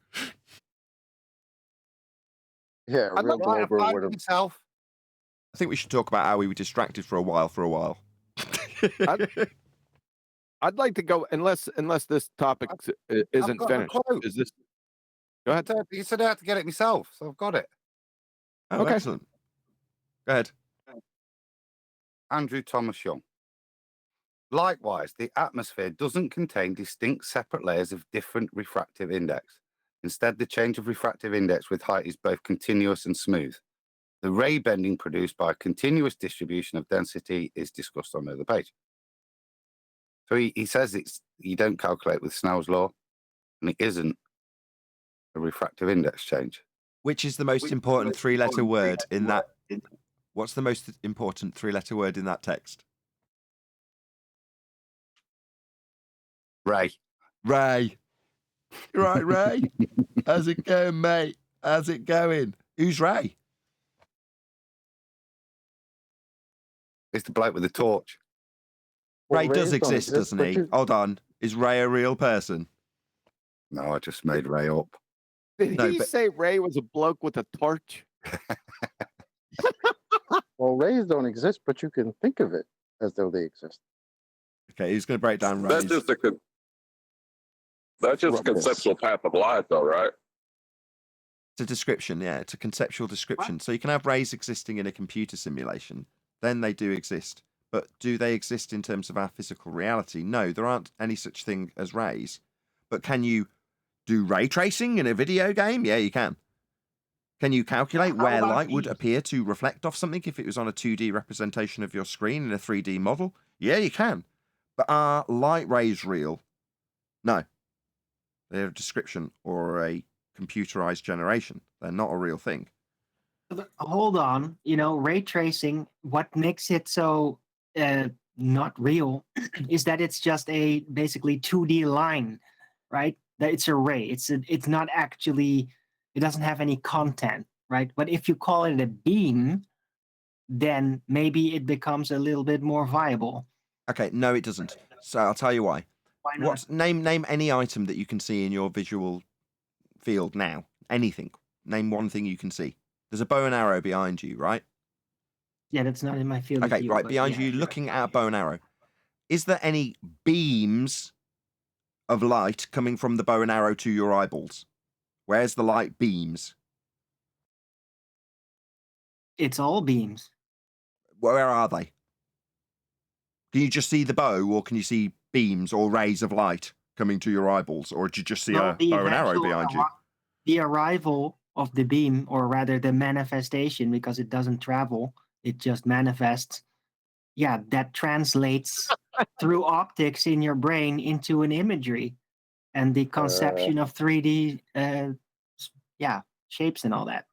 Yeah, I'd real like to Glober find would have. himself. I think we should talk about how we were distracted for a while. I'd like to go unless this topic isn't I've got finished. a quote. Is this? Go ahead. You said I had to get it myself, so I've got it. Oh, Okay. Excellent. Go ahead. Andrew Thomas Young. Likewise, the atmosphere doesn't contain distinct separate layers of different refractive index. Instead, the change of refractive index with height is both continuous and smooth. The ray bending produced by a continuous distribution of density is discussed on the other page. So he says you don't calculate with Snell's law, and it isn't a refractive index change. Which is the most important three-letter word in that? What's the most important three-letter word in that text? Ray. Ray. You right, Ray? How's it going, mate? How's it going? Who's Ray? It's the bloke with the torch. Ray does exist, doesn't he? Hold on. Is Ray a real person? No, I just made Ray up. Did he say Ray was a bloke with a torch? Well, rays don't exist, but you can think of it as though they exist. Okay, who's going to break down That's Ray's? That's just a conceptual path of life, though, right? It's a description, yeah. It's a conceptual description. So you can have rays existing in a computer simulation. Then they do exist. But do they exist in terms of our physical reality? No, there aren't any such thing as rays. But can you do ray tracing in a video game? Yeah, you can. Can you calculate where light would appear to reflect off something if it was on a 2D representation of your screen in a 3D model? Yeah, you can. But are light rays real? No. They're a description or a computerized generation. They're not a real thing. Hold on. Ray tracing, what makes it so not real is that it's just a basically 2D line, right? That it's a ray. It's not actually, it doesn't have any content, right? But if you call it a beam, then maybe it becomes a little bit more viable. Okay, no, it doesn't. So I'll tell you why. Why not? Name any item that you can see in your visual field now. Anything. Name one thing you can see. There's a bow and arrow behind you, right? Yeah, that's not in my field of Okay, view, right, but behind yeah, you, sure. looking at a bow and arrow. Is there any beams of light coming from the bow and arrow to your eyeballs? Where's the light beams? It's all beams. Where are they? Can you just see the bow, or can you see beams or rays of light coming to your eyeballs, or did you just see a bow and arrow behind you? The arrival of the beam, or rather the manifestation, because it doesn't travel, it just manifests. Yeah, that translates through optics in your brain into an imagery and the conception of 3D shapes and all that.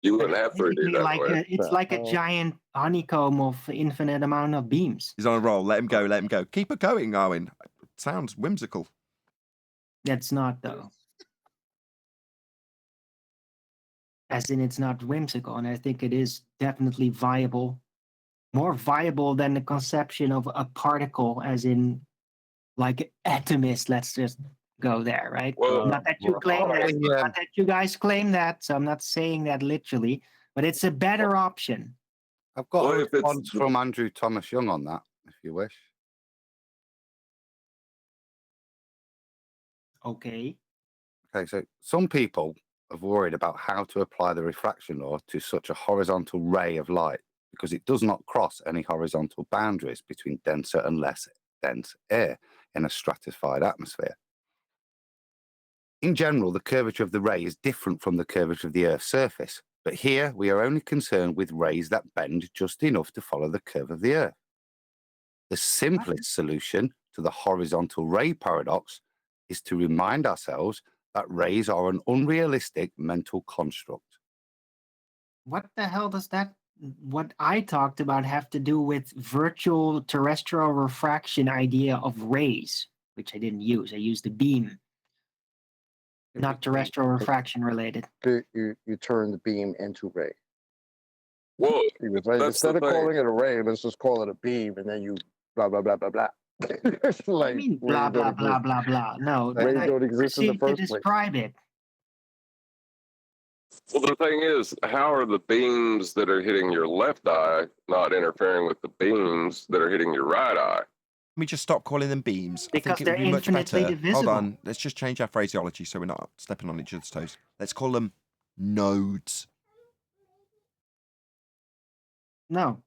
You wouldn't have 3D that way. It's like a giant honeycomb of infinite amount of beams. He's on a roll. Let him go. Let him go. Keep it going, Owen. Sounds whimsical. That's not, though. As in, it's not whimsical, and I think it is definitely viable. More viable than the conception of a particle, as in, like, atomist. Let's just go there, right? Well, not that you claim that, not that you guys claim that, so I'm not saying that literally, but it's a better option. I've got a response from Andrew Thomas Young on that, if you wish. Okay. Okay, so some people have worried about how to apply the refraction law to such a horizontal ray of light because it does not cross any horizontal boundaries between denser and less dense air in a stratified atmosphere. In general, the curvature of the ray is different from the curvature of the Earth's surface, but here we are only concerned with rays that bend just enough to follow the curve of the Earth. The simplest solution to the horizontal ray paradox is to remind ourselves that rays are an unrealistic mental construct. What the hell does that, what I talked about, have to do with virtual terrestrial refraction idea of rays, which I didn't use. I used the beam. Not terrestrial refraction related. You turn the beam into ray. Well, he was like, instead of calling it a ray, let's just call it a beam, and then you blah blah blah blah blah. Like, I mean, blah blah blah blah blah. No, rays don't exist in the first place. Describe it. Well, the thing is, how are the beams that are hitting your left eye not interfering with the beams that are hitting your right eye? Let me just stop calling them beams. Because I think it would they're be much infinitely better. divisible. Hold on. Let's just change our phraseology so we're not stepping on each other's toes. Let's call them nodes. No,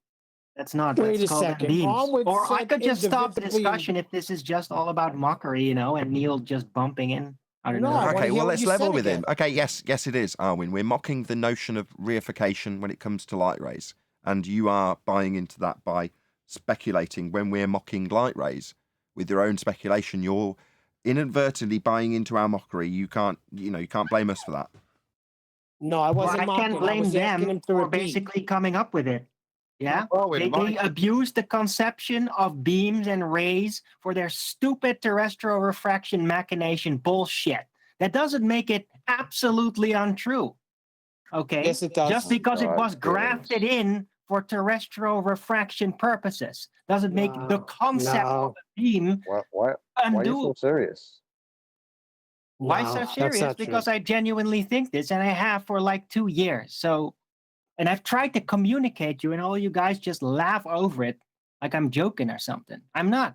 that's not. Wait Let's a call them second. beams. Or I said could just stop the indivisibly- discussion if this is just all about mockery, and Neil just bumping in. I don't No, know. I wanna Okay, hear well, what let's you level said with him. again. Okay, yes, it is, Arwin. We're mocking the notion of reification when it comes to light rays. And you are buying into that by speculating when we're mocking light rays. With your own speculation, you're inadvertently buying into our mockery. You can't blame us for that. No, I wasn't I mocking. can't I blame was asking them him to for repeat. basically coming up with it. Yeah, Oh, they abused the conception of beams and rays for their stupid terrestrial refraction machination bullshit. That doesn't make it absolutely untrue. Okay, Yes, it does. just because it God, was grafted in for terrestrial refraction purposes doesn't make the concept of a beam Why are you undo. so serious? Why No, so that's serious? not true. Because I genuinely think this, and I have for like 2 years. So, and I've tried to communicate you, and all you guys just laugh over it like I'm joking or something. I'm not.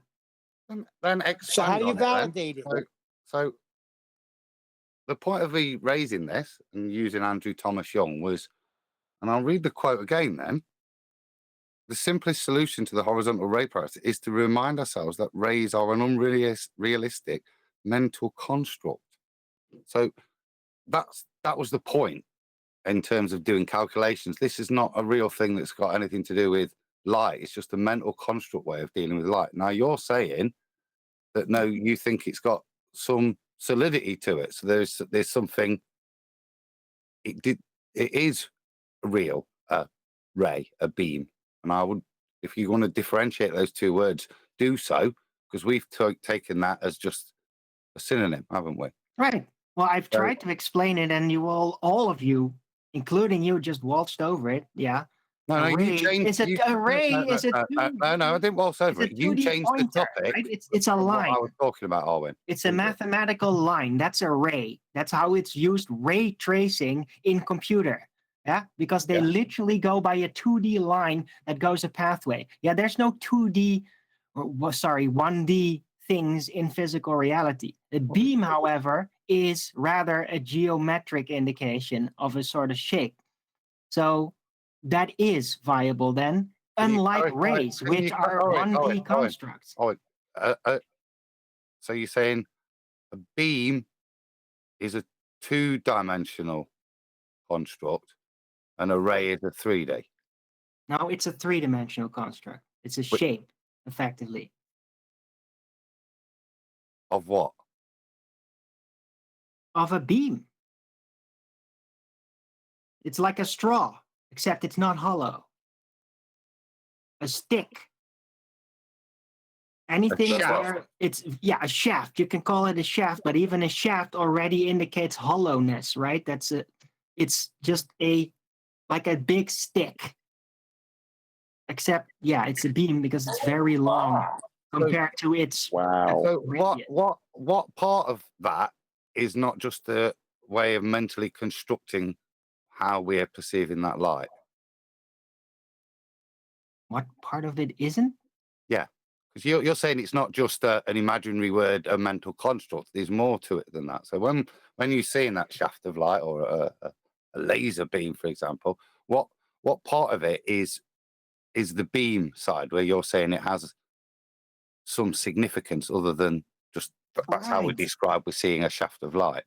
Then So how expand do you on it then. validate it? So the point of me raising this and using Andrew Thomas Young was, and I'll read the quote again then, the simplest solution to the horizontal ray paradox is to remind ourselves that rays are an unrealistic mental construct. So that was the point in terms of doing calculations. This is not a real thing that's got anything to do with light. It's just a mental construct way of dealing with light. Now you're saying that no, you think it's got some solidity to it. So there's something. It is a real ray, a beam, and I would, if you want to differentiate those two words, do so, because we've taken that as just a synonym, haven't we? Right. Well, I've tried to explain it, and you all of you, including you, just waltzed over it. Yeah. No, you changed. A ray is a no, I didn't waltz over it. You 2D changed the pointer, topic. right? It's a from what line. I was talking about, Arwin. It's a mathematical line. That's a ray. That's how it's used, ray tracing in computer. Yeah, because they literally go by a 2D line that goes a pathway. Yeah, there's no 2D, 1D things in physical reality. The beam, however, is rather a geometric indication of a sort of shape. So that is viable then, unlike rays, which are 1D constructs. So you're saying a beam is a 2-dimensional construct, and a ray is a 3D. No, it's a 3-dimensional construct. It's a shape, effectively. Of what? Of a beam. It's like a straw, except it's not hollow. A stick. Anything where it's a shaft. You can call it a shaft, but even a shaft already indicates hollowness, right? It's just like a big stick. Except, it's a beam because it's very long compared to its. Wow. So what part of that is not just a way of mentally constructing how we're perceiving that light? What part of it isn't? Yeah, because you're saying it's not just an imaginary word, a mental construct. There's more to it than that. So when you're seeing that shaft of light or a laser beam, for example, what part of it is the beam side, where you're saying it has some significance other than just that's how we describe we're seeing a shaft of light?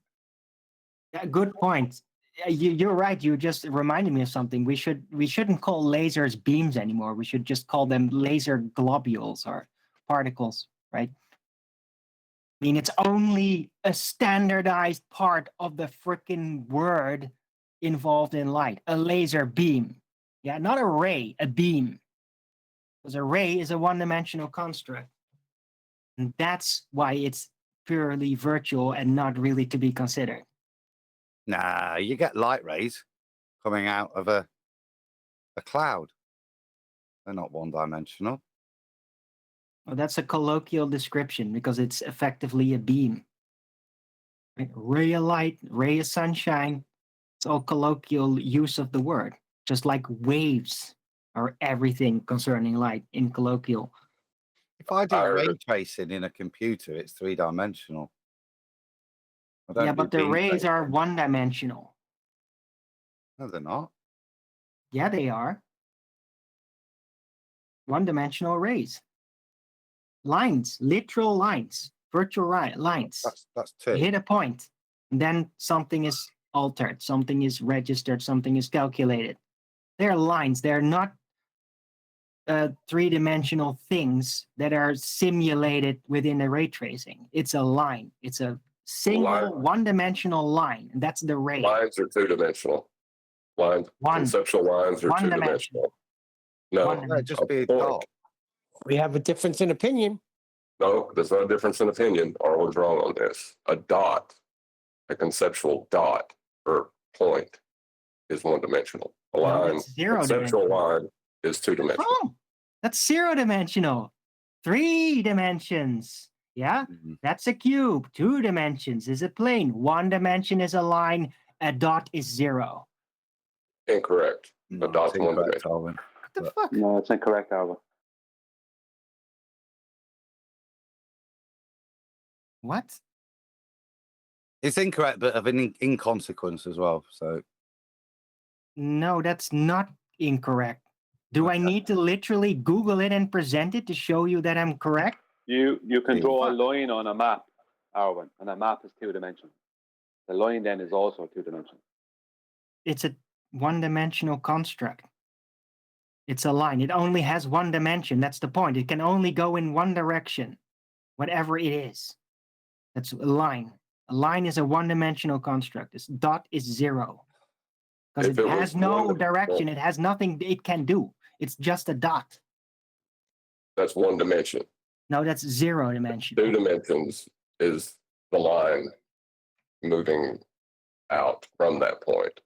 Yeah, good point. You're right. You just reminded me of something. We shouldn't call lasers beams anymore. We should just call them laser globules or particles, right? I mean, it's only a standardized part of the freaking word involved in light. A laser beam. Yeah, not a ray, a beam. Because a ray is a one-dimensional construct. And that's why it's purely virtual and not really to be considered. Nah, you get light rays coming out of a cloud. They're not one-dimensional. Well, that's a colloquial description because it's effectively a beam. Right? Ray of light, ray of sunshine. It's all colloquial use of the word. Just like waves are everything concerning light in colloquial. If I do ray tracing in a computer, it's 3-dimensional. Yeah, but the rays are one-dimensional. No, they're not. Yeah, they are. One-dimensional rays. Lines, literal lines, virtual lines. That's two. You hit a point, and then something is altered, something is registered, something is calculated. They're lines. They're not 3-dimensional things that are simulated within the ray tracing. It's a line. It's a single one-dimensional line, and that's the ray. Lines are 2-dimensional. Conceptual lines are 2-dimensional. No, just be a dot. We have a difference in opinion. No, there's no difference in opinion. Arlen's wrong on this. A dot, a conceptual dot or point, is 1-dimensional. A line, conceptual line, is 2-dimensional. Oh, that's 0-dimensional. 3 dimensions. Yeah, that's a cube. 2 dimensions is a plane. 1 dimension is a line. A dot is 0. Incorrect. A dot's 1-dimensional. What the fuck? No, it's incorrect, Alvin. What? It's incorrect, but of an inconsequence as well. So no, that's not incorrect. Do I need to literally Google it and present it to show you that I'm correct? You can draw a line on a map, Arwen, and a map is 2-dimensional. The line then is also 2-dimensional. It's a 1-dimensional construct. It's a line. It only has 1 dimension. That's the point. It can only go in one direction, whatever it is. That's a line. A line is a 1-dimensional construct. This dot is 0. Because it has no direction. It has nothing it can do. It's just a dot. That's 1 dimension. No, that's 0 dimensional. 2 dimensions is the line moving out from that point.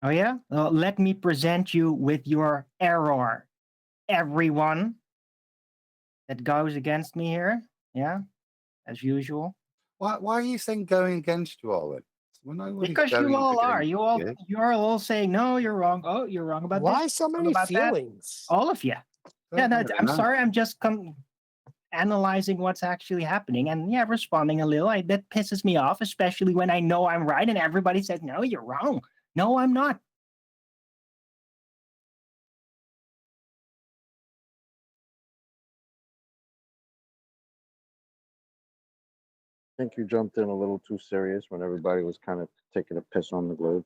Oh, yeah? Let me present you with your error. Everyone that goes against me here. Yeah, as usual. Why are you saying going against you all? Because you all are. You're all saying, no, you're wrong. Oh, you're wrong about Why this. so many feelings? That. All of you. Yeah, no, I'm sorry. I'm just analyzing what's actually happening and responding a little. That pisses me off, especially when I know I'm right and everybody says, no, you're wrong. No, I'm not. think you jumped in a little too serious when everybody was kind of taking a piss on the globe.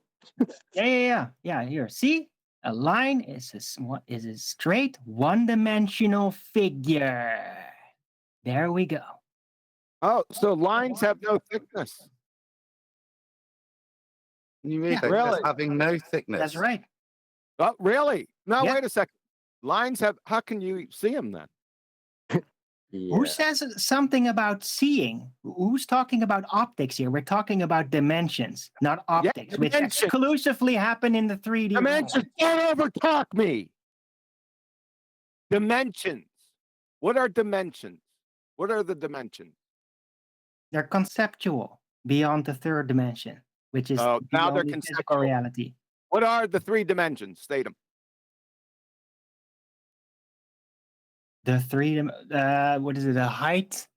Yeah. Here, see, a line is a straight one-dimensional figure. There we go. Oh, so lines have no thickness. You mean really? Having no thickness. That's right. Oh, really? No, Yeah. wait a second. Lines have. How can you see them then? Who says something about seeing? Who's talking about optics here? We're talking about dimensions, not optics, which exclusively happen in the 3D. Dimensions. Don't ever talk me. Dimensions. What are dimensions? What are the dimensions? They're conceptual beyond the third dimension, which is now they're physical conceptual reality. What are the 3 dimensions? State them. The 3, what is it? The height.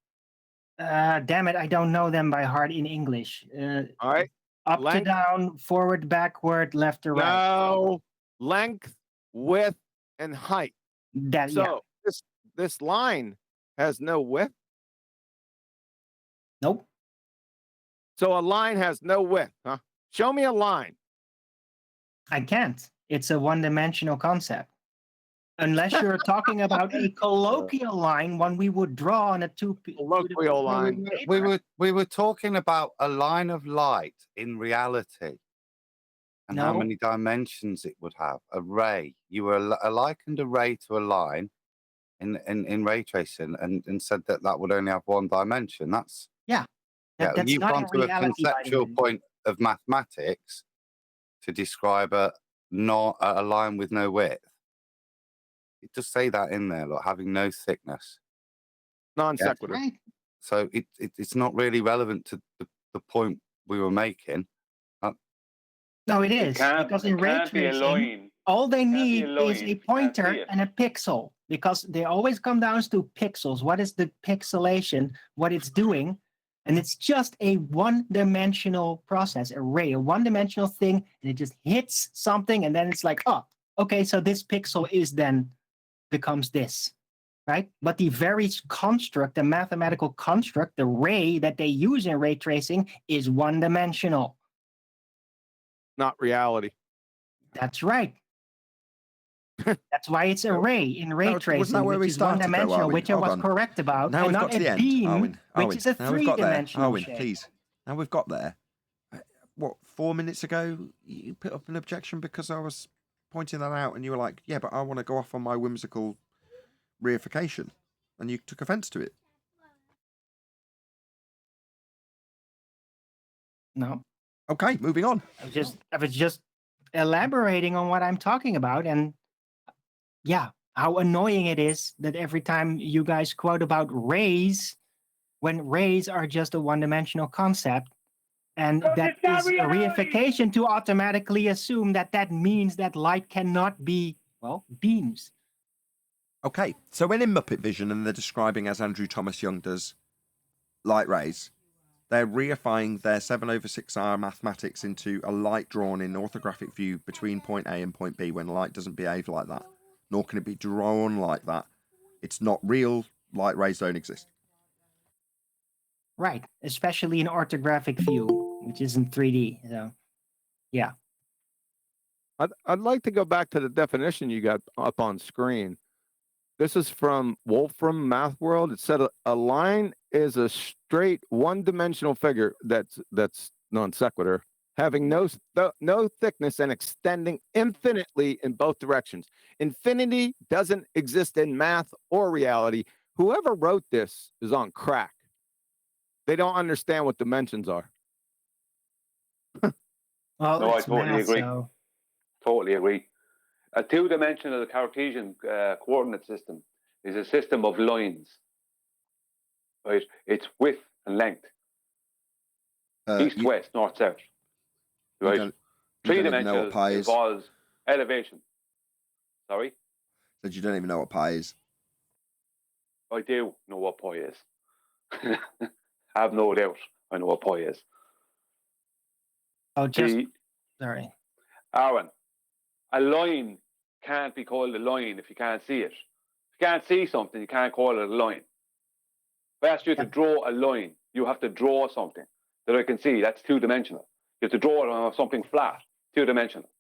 Damn it, I don't know them by heart in English. All right. Up to down, forward, backward, left to right. No, length, width, and height. So this line has no width. Nope. So a line has no width, huh? Show me a line. I can't. It's a one-dimensional concept. Unless you're talking about a colloquial line, one we would draw on a colloquial line. We were talking about a line of light in reality, and how many dimensions it would have. A ray. You were likened a ray to a line in ray tracing, and said that would only have one dimension. That's that's you've not gone a to a reality, conceptual point of mathematics to describe a line with no width. It does say that in there, like having no thickness. Non sequitur. Right. So it's not really relevant to the point we were making. No, it is. Because in ray tracing, all they need is a pointer and a pixel, because they always come down to pixels. What is the pixelation? What it's doing? And it's just a one-dimensional process, a ray, a one-dimensional thing, and it just hits something, and then it's like, oh, okay, so this pixel becomes this, right? But the very construct, the mathematical construct, the ray that they use in ray tracing is one-dimensional. Not reality. That's right. That's why it's a ray in ray tracing, which is one-dimensional, which I was correct about, now and we've not got to the a end. beam, which is a three-dimensional shape. Please. Now we've got there. What, 4 minutes ago, you put up an objection because I was pointing that out, and you were like, yeah, but I want to go off on my whimsical reification, and you took offense to it. No. Okay, moving on. I was just elaborating on what I'm talking about, and how annoying it is that every time you guys quote about rays, when rays are just a one-dimensional concept, and that is a reification to automatically assume that means that light cannot be, beams. Okay, so when in Muppet Vision, and they're describing, as Andrew Thomas Young does, light rays, they're reifying their 7/6 mathematics into a light drawn in orthographic view between point A and point B, when light doesn't behave like that, nor can it be drawn like that. It's not real. Light rays don't exist. Right, especially in orthographic view, which isn't 3D. So, yeah. I'd like to go back to the definition you got up on screen. This is from Wolfram Math World. It said a line is a straight one-dimensional figure that's non sequitur, having no thickness and extending infinitely in both directions. Infinity doesn't exist in math or reality. Whoever wrote this is on crack. They don't understand what dimensions are. Well, no, I totally agree. So... Totally agree. A two-dimensional Cartesian coordinate system is a system of lines. Right? It's width and length. East, west, north, south. Right? Three-dimensional involves elevation. Sorry? Said you don't even know what pi is. I do know what pi is. I have no doubt I know what pi is. Sorry. Aaron, a line can't be called a line if you can't see it. If you can't see something, you can't call it a line. If I asked you to draw a line, you have to draw something that I can see. That's two-dimensional. You have to draw it on something flat, two-dimensional.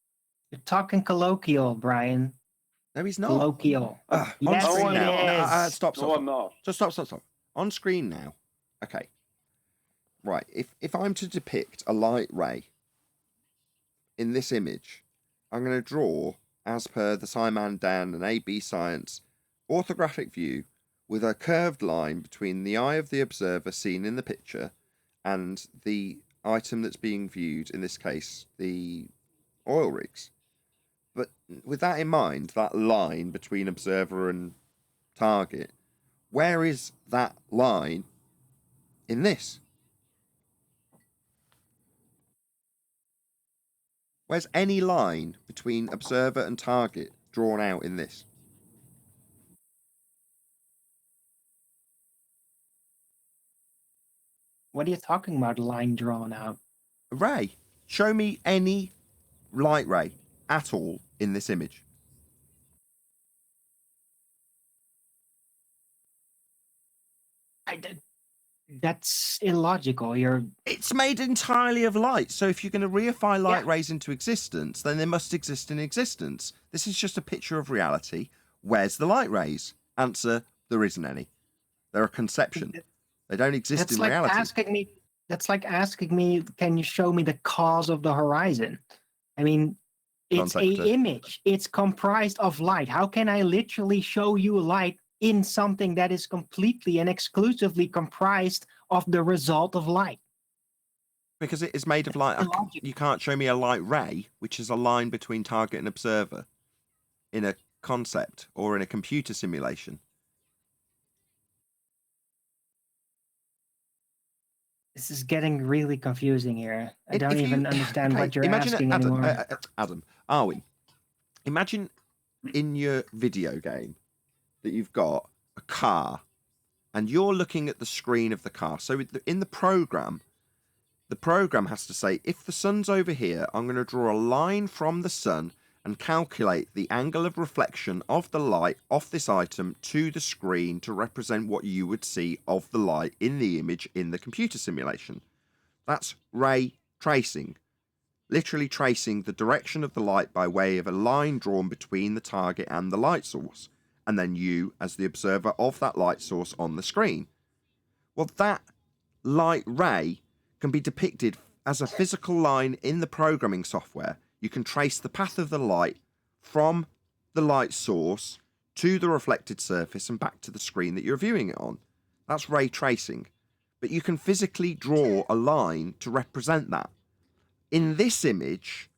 You're talking colloquial, Brian. No, he's not. Colloquial. On Yes, screen he now. is. Stop. No, I'm not. Just stop. On screen now. Okay. Right. If I'm to depict a light ray in this image, I'm going to draw, as per the Simon Dan and AB Science orthographic view, with a curved line between the eye of the observer seen in the picture and the item that's being viewed, in this case, the oil rigs. But with that in mind, that line between observer and target, where is that line in this? Where's any line between observer and target drawn out in this? What are you talking about, line drawn out? A ray. Show me any light ray at all in this image. That's illogical. It's made entirely of light. So if you're going to reify light rays into existence, then they must exist in existence. This is just a picture of reality. Where's the light rays? Answer: there isn't any. They're a conception. They don't exist in reality. That's like asking me, can you show me the cause of the horizon? I mean, it's an image. It's comprised of light. How can I literally show you light in something that is completely and exclusively comprised of the result of light? Because it is made of light. You can't show me a light ray, which is a line between target and observer, in a concept or in a computer simulation. This is getting really confusing here. I don't even understand what you're asking anymore. Adam, Arwin, imagine in your video game that you've got a car and you're looking at the screen of the car. So in the program has to say, if the sun's over here, I'm going to draw a line from the sun and calculate the angle of reflection of the light off this item to the screen to represent what you would see of the light in the image in the computer simulation. That's ray tracing. Literally tracing the direction of the light by way of a line drawn between the target and the light source, and then you as the observer of that light source on the screen. Well, that light ray can be depicted as a physical line in the programming software. You can trace the path of the light from the light source to the reflected surface and back to the screen that you're viewing it on. That's ray tracing. But you can physically draw a line to represent that. In this image,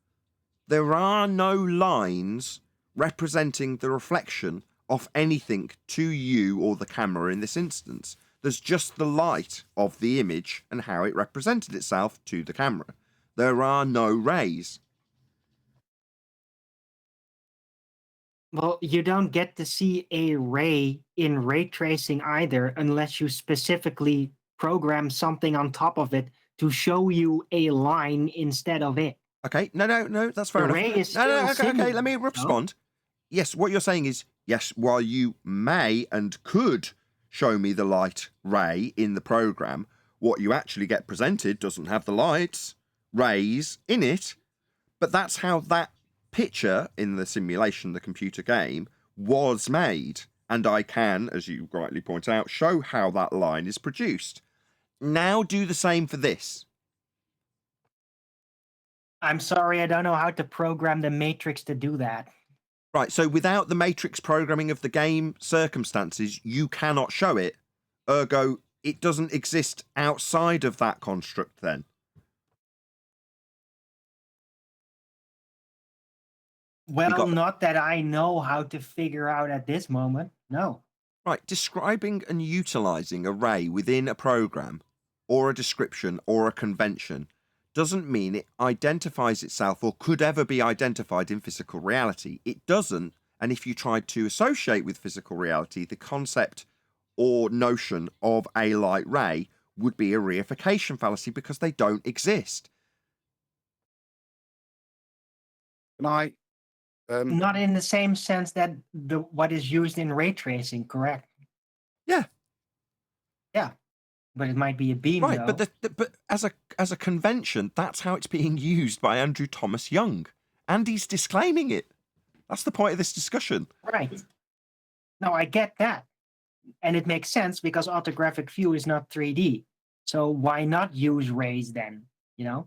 there are no lines representing the reflection of anything to you or the camera in this instance. There's just the light of the image and how it represented itself to the camera. There are no rays. Well, you don't get to see a ray in ray tracing either unless you specifically program something on top of it to show you a line instead of it. Okay, no, that's fair enough. Ray is okay, let me respond. Yes, what you're saying is, yes, while you may and could show me the light ray in the program, what you actually get presented doesn't have the lights, rays in it, but that's how that picture in the simulation, the computer game, was made. And I can, as you rightly point out, show how that line is produced. Now do the same for this. I'm sorry, I don't know how to program the matrix to do that. Right, so without the matrix programming of the game circumstances, you cannot show it. Ergo, it doesn't exist outside of that construct then. Well, not that I know how to figure out at this moment. No. Right, describing and utilizing a ray within a program or a description or a convention doesn't mean it identifies itself or could ever be identified in physical reality. It doesn't, and if you tried to associate with physical reality, the concept or notion of a light ray would be a reification fallacy because they don't exist. Not in the same sense that what is used in ray tracing, correct? Yeah. Yeah. But it might be a beam, right? though. But as a convention, that's how it's being used by Andrew Thomas Young, and he's disclaiming it. That's the point of this discussion. Right. No, I get that. And it makes sense because orthographic view is not 3D. So why not use rays then, you know?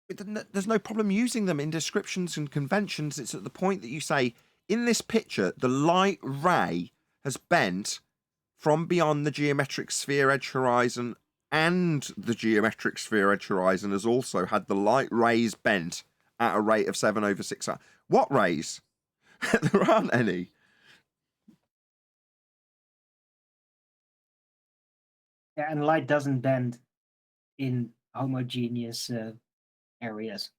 There's no problem using them in descriptions and conventions. It's at the point that you say, in this picture, the light ray has bent from beyond the geometric sphere edge horizon, and the geometric sphere edge horizon has also had the light rays bent at a rate of 7/6. What rays? There aren't any. Yeah, and light doesn't bend in homogeneous areas.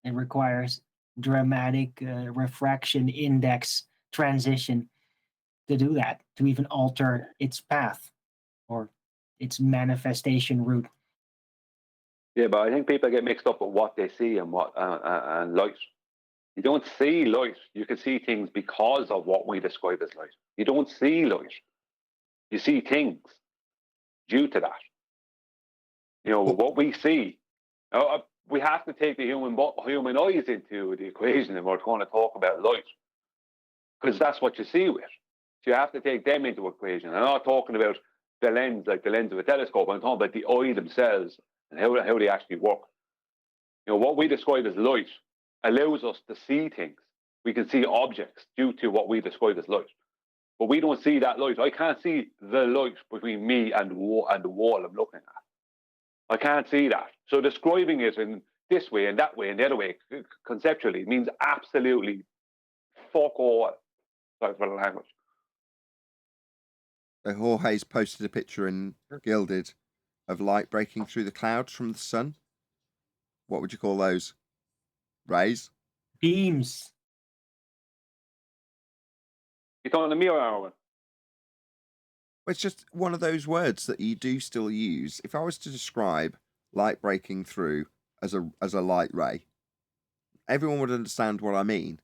It requires dramatic refraction index transition to do that, to even alter its path or its manifestation route. Yeah, but I think people get mixed up with what they see and what and light. You don't see light. You can see things because of what we describe as light. You don't see light. You see things due to that. You know, what we see. We have to take the human eyes into the equation if we're going to talk about light, because that's what you see with. So you have to take them into equation. I'm not talking about the lens, like the lens of a telescope. I'm talking about the eye themselves and how they actually work. You know, what we describe as light allows us to see things. We can see objects due to what we describe as light. But we don't see that light. I can't see the light between me and the wall I'm looking at. I can't see that. So describing it in this way and that way and the other way conceptually means absolutely fuck all. Sorry for the language. So Jorge's posted a picture in Gilded of light breaking through the clouds from the sun. What would you call those? Rays? Beams. You talking to me or Arwen? It's just one of those words that you do still use. If I was to describe light breaking through as a light ray, everyone would understand what I mean.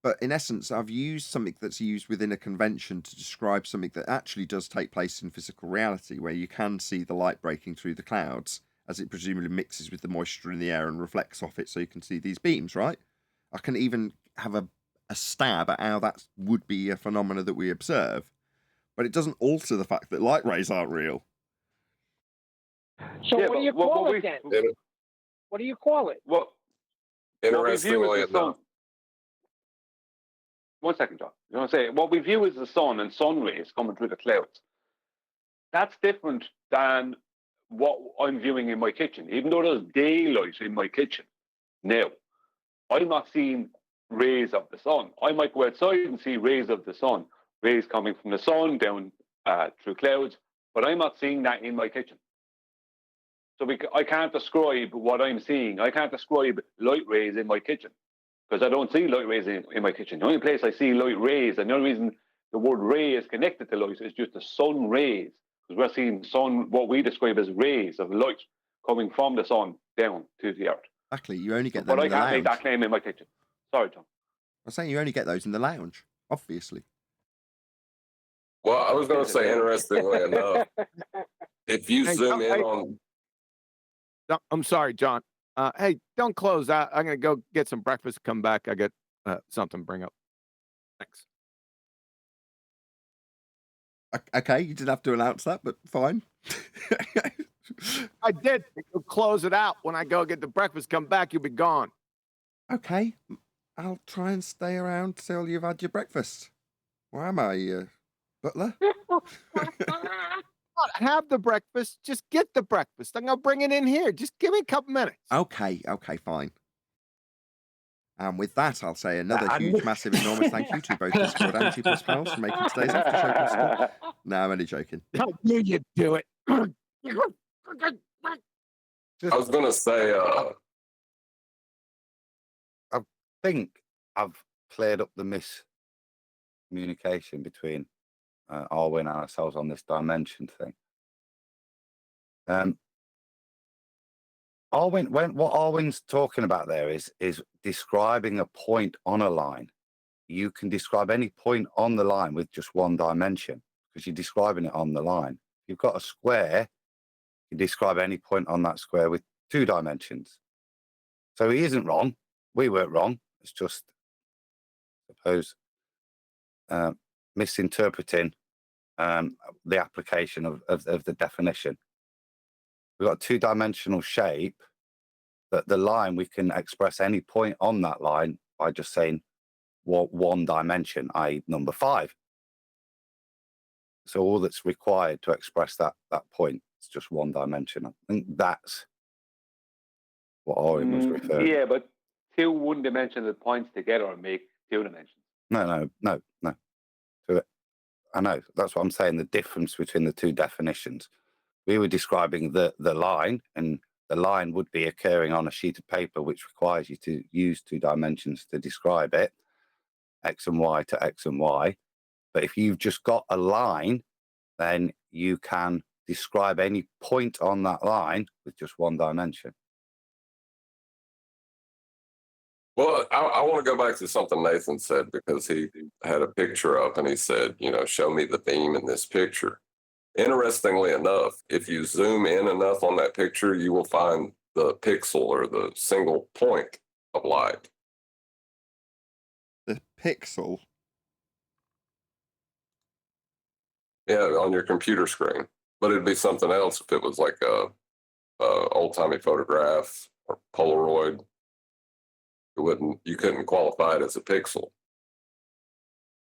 But in essence, I've used something that's used within a convention to describe something that actually does take place in physical reality, where you can see the light breaking through the clouds as it presumably mixes with the moisture in the air and reflects off it, so you can see these beams, right? I can even have a stab at how that would be a phenomena that we observe. But it doesn't alter the fact that light rays aren't real. So what do you call it then? What do you call it? Well, interestingly enough. One second, John. You know what I'm saying? What we view as the sun and sun rays coming through the clouds, that's different than what I'm viewing in my kitchen. Even though there's daylight in my kitchen now, I'm not seeing rays of the sun. I might go outside and see rays of the sun, rays coming from the sun down through clouds, but I'm not seeing that in my kitchen. So I can't describe what I'm seeing. I can't describe light rays in my kitchen because I don't see light rays in my kitchen. The only place I see light rays, and the only reason the word ray is connected to light is just the sun rays, because we're seeing sun, what we describe as rays of light coming from the sun down to the earth. Exactly, you only get them in the lounge. But I can't make that claim in my kitchen. Sorry, Tom. I'm saying you only get those in the lounge, obviously. Well, I was going to say, interestingly enough, if you zoom in on... I'm sorry, John. Hey, don't close out. I'm going to go get some breakfast, come back. I got something to bring up. Thanks. Okay, you didn't have to announce that, but fine. I did. You'll close it out. When I go get the breakfast, come back, you'll be gone. Okay, I'll try and stay around till you've had your breakfast. Why am I, butler? Have the breakfast. Just get the breakfast. I'm going to bring it in here. Just give me a couple minutes. Okay, fine. And with that, I'll say another huge, massive, enormous thank you to both Discord and G+ panels for making today's after show possible. No, I'm only joking. How do you do it? I was going to say... I think I've cleared up the miscommunication between Arwin and ourselves on this dimension thing. Arwin, what Arwin's talking about there is describing a point on a line. You can describe any point on the line with just one dimension because you're describing it on the line. If you've got a square, you describe any point on that square with 2 dimensions. So he isn't wrong. We weren't wrong. It's just, I suppose, misinterpreting the application of the definition. We've got a 2-dimensional shape, that the line, we can express any point on that line by just saying one dimension, i.e. number 5. So all that's required to express that point is just 1 dimension. I think that's what Owen was referring. Yeah, but 2 one-dimensional points together make 2 dimensions. No. I know, that's what I'm saying, the difference between the 2 definitions. We were describing the line, and the line would be occurring on a sheet of paper, which requires you to use 2 dimensions to describe it, X and Y to X and Y. But if you've just got a line, then you can describe any point on that line with just 1 dimension. Well, I want to go back to something Nathan said, because he had a picture up and he said, show me the beam in this picture. Interestingly enough, if you zoom in enough on that picture, you will find the pixel or the single point of light. The pixel? Yeah, on your computer screen. But it'd be something else if it was like a old-timey photograph or Polaroid. You couldn't qualify it as a pixel,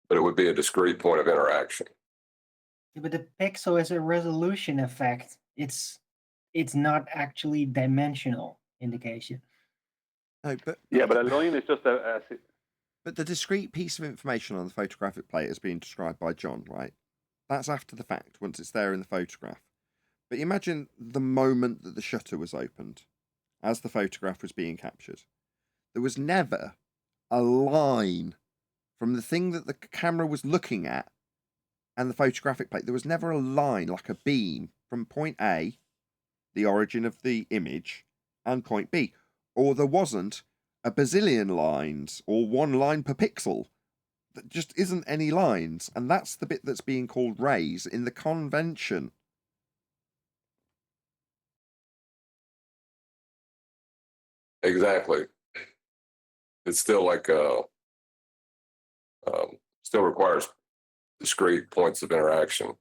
but it would be a discrete point of interaction. Yeah, but the pixel is a resolution effect. It's not actually dimensional indication. No, but a line is just But the discrete piece of information on the photographic plate is being described by John, right? That's after the fact, once it's there in the photograph. But imagine the moment that the shutter was opened, as the photograph was being captured. There was never a line from the thing that the camera was looking at and the photographic plate. There was never a line, like a beam, from point A, the origin of the image, and point B. Or there wasn't a bazillion lines, or 1 line per pixel. There just isn't any lines. And that's the bit that's being called rays in the convention. Exactly. It's still like still requires discrete points of interaction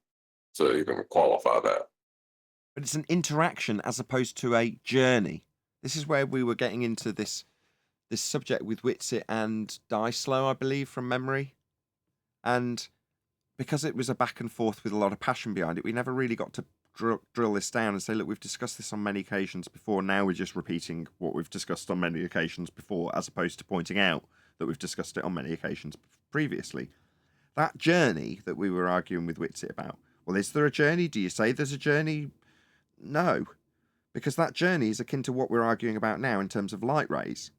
to even qualify that. But it's an interaction as opposed to a journey. This is where we were getting into this subject with Whitsitt and Dyslow, I believe, from memory. And because it was a back and forth with a lot of passion behind it, we never really got to drill this down and say, look, we've discussed this on many occasions before. Now we're just repeating what we've discussed on many occasions before, as opposed to pointing out that we've discussed it on many occasions previously. That journey that we were arguing with Whitsitt about, well, is there a journey? Do you say there's a journey? No, because that journey is akin to what we're arguing about now in terms of light rays.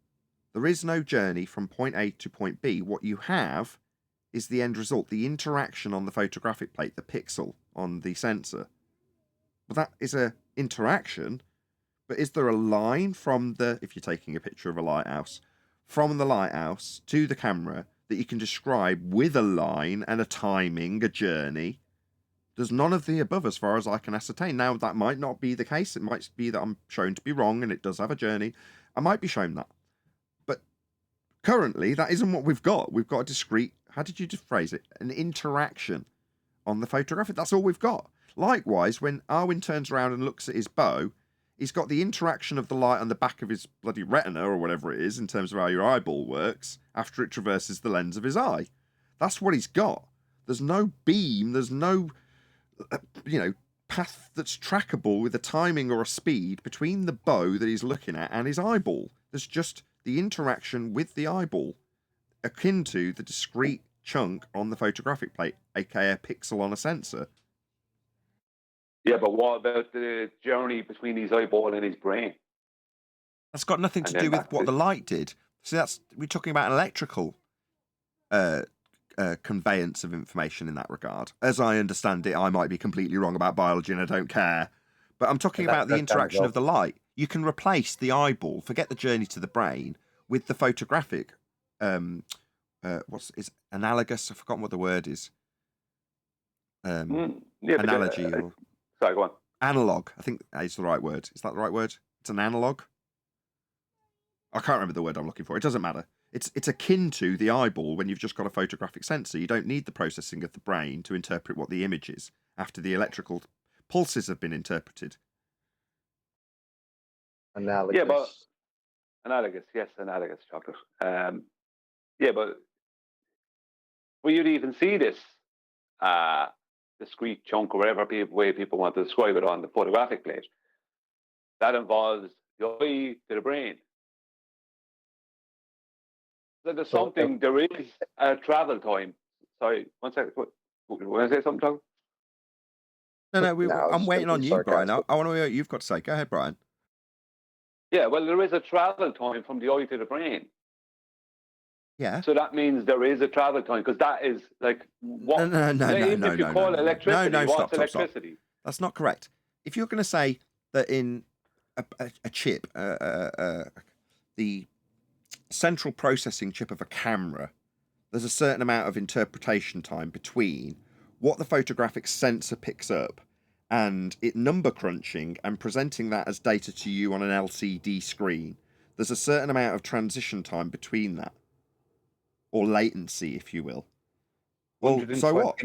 There is no journey from point A to point B. What you have is the end result, the interaction on the photographic plate, the pixel on the sensor. Well, that is an interaction, but is there a line from if you're taking a picture of a lighthouse, from the lighthouse to the camera that you can describe with a line and a timing, a journey? There's none of the above as far as I can ascertain. Now, that might not be the case. It might be that I'm shown to be wrong and it does have a journey. I might be shown that. But currently, that isn't what we've got. We've got a discrete, how did you just phrase it? An interaction on the photographic. That's all we've got. Likewise, when Arwen turns around and looks at his bow, he's got the interaction of the light on the back of his bloody retina or whatever it is in terms of how your eyeball works after it traverses the lens of his eye. That's what he's got. There's no beam, there's no, path that's trackable with a timing or a speed between the bow that he's looking at and his eyeball. There's just the interaction with the eyeball, akin to the discrete chunk on the photographic plate, aka a pixel on a sensor. Yeah, but what about the journey between his eyeball and his brain? That's got nothing to do with what the light did. So we're talking about an electrical conveyance of information in that regard. As I understand it, I might be completely wrong about biology and I don't care. But I'm talking about the interaction of the light. You can replace the eyeball, forget the journey to the brain, with the photographic, is analogous? I've forgotten what the word is. Analogy. Sorry, go on. Analog, I think is the right word. Is that the right word? It's an analog. I can't remember the word I'm looking for. It doesn't matter. It's akin to the eyeball when you've just got a photographic sensor. You don't need the processing of the brain to interpret what the image is after the electrical pulses have been interpreted. Analogous. Yeah, but analogous, yes, analogous, chocolate. Yeah, but will you even see this discrete chunk or whatever way people want to describe it on the photographic plate? That involves the eye to the brain. So there's something, there is a travel time. Sorry, 1 second. What, you want to say something, Tom? No, I'm waiting on you, Brian. I want to hear what you've got to say. Go ahead, Brian. Yeah, well, there is a travel time from the eye to the brain. Yeah. So that means there is a travel time, because that is like what? No. If you call electricity, what's electricity? Stop. That's not correct. If you're going to say that in a chip, the central processing chip of a camera, there's a certain amount of interpretation time between what the photographic sensor picks up and it number crunching and presenting that as data to you on an LCD screen. There's a certain amount of transition time between that, or latency, if you will. Well, so what?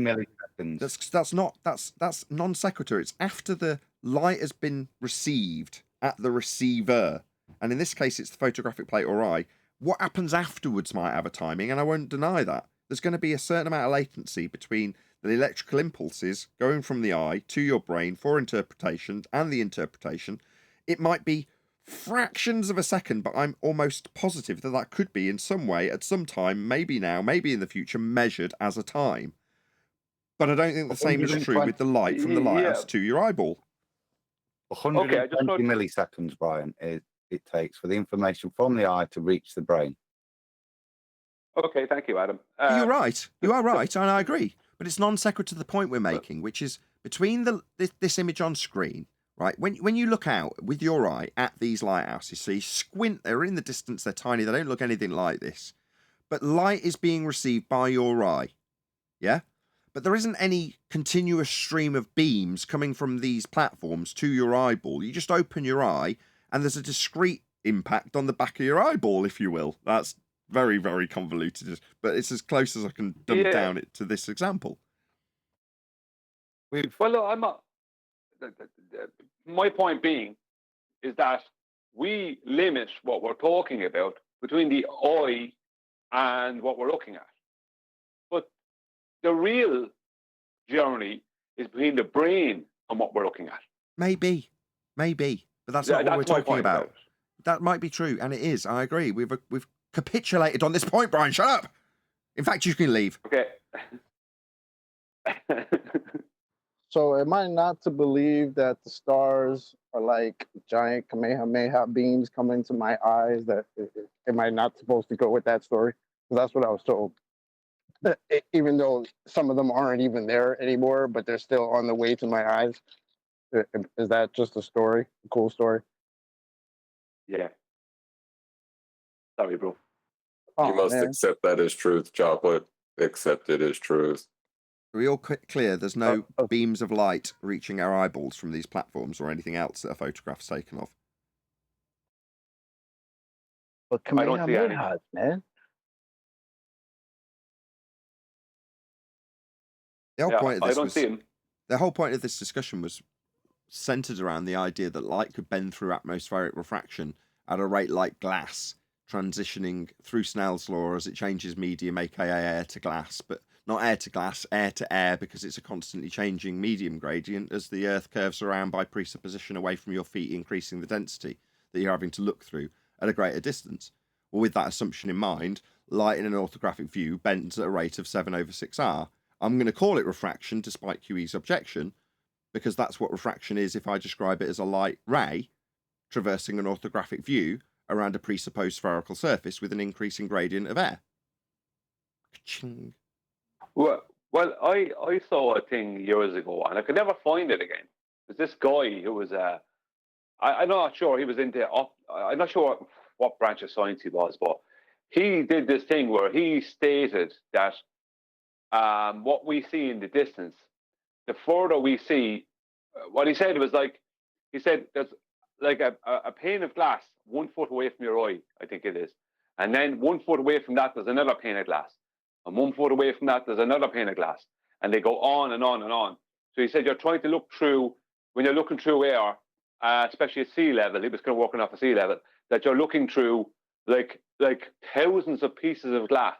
That's non sequitur. It's after the light has been received at the receiver, and in this case, it's the photographic plate or eye. What happens afterwards might have a timing, and I won't deny that. There's going to be a certain amount of latency between the electrical impulses going from the eye to your brain for interpretation and the interpretation. It might be fractions of a second, but I'm almost positive that that could be in some way at some time, maybe now, maybe in the future, measured as a time. But I don't think the same is true with the light from the lighthouse to your eyeball. 120 milliseconds, Brian, it takes for the information from the eye to reach the brain. Okay, thank you, Adam. You're right. You are right, and I agree. But it's non sequitur to the point we're making, which is between this image on screen, right? When you look out with your eye at these lighthouses, so you squint, they're in the distance, they're tiny, they don't look anything like this. But light is being received by your eye, yeah? But there isn't any continuous stream of beams coming from these platforms to your eyeball. You just open your eye, and there's a discrete impact on the back of your eyeball, if you will. That's very, very convoluted, but it's as close as I can dumb down it to this example. Well, look, I'm not. My point being is that we limit what we're talking about between the eye and what we're looking at. But the real journey is between the brain and what we're looking at. Maybe, but that's not what we're talking about. That might be true, and it is. I agree. We've capitulated on this point, Brian. Shut up. In fact, you can leave. Okay. So am I not to believe that the stars are like giant Kamehameha beams coming to my eyes? That am I not supposed to go with that story? Because that's what I was told. Even though some of them aren't even there anymore, but they're still on the way to my eyes. Is that just a story? A cool story? Yeah. Sorry, bro. You must accept that as truth, Chocolate. Accept it as truth. Are we all clear? There's no beams of light reaching our eyeballs from these platforms or anything else that a photograph's taken of. But Kamehameha, man. The whole point of this I don't see him. The whole point of this discussion was centered around the idea that light could bend through atmospheric refraction at a rate like glass, transitioning through Snell's law as it changes medium, aka air to glass, but not air to glass, air to air, because it's a constantly changing medium gradient as the Earth curves around by presupposition away from your feet, increasing the density that you're having to look through at a greater distance. Well, with that assumption in mind, light in an orthographic view bends at a rate of 7/6r. I'm going to call it refraction, despite QE's objection, because that's what refraction is if I describe it as a light ray traversing an orthographic view around a presupposed spherical surface with an increasing gradient of air. Ka-ching. Well, I saw a thing years ago, and I could never find it again. There's this guy who was I'm not sure he was into I'm not sure what branch of science he was, but he did this thing where he stated that what we see in the distance, the further we see what he said was like, he said there's like a pane of glass 1 foot away from your eye, I think it is. And then 1 foot away from that, there's another pane of glass. And 1 foot away from that, there's another pane of glass. And they go on and on and on. So he said you're trying to look through, when you're looking through air, especially at sea level, he was kind of working off at sea level, that you're looking through like thousands of pieces of glass,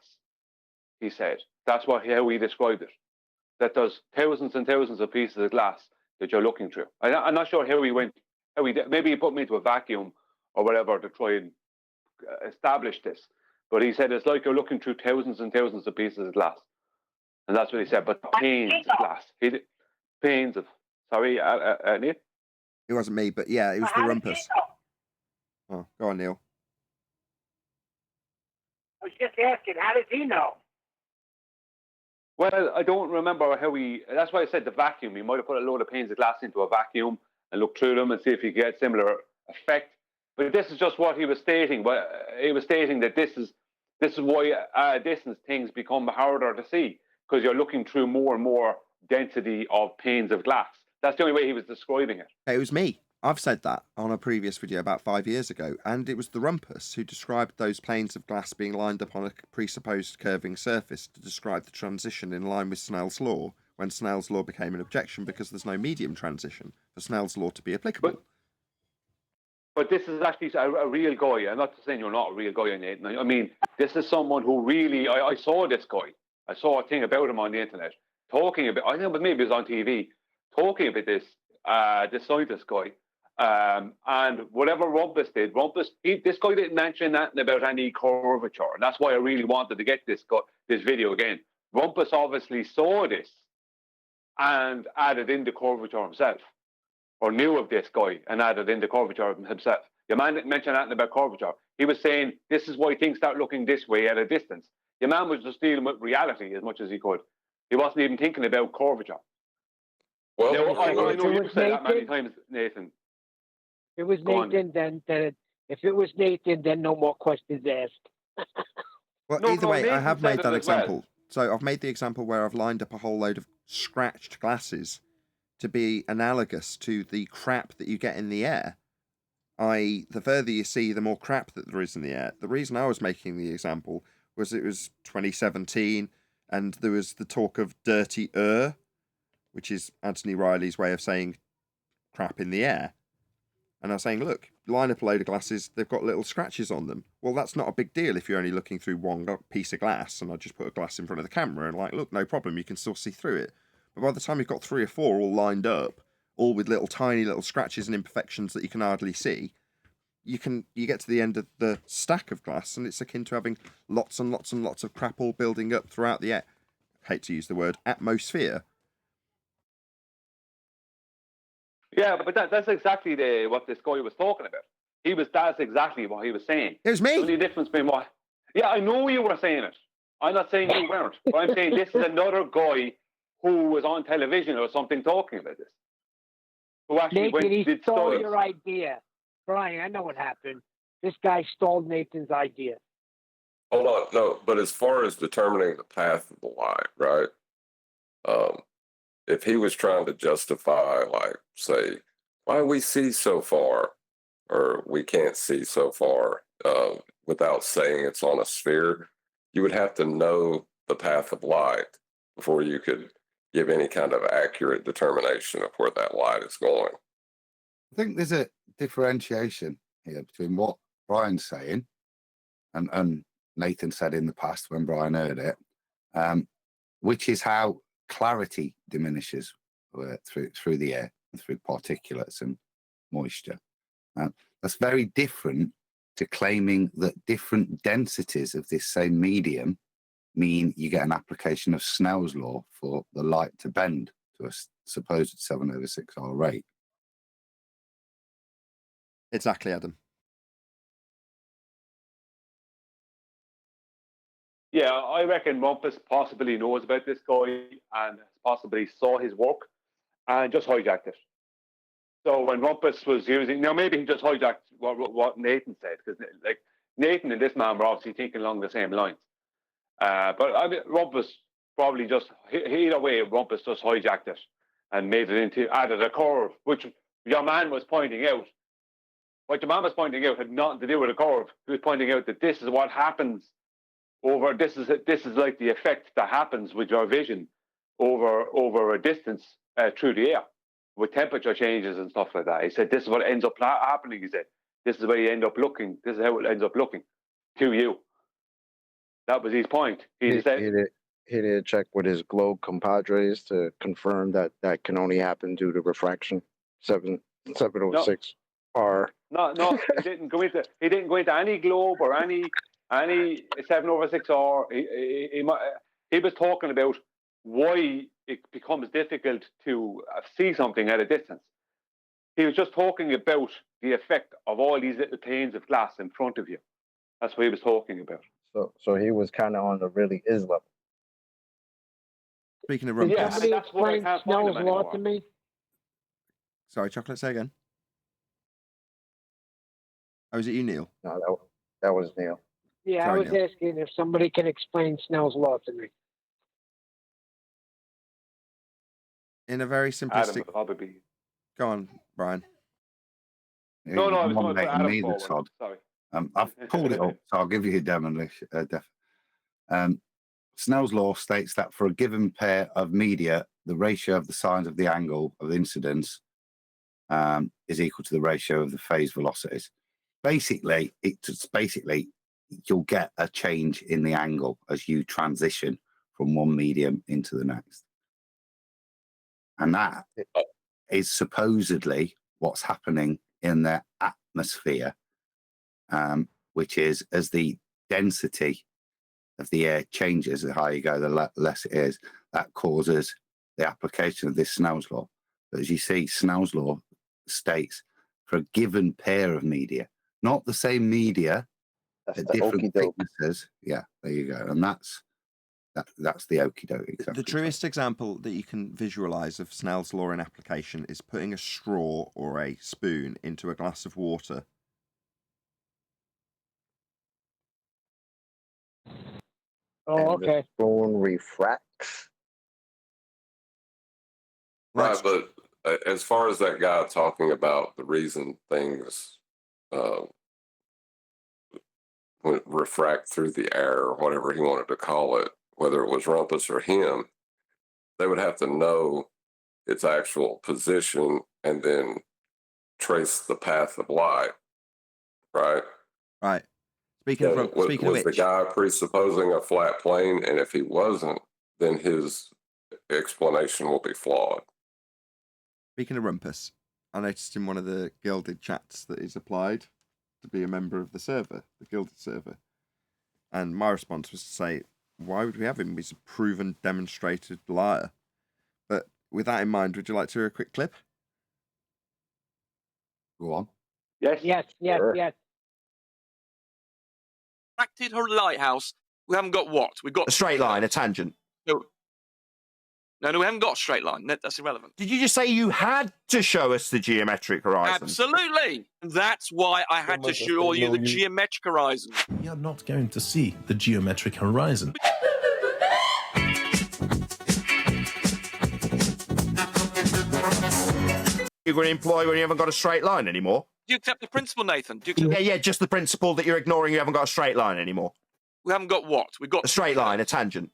he said. That's how he described it. That there's thousands and thousands of pieces of glass that you're looking through. I'm not sure how he went, maybe he put me into a vacuum or whatever to try and establish this. But he said it's like you're looking through thousands and thousands of pieces of glass. And that's what he said, but panes of glass. Panes of, sorry, Neil? It wasn't me, but yeah, it was the rumpus. Oh, go on, Neil. I was just asking, how does he know? Well, I don't remember how that's why I said the vacuum. He might have put a load of panes of glass into a vacuum and looked through them and see if he could get similar effect. But this is just what he was stating. He was stating that this is why at a distance things become harder to see, because you're looking through more and more density of panes of glass. That's the only way he was describing it. It was me. I've said that on a previous video about 5 years ago, and it was the rumpus who described those planes of glass being lined up on a presupposed curving surface to describe the transition in line with Snell's law, when Snell's law became an objection because there's no medium transition for Snell's law to be applicable. But this is actually a real guy. I'm not saying you're not a real guy, Nathan. I mean, this is someone who really, I saw this guy. I saw a thing about him on the internet, talking about, I know, but maybe it was on TV, talking about this scientist guy. And whatever Rumpus did, this guy didn't mention nothing about any curvature. And that's why I really wanted to get this video again. Rumpus obviously saw this and added in the curvature himself, or knew of this guy and added in the curvature himself. Your man didn't mention nothing about curvature. He was saying, this is why things start looking this way at a distance. Your man was just dealing with reality as much as he could. He wasn't even thinking about curvature. Well, now, I know you've said that many times, Nathan. If it was Nathan, then if it was Nathan, then no more questions asked. Well, either way, I have made that example. So I've made the example where I've lined up a whole load of scratched glasses to be analogous to the crap that you get in the air. The further you see, the more crap that there is in the air. The reason I was making the example was it was 2017, and there was the talk of dirty air, which is Anthony Riley's way of saying crap in the air. And I was saying, look, line up a load of glasses, they've got little scratches on them. Well, that's not a big deal if you're only looking through one piece of glass, and I just put a glass in front of the camera and like, look, no problem, you can still see through it. But by the time you've got 3 or 4 all lined up, all with little tiny little scratches and imperfections that you can hardly see, you get to the end of the stack of glass, and it's akin to having lots and lots and lots of crap all building up throughout the hate to use the word atmosphere. Yeah, but that's exactly what this guy was talking about. That's exactly what he was saying. It was me. The only difference being what? Yeah, I know you were saying it. I'm not saying you weren't. But I'm saying this is another guy who was on television or something talking about this. Who actually Nathan, he stole studies. your idea. Brian, I know what happened. This guy stole Nathan's idea. Hold on, no, but as far as determining the path of the light, right? If he was trying to justify, like, say, why we see so far, or we can't see so far, without saying it's on a sphere, you would have to know the path of light before you could give any kind of accurate determination of where that light is going. I think there's a differentiation here between what Brian's saying and Nathan said in the past when Brian heard it, which is how clarity diminishes through the air, through particulates and moisture. That's very different to claiming that different densities of this same medium mean you get an application of Snell's law for the light to bend to a supposed 7/6R rate. Exactly, Adam. Yeah, I reckon Rumpus possibly knows about this guy and possibly saw his work and just hijacked it. So when Rumpus was using, now maybe he just hijacked what Nathan said, because like Nathan and this man were obviously thinking along the same lines. But I mean, Rumpus probably just, either way, Rumpus just hijacked it and made it into added a curve, which your man was pointing out. What your man was pointing out had nothing to do with a curve. He was pointing out that this is what happens over. This is like the effect that happens with your vision over a distance through the air with temperature changes and stuff like that. He said this is what ends up happening. He said this is where you end up looking. This is how it ends up looking to you. That was his point. He did check with his globe compadres to confirm that that can only happen due to refraction. 706 R. No, he didn't go into any globe or any 7/6 R. He was talking about why it becomes difficult to see something at a distance. He was just talking about the effect of all these little panes of glass in front of you. That's what he was talking about. So he was kind of on the really is level. Speaking of rumpus. Yeah, and that's why I can't find him Snell's law anymore. to me. Sorry, Chocolate, say again. Oh, is it you, Neil? No, that was Neil. Yeah, Sorry, I was Neil. asking if somebody can explain Snell's law to me. In a very Adam simplistic... would probably be. Go on, Brian. No, I was going to put Nominating Adam me, the forward. sod. Sorry. I've pulled it up, so I'll give you a demolition. Snell's law states that for a given pair of media, the ratio of the sines of the angle of incidence is equal to the ratio of the phase velocities. Basically, you'll get a change in the angle as you transition from one medium into the next. And that is supposedly what's happening in the atmosphere, which is as the density of the air changes, the higher you go, the less it is. That causes the application of this Snell's law. But as you see, Snell's law states for a given pair of media, not the same media, That's at the different okey-doke. thicknesses. Yeah, there you go. And that's the okie doke. Exactly. The truest example that you can visualize of Snell's law in application is putting a straw or a spoon into a glass of water. Oh, And okay. the spoon refracts. Right, but as far as that guy talking about the reason things would refract through the air or whatever he wanted to call it, whether it was Rumpus or him, they would have to know its actual position and then trace the path of light, right? Right. Speaking of Was which, the guy presupposing a flat plane? And if he wasn't, then his explanation will be flawed. speaking of Rumpus, I noticed in one of the Gilded chats that he's applied to be a member of the server, the Gilded server. And my response was to say, why would we have him? He's a proven, demonstrated liar. But with that in mind, would you like to hear a quick clip? Go on. Yes. Yes. Refracted her lighthouse. We haven't got what? We've got A straight line, a tangent. No, we haven't got a straight line. That's irrelevant. Did you just say you had to show us the geometric horizon? Absolutely. And that's why I had to show you the geometric horizon. You're not going to see the geometric horizon. You're going to employ when you haven't got a straight line anymore? Do you accept the principle, Nathan? Do you accept... Yeah, just the principle that you're ignoring you haven't got a straight line anymore. We haven't got what? We've got a straight line, a tangent.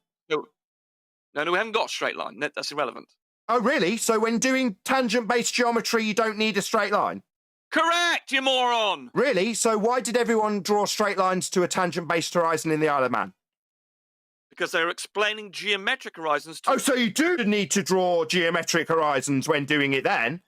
No, we haven't got a straight line. That's irrelevant. Oh, really? So when doing tangent-based geometry, you don't need a straight line? Correct, you moron! Really? So why did everyone draw straight lines to a tangent-based horizon in the Isle of Man? Because they're explaining geometric horizons to... Oh, so you do need to draw geometric horizons when doing it then?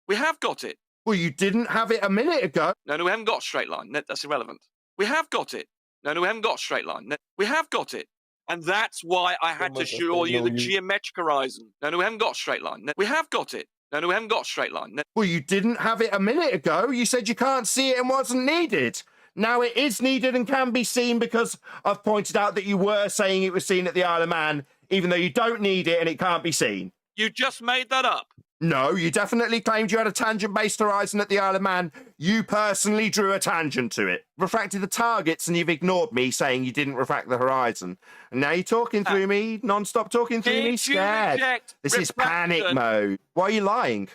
We have got it. Well, you didn't have it a minute ago. No, we haven't got a straight line. That's irrelevant. We have got it. No, we haven't got a straight line. We have got it. And that's why I had to show you the geometric horizon. No, we haven't got a straight line. We have got it. No, we haven't got a straight line. Well, you didn't have it a minute ago. You said you can't see it and wasn't needed. Now it is needed and can be seen because I've pointed out that you were saying it was seen at the Isle of Man, even though you don't need it and it can't be seen. You just made that up. No, you definitely claimed you had a tangent-based horizon at the Isle of Man. You personally drew a tangent to it, refracted the targets, and you've ignored me saying you didn't refract the horizon. And now you're talking through me, non-stop talking through me, scared. This is panic mode. Why are you lying?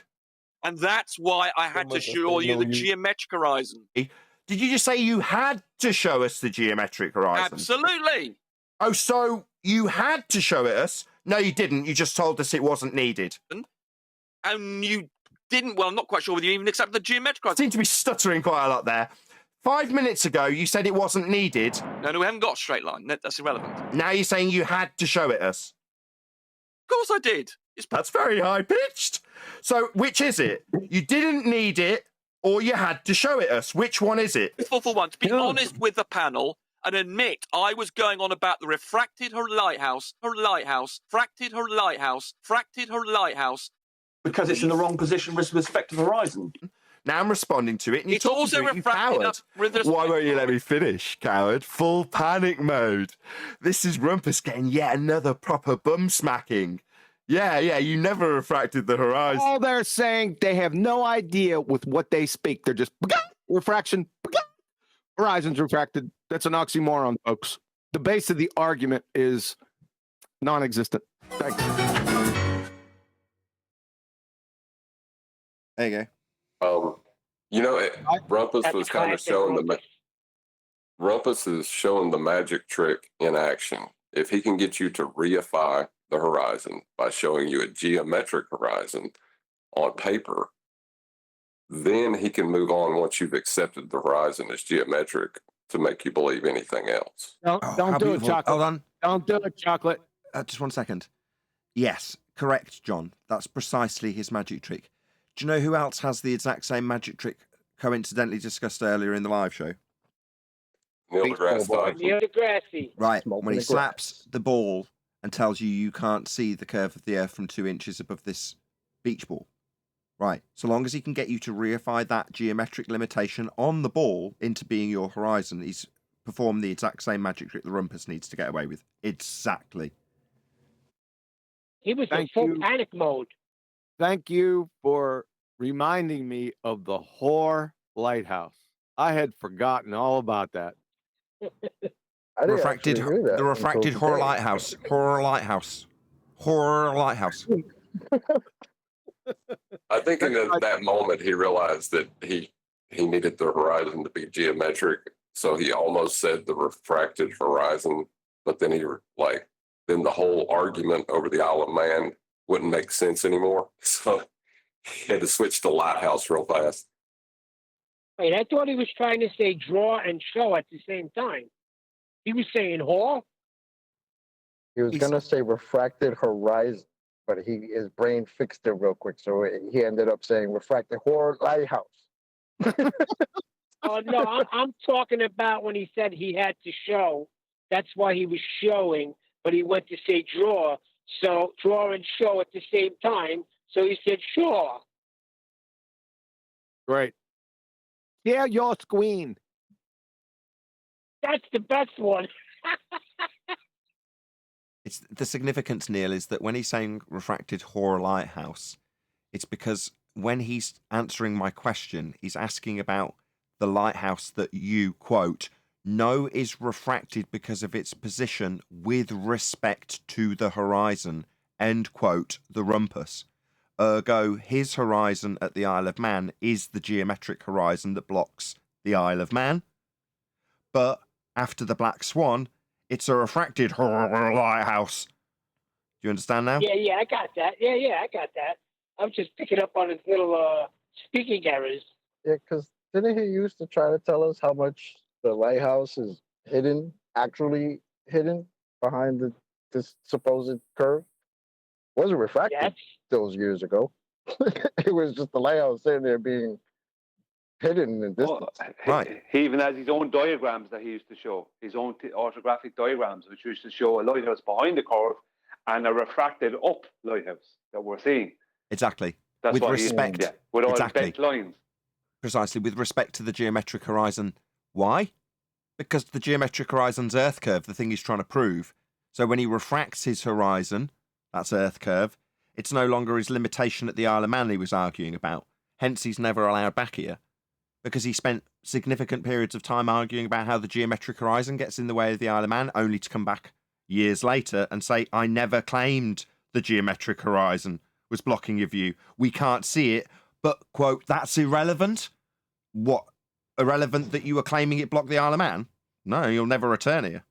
And that's why I had to show you the geometric horizon. Did you just say you had to show us the geometric horizon? Absolutely. Oh, so you had to show it us? No, you didn't. You just told us it wasn't needed. And you didn't, well, I'm not quite sure whether you even accepted the geometric horizon. I seem to be stuttering quite a lot there. 5 minutes ago, you said it wasn't needed. No, we haven't got a straight line. That's irrelevant. Now you're saying you had to show it us. Of course I did. That's very high-pitched. So, which is it? You didn't need it, or you had to show it us. Which one is it? For once, be honest with the panel and admit I was going on about the refracted her lighthouse, fracted her lighthouse. Because it's in the wrong position with respect to the horizon. Now I'm responding to it, and you're It's talking also to it, you refracted coward. up with respect- Why won't you let me finish, coward? Full panic mode. This is Rumpus getting yet another proper bum smacking. Yeah, you never refracted the horizon. All they're saying, they have no idea with what they speak. They're just refraction, horizon's refracted. That's an oxymoron, folks. The base of the argument is non-existent. Thank you. There you go. Rumpus That's was kind of classic showing Rumpus. Rumpus is showing the magic trick in action. If he can get you to reify the horizon by showing you a geometric horizon on paper, then he can move on once you've accepted the horizon as geometric to make you believe anything else. Don't do it, Chocolate. Hold on. Don't do it, Chocolate. Just 1 second. Yes, correct, John. That's precisely his magic trick. Do you know who else has the exact same magic trick coincidentally discussed earlier in the live show? Neil deGrasse Tyson. Neil deGrasse. Right, when he slaps the ball and tells you can't see the curve of the Earth from 2 inches above this beach ball. Right, so long as he can get you to reify that geometric limitation on the ball into being your horizon, he's performed the exact same magic trick the Rumpus needs to get away with. Exactly. He was in full panic mode. Thank you for reminding me of the Whore Lighthouse. I had forgotten all about that. I didn't actually hear that The refracted until horror today. lighthouse. Horror lighthouse. Horror lighthouse. I think in that moment he realized that he needed the horizon to be geometric, so he almost said the refracted horizon, but then then the whole argument over the Isle of Man wouldn't make sense anymore. So he had to switch to lighthouse real fast. Wait, I thought he was trying to say draw and show at the same time. He was saying whore. He was going to say refracted horizon, but his brain fixed it real quick. So he ended up saying refracted horror lighthouse. Oh, no, I'm talking about when he said he had to show. That's why he was showing, but he went to say draw. So draw and show at the same time. So he said sure. Great. Yeah, your queen. That's the best one. It's the significance, Neil, is that when he's saying refracted horror lighthouse, it's because when he's answering my question, he's asking about the lighthouse that you, quote, know is refracted because of its position with respect to the horizon, end quote, the Rumpus. Ergo, his horizon at the Isle of Man is the geometric horizon that blocks the Isle of Man. But after the Black Swan, it's a refracted horror lighthouse. Do you understand now? Yeah, I got that. Yeah, I got that. I'm just picking up on his little speaking errors. Yeah, because didn't he used to try to tell us how much the lighthouse is actually hidden behind this supposed curve? Wasn't refracted those years ago. It was just the lighthouse sitting there being hidden in the distance. Right. He even has his own diagrams that he used to show, his own orthographic diagrams, which used to show a lighthouse behind the curve and a refracted up lighthouse that we're seeing. Exactly. That's with what respect. with all exactly. the bent lines. Precisely. With respect to the geometric horizon. Why? Because the geometric horizon's Earth curve, the thing he's trying to prove. So when he refracts his horizon, that's Earth curve, It's no longer his limitation at the Isle of Man he was arguing about. Hence, he's never allowed back here, because he spent significant periods of time arguing about how the geometric horizon gets in the way of the Isle of Man, only to come back years later and say, I never claimed the geometric horizon was blocking your view. We can't see it, but, quote, that's irrelevant? What, irrelevant that you were claiming it blocked the Isle of Man? No, you'll never return here.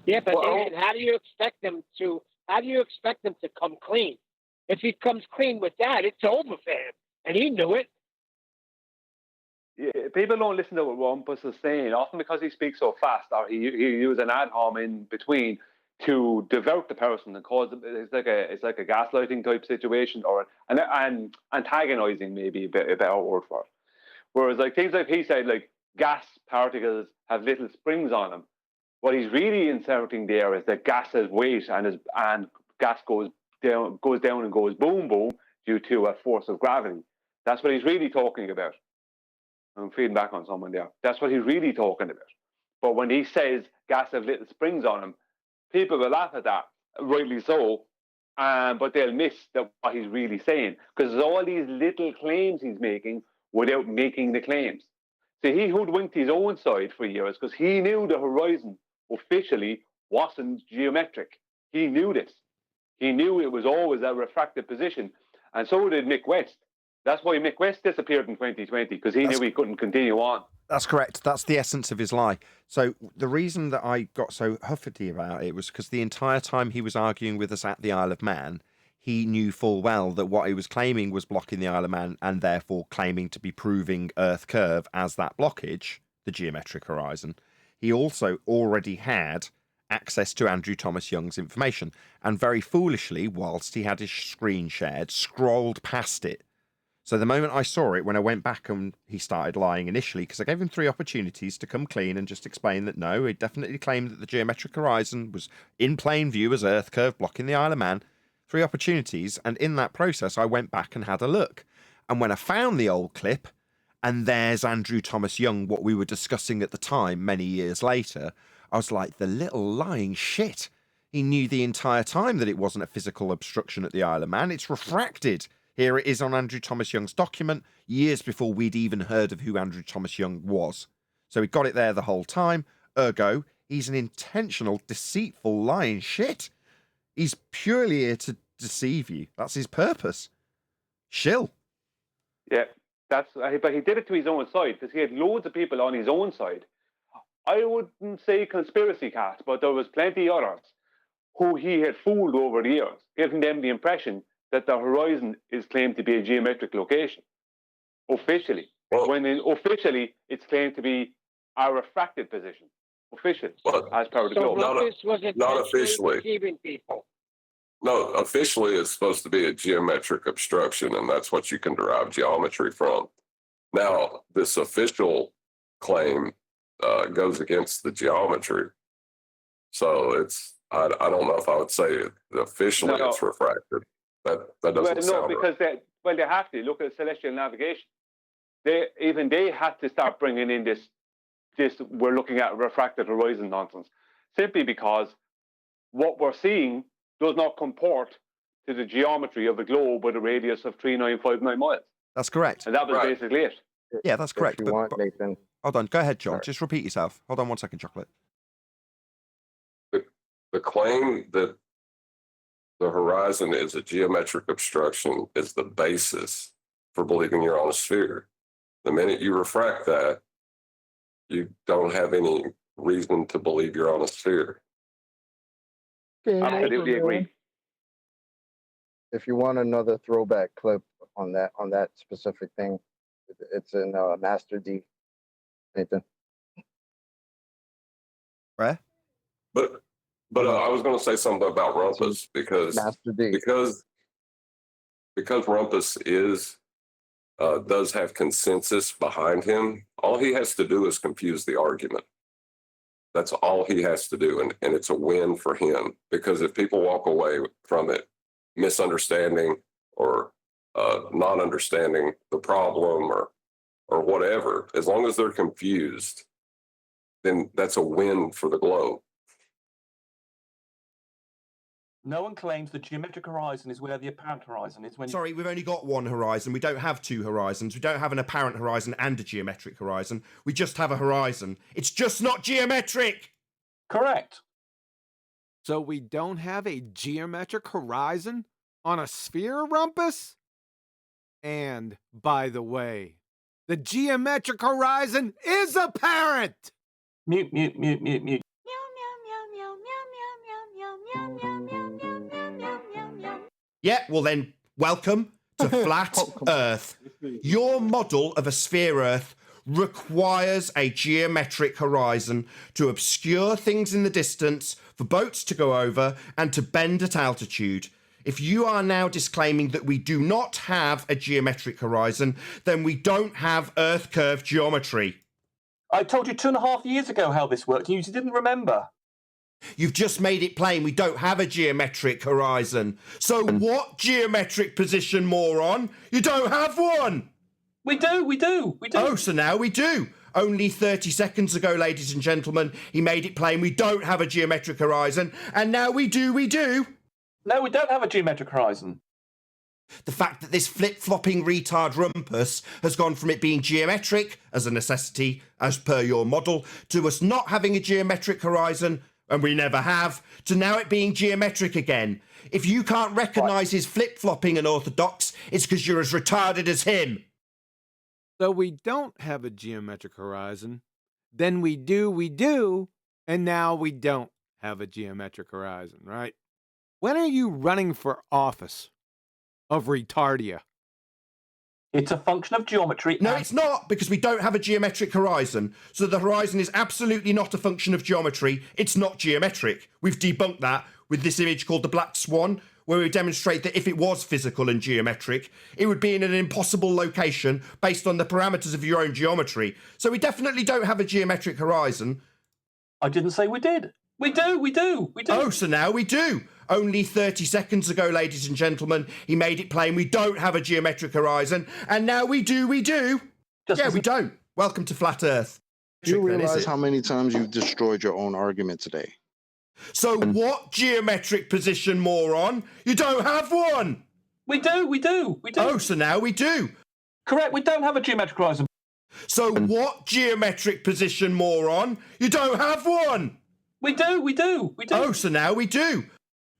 Yeah, but Nathan, how do you expect them to come clean? If he comes clean with that, it's over for him. And he knew it. Yeah, people don't listen to what Rumpus is saying, often because he speaks so fast, or he uses an ad hom in between to divert the person and cause it's like a gaslighting type situation, or an antagonizing, maybe a better word for it. Whereas like things like he said, like gas particles have little springs on them. What he's really inserting there is that gas has weight, and gas goes down and goes boom boom due to a force of gravity. That's what he's really talking about. I'm feeding back on someone there. That's what he's really talking about. But when he says gas have little springs on them, people will laugh at that, rightly so, but they'll miss what he's really saying, because there's all these little claims he's making without making the claims. See, he hoodwinked his own side for years because he knew the horizon officially wasn't geometric. He knew this. He knew it was always a refracted position, and so did Mick West. That's why Mick West disappeared in 2020, because he knew he couldn't continue on. That's correct. That's the essence of his lie. So the reason that I got so huffy about it was because the entire time he was arguing with us at the Isle of Man, he knew full well that what he was claiming was blocking the Isle of Man, and therefore claiming to be proving Earth curve as that blockage, the geometric horizon. He also already had access to Andrew Thomas Young's information, and very foolishly, whilst he had his screen shared, scrolled past it. So the moment I saw it, when I went back and he started lying initially, because I gave him 3 opportunities to come clean and just explain that no, he definitely claimed that the geometric horizon was in plain view as Earth curve blocking the Isle of Man. 3 opportunities, and in that process I went back and had a look. And when I found the old clip, and there's Andrew Thomas Young, what we were discussing at the time many years later, I was like, the little lying shit. He knew the entire time that it wasn't a physical obstruction at the Isle of Man. It's refracted. Here it is on Andrew Thomas Young's document, years before we'd even heard of who Andrew Thomas Young was. So he got it there the whole time. Ergo, he's an intentional, deceitful, lying shit. He's purely here to deceive you. That's his purpose. Shill. Yeah, but he did it to his own side, because he had loads of people on his own side. I wouldn't say conspiracy cast, but there was plenty others who he had fooled over the years, giving them the impression that the horizon is claimed to be a geometric location, officially. When officially it's claimed to be a refracted position, officially, as per the globe. Not officially. Deceiving people. No, officially it's supposed to be a geometric obstruction, and that's what you can derive geometry from. Now, this official claim goes against the geometry. So I don't know if I would say officially it's refracted. That doesn't sound because right. They have to look at celestial navigation. They had to start bringing in this we're looking at refracted horizon nonsense, simply because what we're seeing does not comport to the geometry of the globe with a radius of 3959 miles. That's correct. And that was basically it. Yeah, that's correct. If you want, Nathan. Hold on, go ahead, John. Just repeat yourself. Hold on 1 second, Chocolate. The claim that the horizon is a geometric obstruction is the basis for believing you're on a sphere. The minute you refract that, you don't have any reason to believe you're on a sphere. Absolutely agree. If you want another throwback clip on that specific thing, it's in Master D, Nathan. Right. But I was going to say something about Rumpus because Rumpus does have consensus behind him. All he has to do is confuse the argument. That's all he has to do, and it's a win for him, because if people walk away from it misunderstanding or not understanding the problem or whatever, as long as they're confused, then that's a win for the globe. No one claims the geometric horizon is where the apparent horizon is. When Sorry, we've only got one horizon. We don't have two horizons. We don't have an apparent horizon and a geometric horizon. We just have a horizon. It's just not geometric. Correct. So we don't have a geometric horizon on a sphere, Rumpus? And, by the way, the geometric horizon is apparent! Mute, mute, mute, mute, mute. Yeah, well then, welcome to Flat Earth. Your model of a sphere Earth requires a geometric horizon to obscure things in the distance, for boats to go over, and to bend at altitude. If you are now disclaiming that we do not have a geometric horizon, then we don't have Earth curve geometry. I told you 2.5 years ago how this worked, and you didn't remember. You've just made it plain we don't have a geometric horizon. So what geometric position, moron? You don't have one! We do. Oh, so now we do. Only 30 seconds ago, ladies and gentlemen, he made it plain we don't have a geometric horizon, and now we do. No, we don't have a geometric horizon. The fact that this flip-flopping retard rumpus has gone from it being geometric as a necessity, as per your model, to us not having a geometric horizon, and we never have, to now it being geometric again. If you can't recognise his flip-flopping and orthodox, it's because you're as retarded as him. So we don't have a geometric horizon, then we do, and now we don't have a geometric horizon, right? When are you running for office of retardia? It's a function of geometry. No, it's not, because we don't have a geometric horizon. So the horizon is absolutely not a function of geometry. It's not geometric. We've debunked that with this image called the Black Swan, where we demonstrate that if it was physical and geometric, it would be in an impossible location based on the parameters of your own geometry. So we definitely don't have a geometric horizon. I didn't say we did. We do. Oh, so now we do. Only 30 seconds ago, ladies and gentlemen, he made it plain we don't have a geometric horizon, and now we do. We don't. Welcome to Flat Earth. Do you realize how many times you've destroyed your own argument today? So what geometric position, moron? You don't have one. We do. Oh, so now we do. Correct, we don't have a geometric horizon. So what geometric position, moron? You don't have one. We do. Oh, so now we do.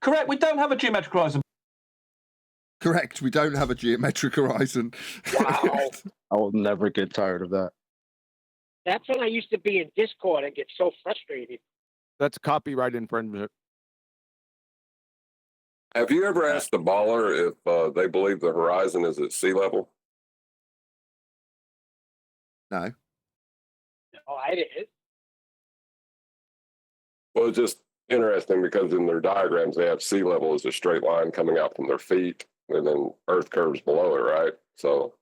Correct, we don't have a geometric horizon. Correct, we don't have a geometric horizon. Wow. I will never get tired of that. That's when I used to be in Discord and get so frustrated. That's copyright infringement. Have you ever asked the baller if they believe the horizon is at sea level? No. Oh, I did. Well, it's just interesting because in their diagrams, they have sea level as a straight line coming out from their feet, and then Earth curves below it, right? So.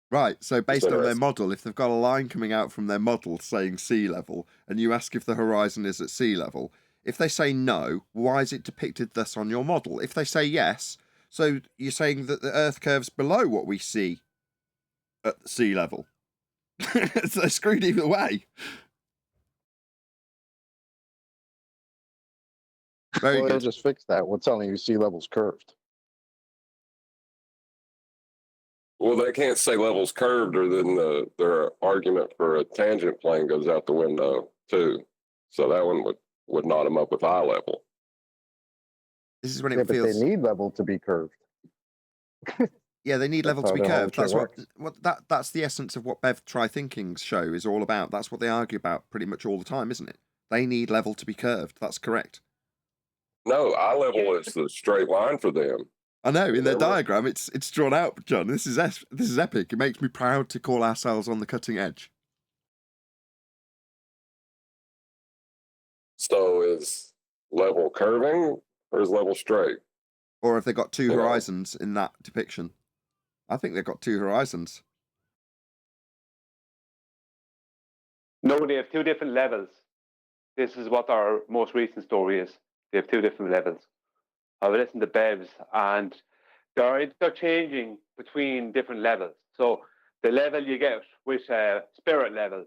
Right, so based on their model, if they've got a line coming out from their model saying sea level, and you ask if the horizon is at sea level, if they say no, why is it depicted thus on your model? If they say yes, so you're saying that the Earth curves below what we see at sea level. So they're screwed either way. Very They'll good. just fix that. We're telling you sea level's curved. Well, they can't say level's curved, or then their argument for a tangent plane goes out the window too. So that one would knot them up with eye level. This is when Yeah, it but feels. they need level to be curved. Yeah, they need That's level to how be the whole curved. shit That's works. that's the essence of what Bev Try Thinking's show is all about. That's what they argue about pretty much all the time, isn't it? They need level to be curved. That's correct. No, eye level is the straight line for them. I know, in their diagram, it's drawn out, John. This is epic. It makes me proud to call ourselves on the cutting edge. So is level curving or is level straight? Or have they got two horizons in that depiction? I think they've got two horizons. No, they have two different levels. This is what our most recent story is. They have two different levels. I've listened to Bev's, and they're changing between different levels. So the level you get with spirit level,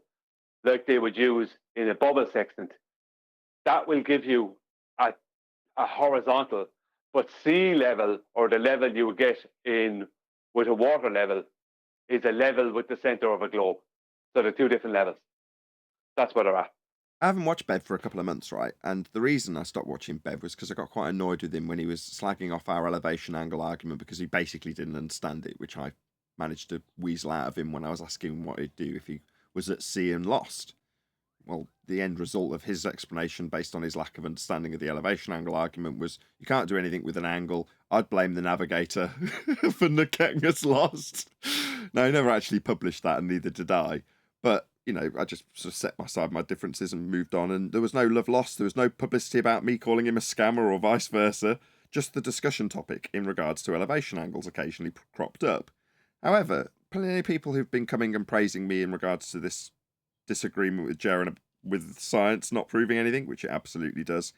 like they would use in a bubble sextant, that will give you a horizontal, but sea level, or the level you would get in with a water level, is a level with the center of a globe. So they're two different levels. That's where they're at. I haven't watched Bev for a couple of months, right? And the reason I stopped watching Bev was because I got quite annoyed with him when he was slagging off our elevation angle argument because he basically didn't understand it, which I managed to weasel out of him when I was asking him what he'd do if he was at sea and lost. Well, the end result of his explanation based on his lack of understanding of the elevation angle argument was you can't do anything with an angle. I'd blame the navigator for getting us lost. No, he never actually published that, and neither did I. But, you know, I just sort of set aside my differences and moved on, and there was no love lost. There was no publicity about me calling him a scammer or vice versa. Just the discussion topic in regards to elevation angles occasionally cropped up. However, plenty of people who've been coming and praising me in regards to this disagreement with Jaron with science not proving anything, which it absolutely does.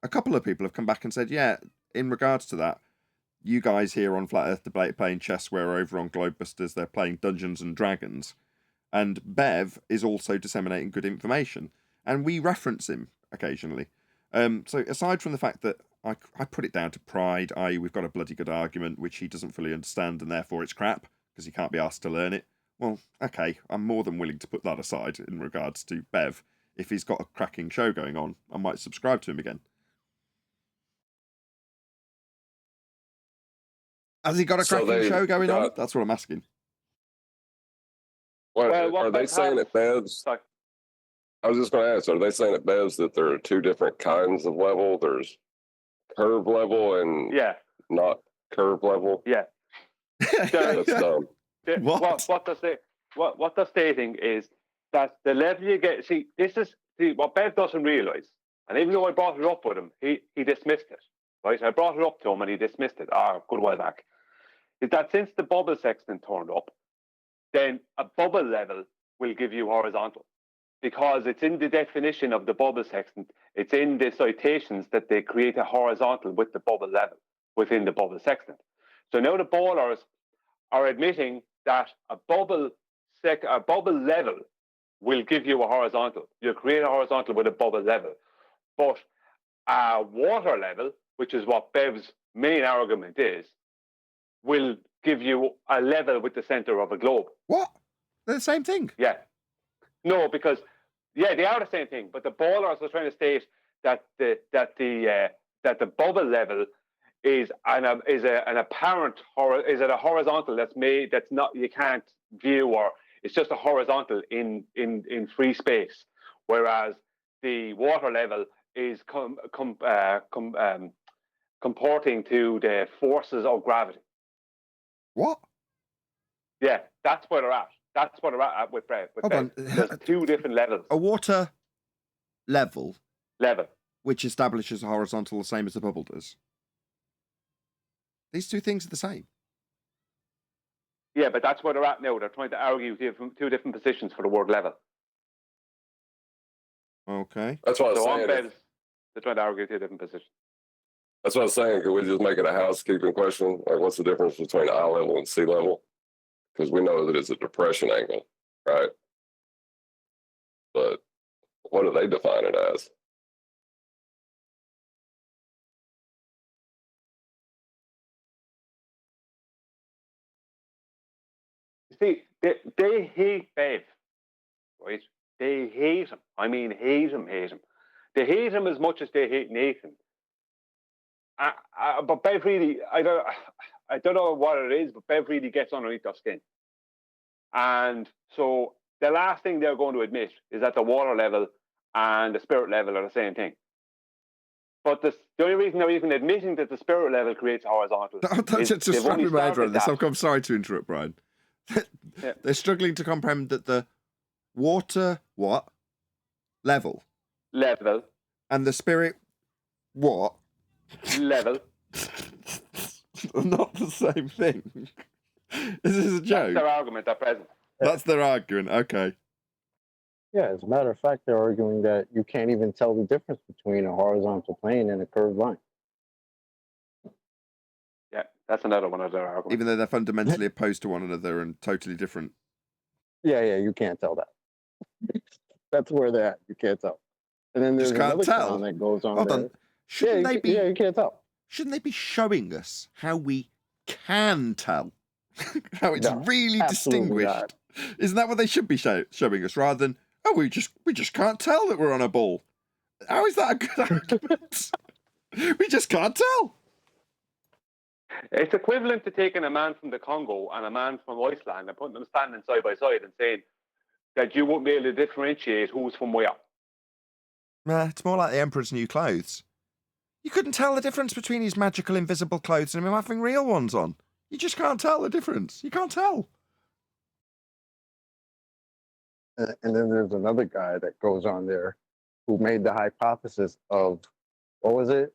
A couple of people have come back and said, yeah, in regards to that, you guys here on Flat Earth Debate playing chess, where over on Globebusters they're playing Dungeons and Dragons. And Bev is also disseminating good information. And we reference him occasionally. So aside from the fact that I put it down to pride, i.e. we've got a bloody good argument, which he doesn't fully understand, and therefore it's crap, because he can't be asked to learn it. Well, okay, I'm more than willing to put that aside in regards to Bev. If he's got a cracking show going on, I might subscribe to him again. Has he got a cracking show going on? That's what I'm asking. Well, are they saying at Bev's? I was just going to ask, are they saying at Bev's that there are two different kinds of level? There's curve level and not curve level? Yeah. That's dumb. What they're stating is that the level you get, what Bev doesn't realise, and even though I brought it up with him, he dismissed it. Right? I brought it up to him and he dismissed it a good while back. Is that since the bubble sextant turned up, then a bubble level will give you horizontal, because it's in the definition of the bubble sextant, it's in the citations that they create a horizontal with the bubble level within the bubble sextant. So now the ballers are admitting that a bubble level will give you a horizontal. You'll create a horizontal with a bubble level. But a water level, which is what Bev's main argument is, will give you a level with the center of a globe. What? They're the same thing? Yeah. No, because they are the same thing. But the ballers are trying to state that the bubble level is a horizontal that's not, you can't view, or it's just a horizontal in free space, whereas the water level is comporting to the forces of gravity. What? Yeah, that's where they're at. That's where they're at with Bev. Hold on. There's two different levels. A water level, level, which establishes a horizontal the same as the bubble does. These two things are the same. Yeah, but that's where they're at now. They're trying to argue two different positions for the word level. Okay. That's what I was saying. They're trying to argue two different positions. That's what I was saying. Could we just make it a housekeeping question? Like, what's the difference between eye level and sea level? Because we know that it's a depression angle, right? But what do they define it as? See, they hate Bev, right? They hate him. I mean, hate him. They hate him as much as they hate Nathan. But Bev really, I don't know what it is, but Bev really gets underneath their skin. And so the last thing they're going to admit is that the water level and the spirit level are the same thing. But the only reason they're even admitting that the spirit level creates horizontal. Just wrapping my head around this. I'm sorry to interrupt, Brian. They're struggling to comprehend that the water level and the spirit level are not the same thing. This is a joke. That's their argument at present. That's their argument. Okay. Yeah, as a matter of fact, they're arguing that you can't even tell the difference between a horizontal plane and a curved line. Yeah, that's another one of their arguments. Even though they're fundamentally opposed to one another and totally different. Yeah, you can't tell that. That's where they're at. You can't tell. And then there's another comment that goes on there. Shouldn't they be? Yeah, you can't tell. Shouldn't they be showing us how we can tell? How it's really distinguished? Not. Isn't that what they should be showing us, rather than we just can't tell that we're on a ball? How is that a good argument? We just can't tell. It's equivalent to taking a man from the Congo and a man from Iceland and putting them standing side by side and saying that you won't be able to differentiate who's from where. It's more like the Emperor's new clothes. You couldn't tell the difference between his magical invisible clothes and him having real ones on. You just can't tell the difference. You can't tell. And then there's another guy that goes on there who made the hypothesis of, what was it?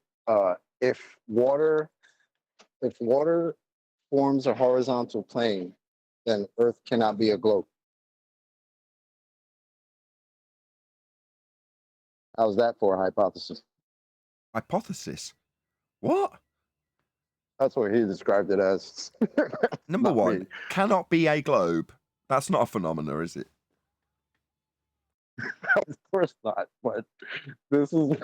If water forms a horizontal plane, then Earth cannot be a globe. How's that for a hypothesis? Hypothesis? What? That's what he described it as. Number one, cannot be a globe. That's not a phenomena, is it? Of course not. But this is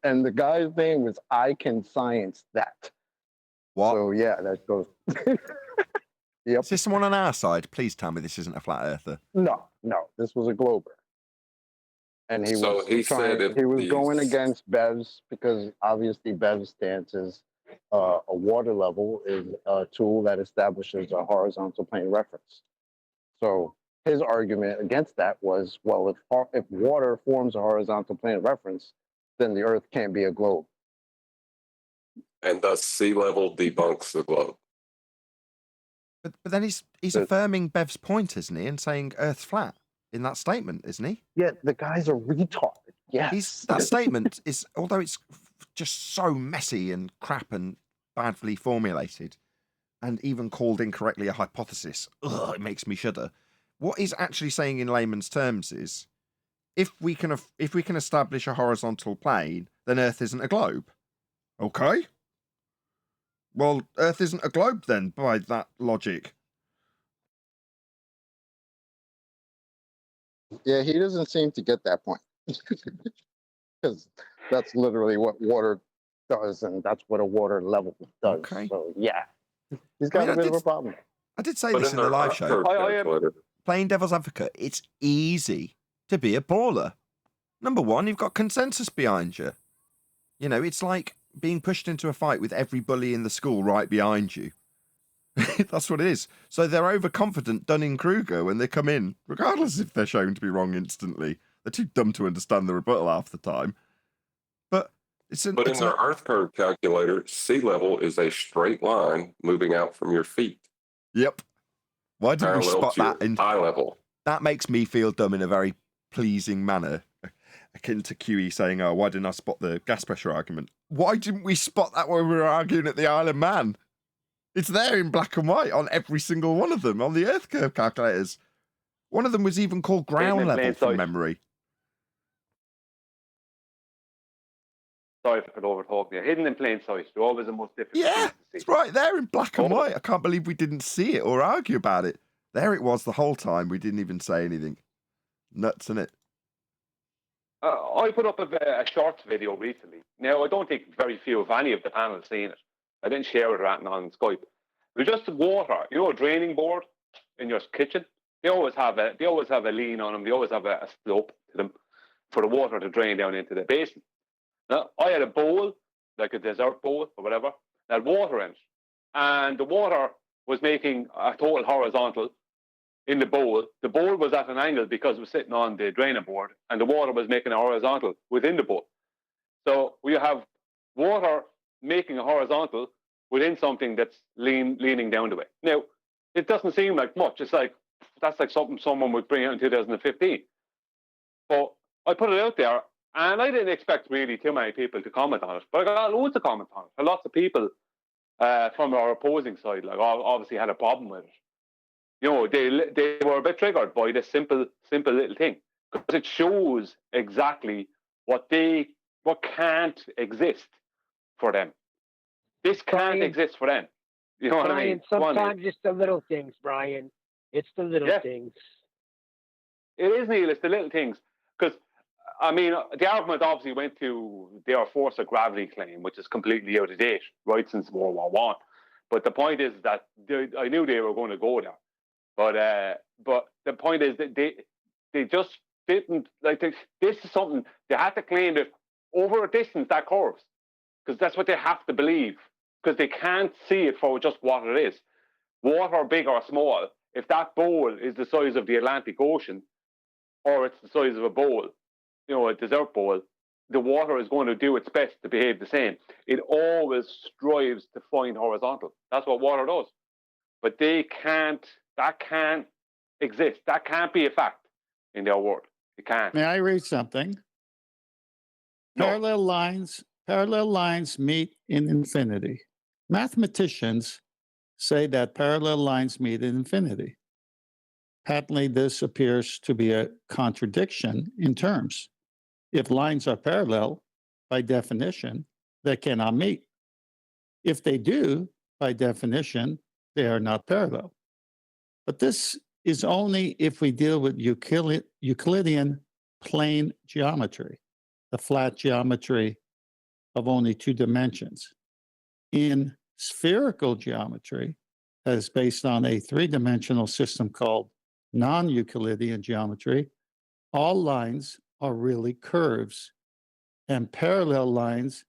and the guy's name was I Can Science That. What? So yeah, that goes. Yep. Is this someone on our side? Please tell me this isn't a flat earther. No, this was a glober. And he was going against Bev's because obviously Bev's stance is a water level is a tool that establishes a horizontal plane reference. So his argument against that was, well, if water forms a horizontal plane reference, then the Earth can't be a globe. And thus sea level debunks the globe. But then he's affirming Bev's point, isn't he, and saying Earth's flat in that statement, isn't he? Yeah, the guy's a retard. Yes. That statement is, although it's just so messy and crap and badly formulated, and even called incorrectly a hypothesis, it makes me shudder. What he's actually saying in layman's terms is, if we can establish a horizontal plane, then Earth isn't a globe. Okay. Well, Earth isn't a globe then, by that logic. Yeah, he doesn't seem to get that point. Because that's literally what water does, and that's what a water level does. Okay. So, yeah. He's got a bit of a problem. I did say this in the live show. Playing devil's advocate, it's easy to be a baller. Number one, you've got consensus behind you. You know, it's like being pushed into a fight with every bully in the school right behind you. That's what it is. So they're overconfident Dunning-Kruger when they come in, regardless if they're shown to be wrong instantly. They're too dumb to understand the rebuttal half the time. But in their Earth curve calculator, sea level is a straight line moving out from your feet. Yep. Why didn't we spot that in eye level? That makes me feel dumb in a very pleasing manner, akin to QE saying, "Oh, why didn't I spot the gas pressure argument?" Why didn't we spot that when we were arguing at the Isle of Man? It's there in black and white on every single one of them on the Earth curve calculators. One of them was even called ground level from memory. Sorry if I could overtalk you. Hidden in plain sight. They're always the most difficult. Yeah, it's right there in black and white. I can't believe we didn't see it or argue about it. There it was the whole time. We didn't even say anything. Nuts, innit? I put up a shorts video recently. Now, I don't think very few, if any, of the panel have seen it. I didn't share it or anything on Skype. It was just water. You know, a draining board in your kitchen. They always have a lean on them. They always have a slope to them for the water to drain down into the basin. Now, I had a bowl, like a dessert bowl or whatever, that had water in it. And the water was making a total horizontal in the bowl. The bowl was at an angle because it was sitting on the draining board, and the water was making a horizontal within the bowl. So we have water making a horizontal within something that's leaning down the way. Now, it doesn't seem like much. It's like, that's like something someone would bring out in 2015. But I put it out there, and I didn't expect really too many people to comment on it, but I got loads of comments on it. Lots of people from our opposing side, like, obviously had a problem with it. You know, they were a bit triggered by this simple little thing, because it shows exactly what can't exist for them. This can't exist for them. You know what I mean? Sometimes it's the little things, Brian. It's the little things. It is, Neil. It's the little things. Because I mean, the argument obviously went to their force of gravity claim, which is completely out of date, right, since World War One. But the point is that I knew they were going to go there. But the point is that they just didn't, like, this is something they had to claim that over a distance that curves, because that's what they have to believe, because they can't see it for just what it is. Water, big or small, if that bowl is the size of the Atlantic Ocean, or it's the size of a bowl, a desert bowl, the water is going to do its best to behave the same. It always strives to find horizontal. That's what water does. But that can't exist. That can't be a fact in their world. It can't. May I read something? No. Parallel lines meet in infinity. Mathematicians say that parallel lines meet in infinity. Patently, this appears to be a contradiction in terms. If lines are parallel, by definition, they cannot meet. If they do, by definition, they are not parallel. But this is only if we deal with Euclidean plane geometry, the flat geometry of only 2 dimensions. In spherical geometry, that is based on a 3-dimensional system called non-Euclidean geometry, all lines are really curves, and parallel lines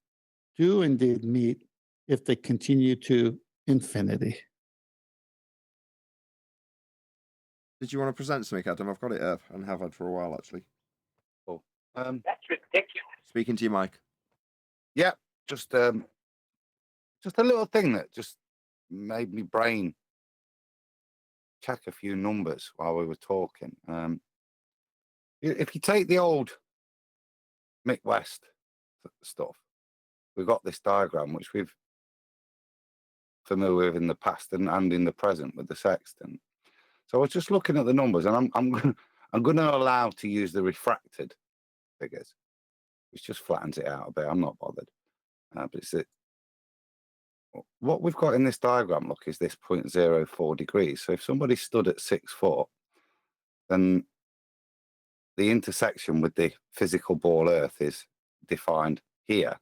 do indeed meet if they continue to infinity. Did you want to present something, Adam? I've got it up and have had for a while, actually. Cool. That's ridiculous. Speaking to you, Mike. Yeah, just a little thing that just made me brain check a few numbers while we were talking. If you take the old Mick West stuff, we've got this diagram which we've familiar with in the past and in the present with the sextant. So I was just looking at the numbers, and I'm going to allow to use the refracted figures, which just flattens it out a bit. I'm not bothered, but it's it. What we've got in this diagram, look, is this 0.04 degrees. So if somebody stood at 6 foot, then the intersection with the physical ball Earth is defined here,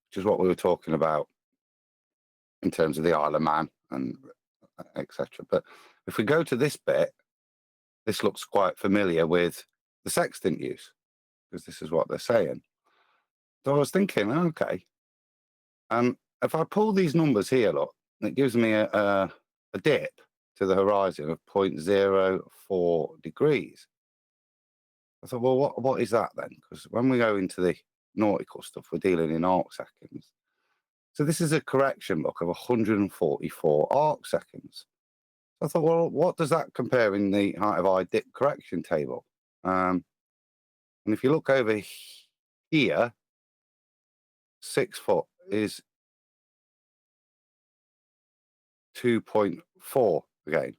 which is what we were talking about in terms of the Isle of Man and etc. But if we go to this bit, this looks quite familiar with the sextant use, because this is what they're saying. So I was thinking, okay, if I pull these numbers here, look, it gives me a dip to the horizon of 0.04 degrees. I thought, well, what is that then? Because when we go into the nautical stuff, we're dealing in arc seconds. So this is a correction, look, of 144 arc seconds. I thought, well, what does that compare in the height of eye dip correction table? And if you look over here, 6 foot is 2.4 again.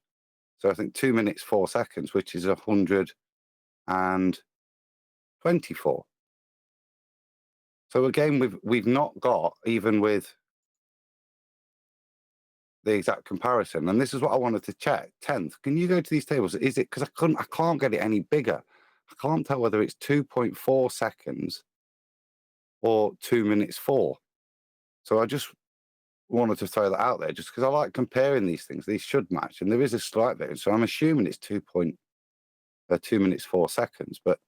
So I think 2 minutes 4 seconds, which is 124. So again, we've not got, even with the exact comparison, and this is what I wanted to check. 10th, can you go to these tables? Is it, because I can't get it any bigger. I can't tell whether it's 2.4 seconds or 2 minutes 4. So I just wanted to throw that out there, just because I like comparing these things. These should match, and there is a slight variance. So I'm assuming it's 2 minutes 4 seconds. But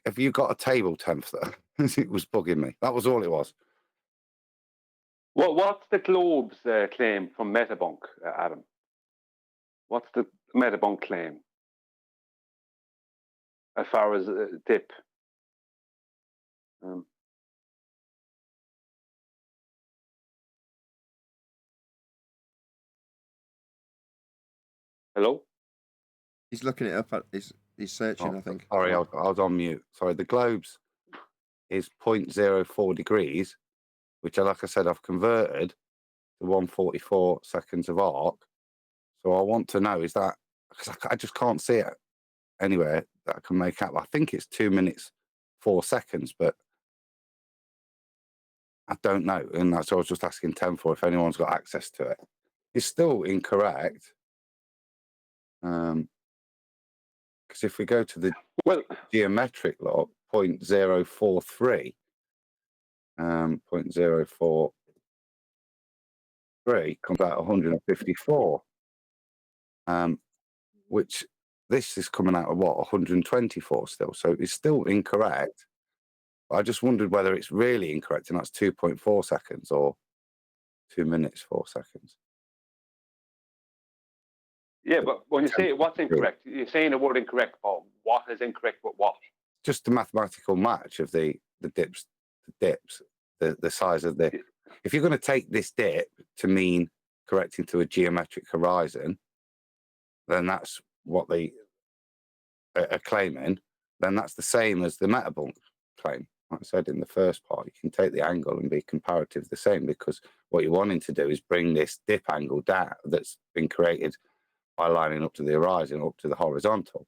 have you got a table 10th there? It was bugging me. That was all it was. Well, what's the Globe's claim from Metabunk, Adam? What's the Metabunk claim as far as dip? Hello? He's looking it up. He's searching, I think. Sorry, I was on mute. Sorry, the Globe's is 0.04 degrees, which, like I said, I've converted to 144 seconds of arc. So I want to know, is that, because I just can't see it anywhere that I can make out. I think it's 2 minutes 4 seconds, but I don't know. And that's what I was just asking 10 for, if anyone's got access to it. It's still incorrect. because if we go to the well geometric log, 0.043, 0.043 comes out 154, which this is coming out of what, 124 still. So it's still incorrect. I just wondered whether it's really incorrect, and that's 2.4 seconds or 2 minutes, 4 seconds. Yeah, but when you say what's incorrect, you're saying the word incorrect, Paul. What is incorrect with what? Just the mathematical match of the dips, the size of the. If you're going to take this dip to mean correcting to a geometric horizon, then that's what they are claiming. Then that's the same as the metabunk claim. Like I said in the first part, you can take the angle and be comparative the same, because what you're wanting to do is bring this dip angle down that's been created by lining up to the horizon, up to the horizontal.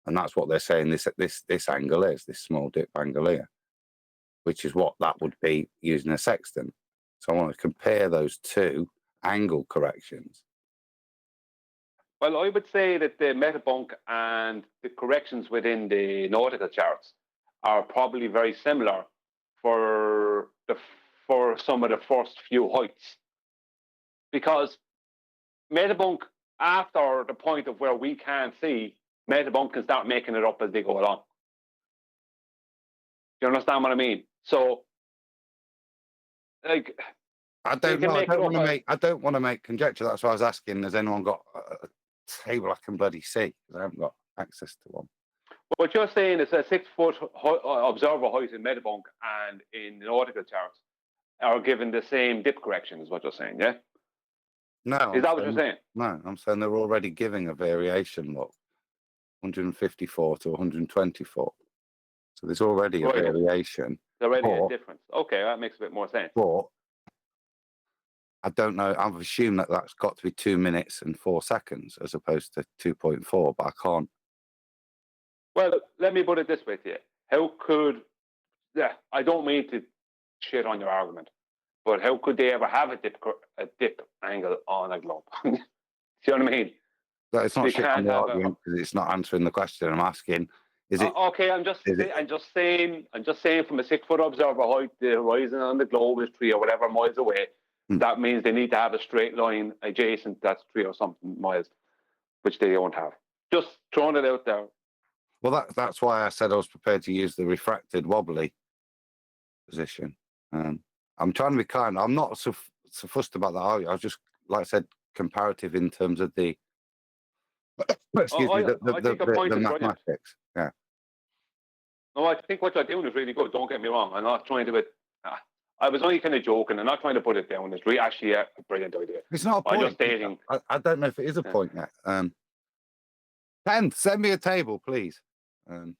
And that's what they're saying this angle is, this small dip angle here, which is what that would be using a sextant. So I want to compare those two angle corrections. Well, I would say that the metabunk and the corrections within the nautical charts are probably very similar for some of the first few heights, because metabunk, after the point of where we can't see, metabunk can start making it up as they go along. Do you understand what I mean? So, like, I don't know. I don't want to make conjecture. That's why I was asking. Has anyone got a table I can bloody see? Because I haven't got access to one. What you're saying is a 6 foot observer height in metabunk and in the nautical charts are given the same dip correction, is what you're saying, yeah? No. Is that what you're saying? No, I'm saying they're already giving a variation. Look, 154 to 124. So there's already a variation. There's already a difference. Okay, that makes a bit more sense. But I don't know. I've assumed that that's got to be 2 minutes and 4 seconds as opposed to 2.4, but I can't. Well, let me put it this way to you. How could, I don't mean to shit on your argument, but how could they ever have a dip angle on a globe? See what I mean? It's not shit on the argument because it's not answering the question I'm asking. Is it okay? I'm just saying from a 6 foot observer height, the horizon on the globe is 3 or whatever miles away. That means they need to have a straight line adjacent that's 3 or something miles, which they don't have. Just throwing it out there. Well, that's why I said I was prepared to use the refracted wobbly position. I'm trying to be kind. I'm not so fussed about that. I was just, like I said, comparative in terms of the the mathematics. Yeah. No, I think what you're doing is really good. Don't get me wrong. I'm not trying to. I was only kind of joking. I'm not trying to put it down. It's really actually a brilliant idea. It's not a point. I'm just stating. I don't know if it is a point yet. Pen, send me a table, please. But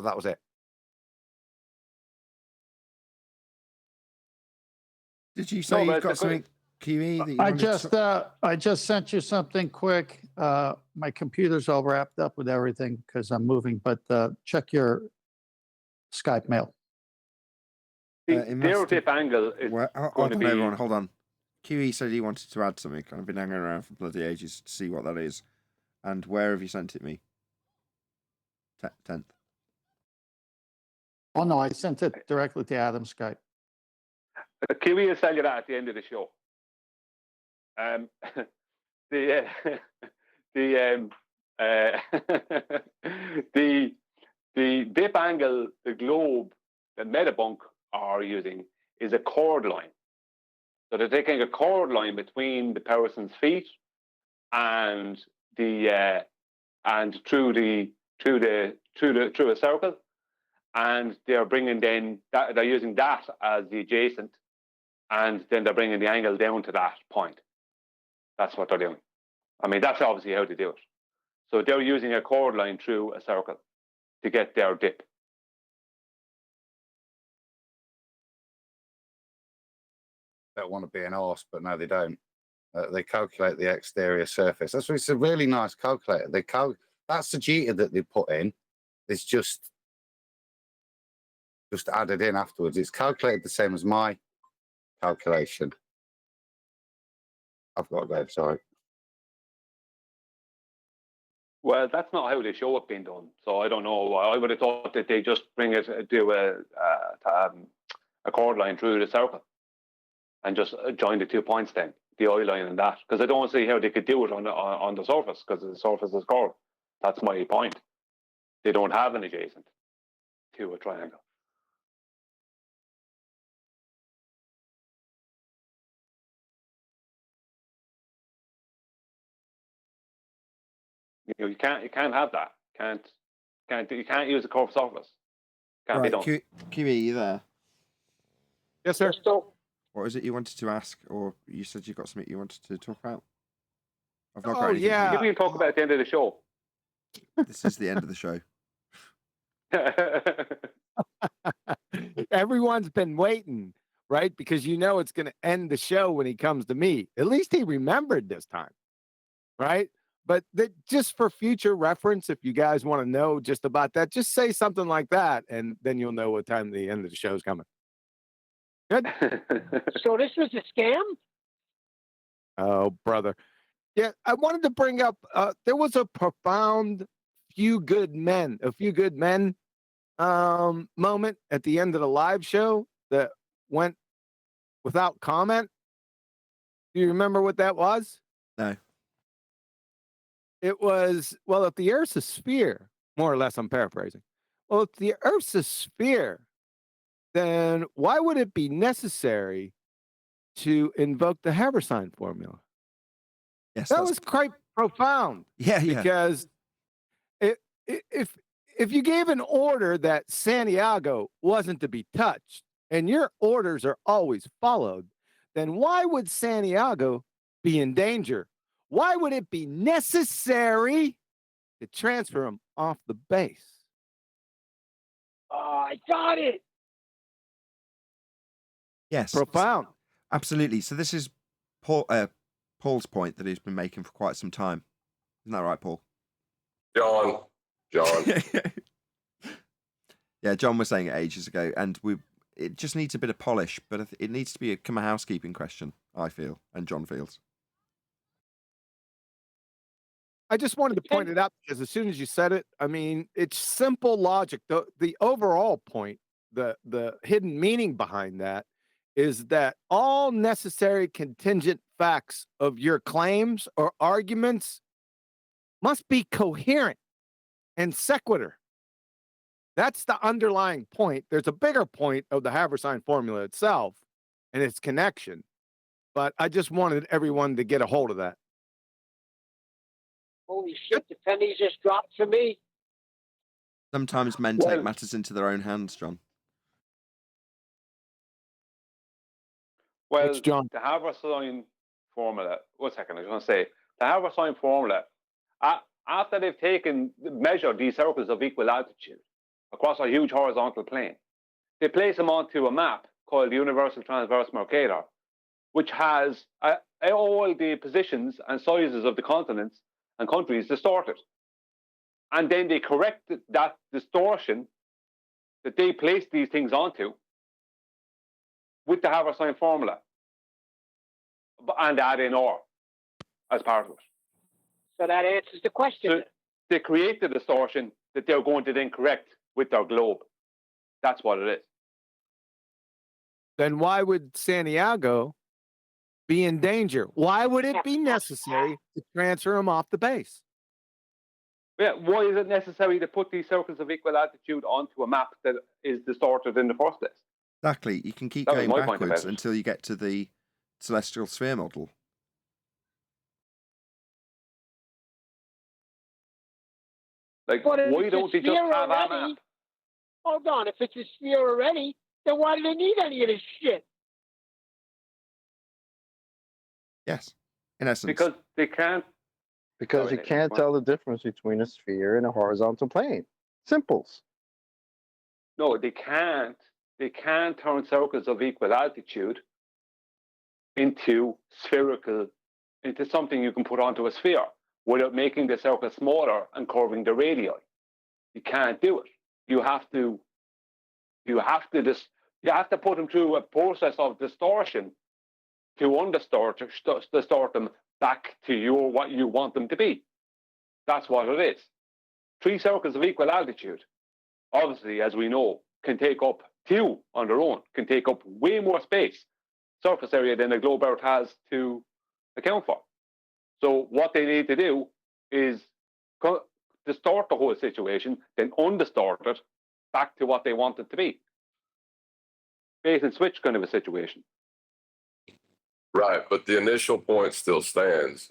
that was it. Did you say you've got something, QE? That I just sent you something quick. My computer's all wrapped up with everything because I'm moving, but check your Skype mail. The dip angle is hold on, everyone, hold on. QE said he wanted to add something. I've been hanging around for bloody ages to see what that is. And where have you sent it me? 10th. Oh, no, I sent it directly to Adam's Skype. QE will tell you that at the end of the show. The dip angle, the globe that Metabunk are using is a chord line. So they're taking a chord line between the person's feet and through a circle, and they're bringing then that, they're using that as the adjacent, and then they're bringing the angle down to that point. That's what they're doing. I mean, that's obviously how they do it. So they're using a chord line through a circle to get their dip. They don't want to be an horse, but no, they don't. They calculate the exterior surface. That's it's a really nice calculator. That's the data that they put in. It's just added in afterwards. It's calculated the same as my calculation. I've got to go, sorry. Well, that's not how they show it being done. So I don't know. I would have thought that they just do a chord line through the circle and just join the 2 points then, the eye line and that. Because I don't see how they could do it on the surface, because the surface is chord. That's my point. They don't have an adjacent to a triangle. You can't have that. You can't use a curved surface. Can't be done. QE, you there? Yes, sir. What is it you wanted to ask, or you said you got something you wanted to talk about? I've not Oh, got anything. yeah. Maybe we can talk about at the end of the show. This is the end of the show. Everyone's been waiting, right? Because you know it's going to end the show when he comes to me. At least he remembered this time, right? But just for future reference, if you guys want to know just about that, just say something like that, and then you'll know what time the end of the show is coming. Good. So this was a scam? Oh, brother. Yeah, I wanted to bring up, there was a profound a few good men moment at the end of the live show that went without comment. Do you remember what that was? No. It was, well, if the Earth's a sphere, more or less, I'm paraphrasing. Well, if the Earth's a sphere, then why would it be necessary to invoke the Habersign formula? Yes, that was quite profound. Yeah. Because if you gave an order that Santiago wasn't to be touched, and your orders are always followed, then why would Santiago be in danger? Why would it be necessary to transfer him off the base? Oh, I got it. Yes. Profound. Absolutely. So this is Paul's point that he's been making for quite some time. Isn't that right, Paul? John. Yeah, John was saying it ages ago, and it just needs a bit of polish, but it needs to become a housekeeping question, I feel, and John feels. I just wanted to point it out because as soon as you said it, I mean, it's simple logic. The overall point, the hidden meaning behind that is that all necessary contingent facts of your claims or arguments must be coherent and sequitur. That's the underlying point. There's a bigger point of the Habersign formula itself and its connection, but I just wanted everyone to get a hold of that. Holy shit, the pennies just dropped for me. Sometimes men take matters into their own hands, John. Well, the Habersign formula, 1 second, I just want to say, the Habersign formula, after they've measured these circles of equal altitude across a huge horizontal plane, they place them onto a map called the Universal Transverse Mercator, which has all the positions and sizes of the continents and countries distorted. And then they correct that distortion that they place these things onto with the Habersign formula and add in R as part of it. So that answers the question. So they create the distortion that they're going to then correct with their globe. That's what it is. Then why would Santiago be in danger? Why would it be necessary to transfer him off the base? Yeah, why is it necessary to put these circles of equal altitude onto a map that is distorted in the first place? Exactly. You can keep going backwards until you get to the celestial sphere model. Like, why don't they just have a map? Hold on, if it's a sphere already, then why do they need any of this shit? Yes, in essence. Because they can't. Because you can't tell the difference between a sphere and a horizontal plane. Simples. No, they can't. They can't turn circles of equal altitude into something you can put onto a sphere without making the circle smaller and curving the radii. You can't do it. You have to put them through a process of distortion to distort them back to what you want them to be. That's what it is. 3 circles of equal altitude, obviously, as we know, can take up, two on their own, can take up way more space, surface area, than the globe Earth has to account for. So what they need to do is distort the whole situation, then undistort it back to what they want it to be. Bait and switch kind of a situation. Right, but the initial point still stands.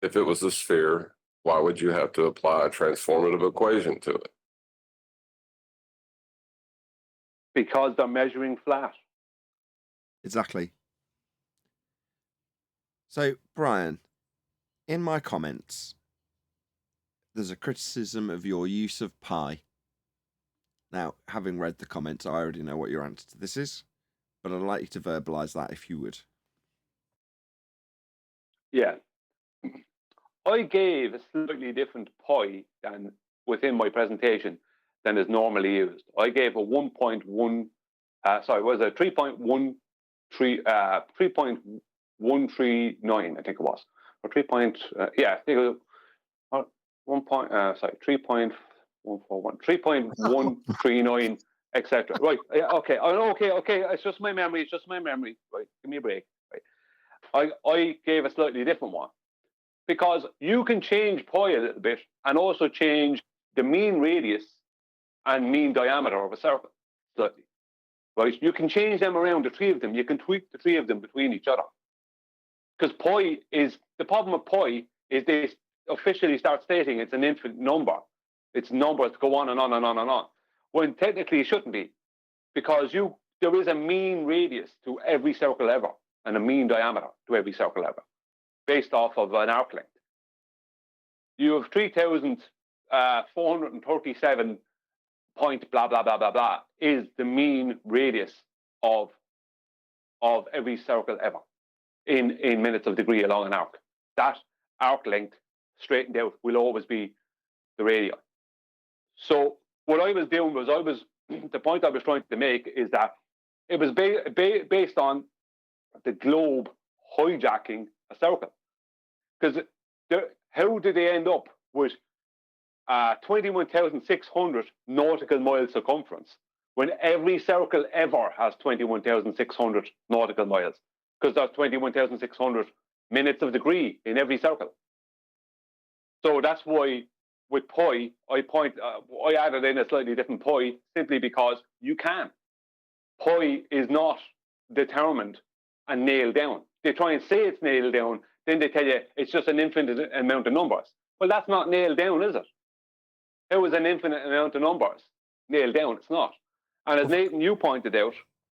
If it was a sphere, why would you have to apply a transformative equation to it? Because they're measuring flat. Exactly. So, Brian, in my comments, there's a criticism of your use of pi. Now, having read the comments, I already know what your answer to this is, but I'd like you to verbalise that if you would. Yeah. I gave a slightly different pi than within my presentation than is normally used. I gave a 3.1, I think it was. Or 3.139, etc. Right. Yeah, okay. Okay. It's just my memory. Right. Give me a break. Right. I gave a slightly different one. Because you can change pi a little bit and also change the mean radius and mean diameter of a circle slightly. Right? You can change them around, the 3 of them. You can tweak the 3 of them between each other. Because the problem with pi is they officially start stating it's an infinite number. It's numbers go on and on and on and on. When technically it shouldn't be. Because there is a mean radius to every circle ever and a mean diameter to every circle ever, based off of an arc length. You have 3,437 point blah, blah, blah, blah, blah, is the mean radius of every circle ever in minutes of degree along an arc. That arc length, straightened out, will always be the radii. So what I was doing was, the point I was trying to make is that it was based on the globe hijacking a circle. Because how did they end up with 21,600 nautical mile circumference when every circle ever has 21,600 nautical miles? Because there's 21,600 minutes of degree in every circle. So that's why with pi, I added in a slightly different pi simply because you can. Pi is not determined and nailed down. They try and say it's nailed down, then they tell you it's just an infinite amount of numbers. Well, that's not nailed down, is it? It was an infinite amount of numbers nailed down. It's not. And as Nathan, you pointed out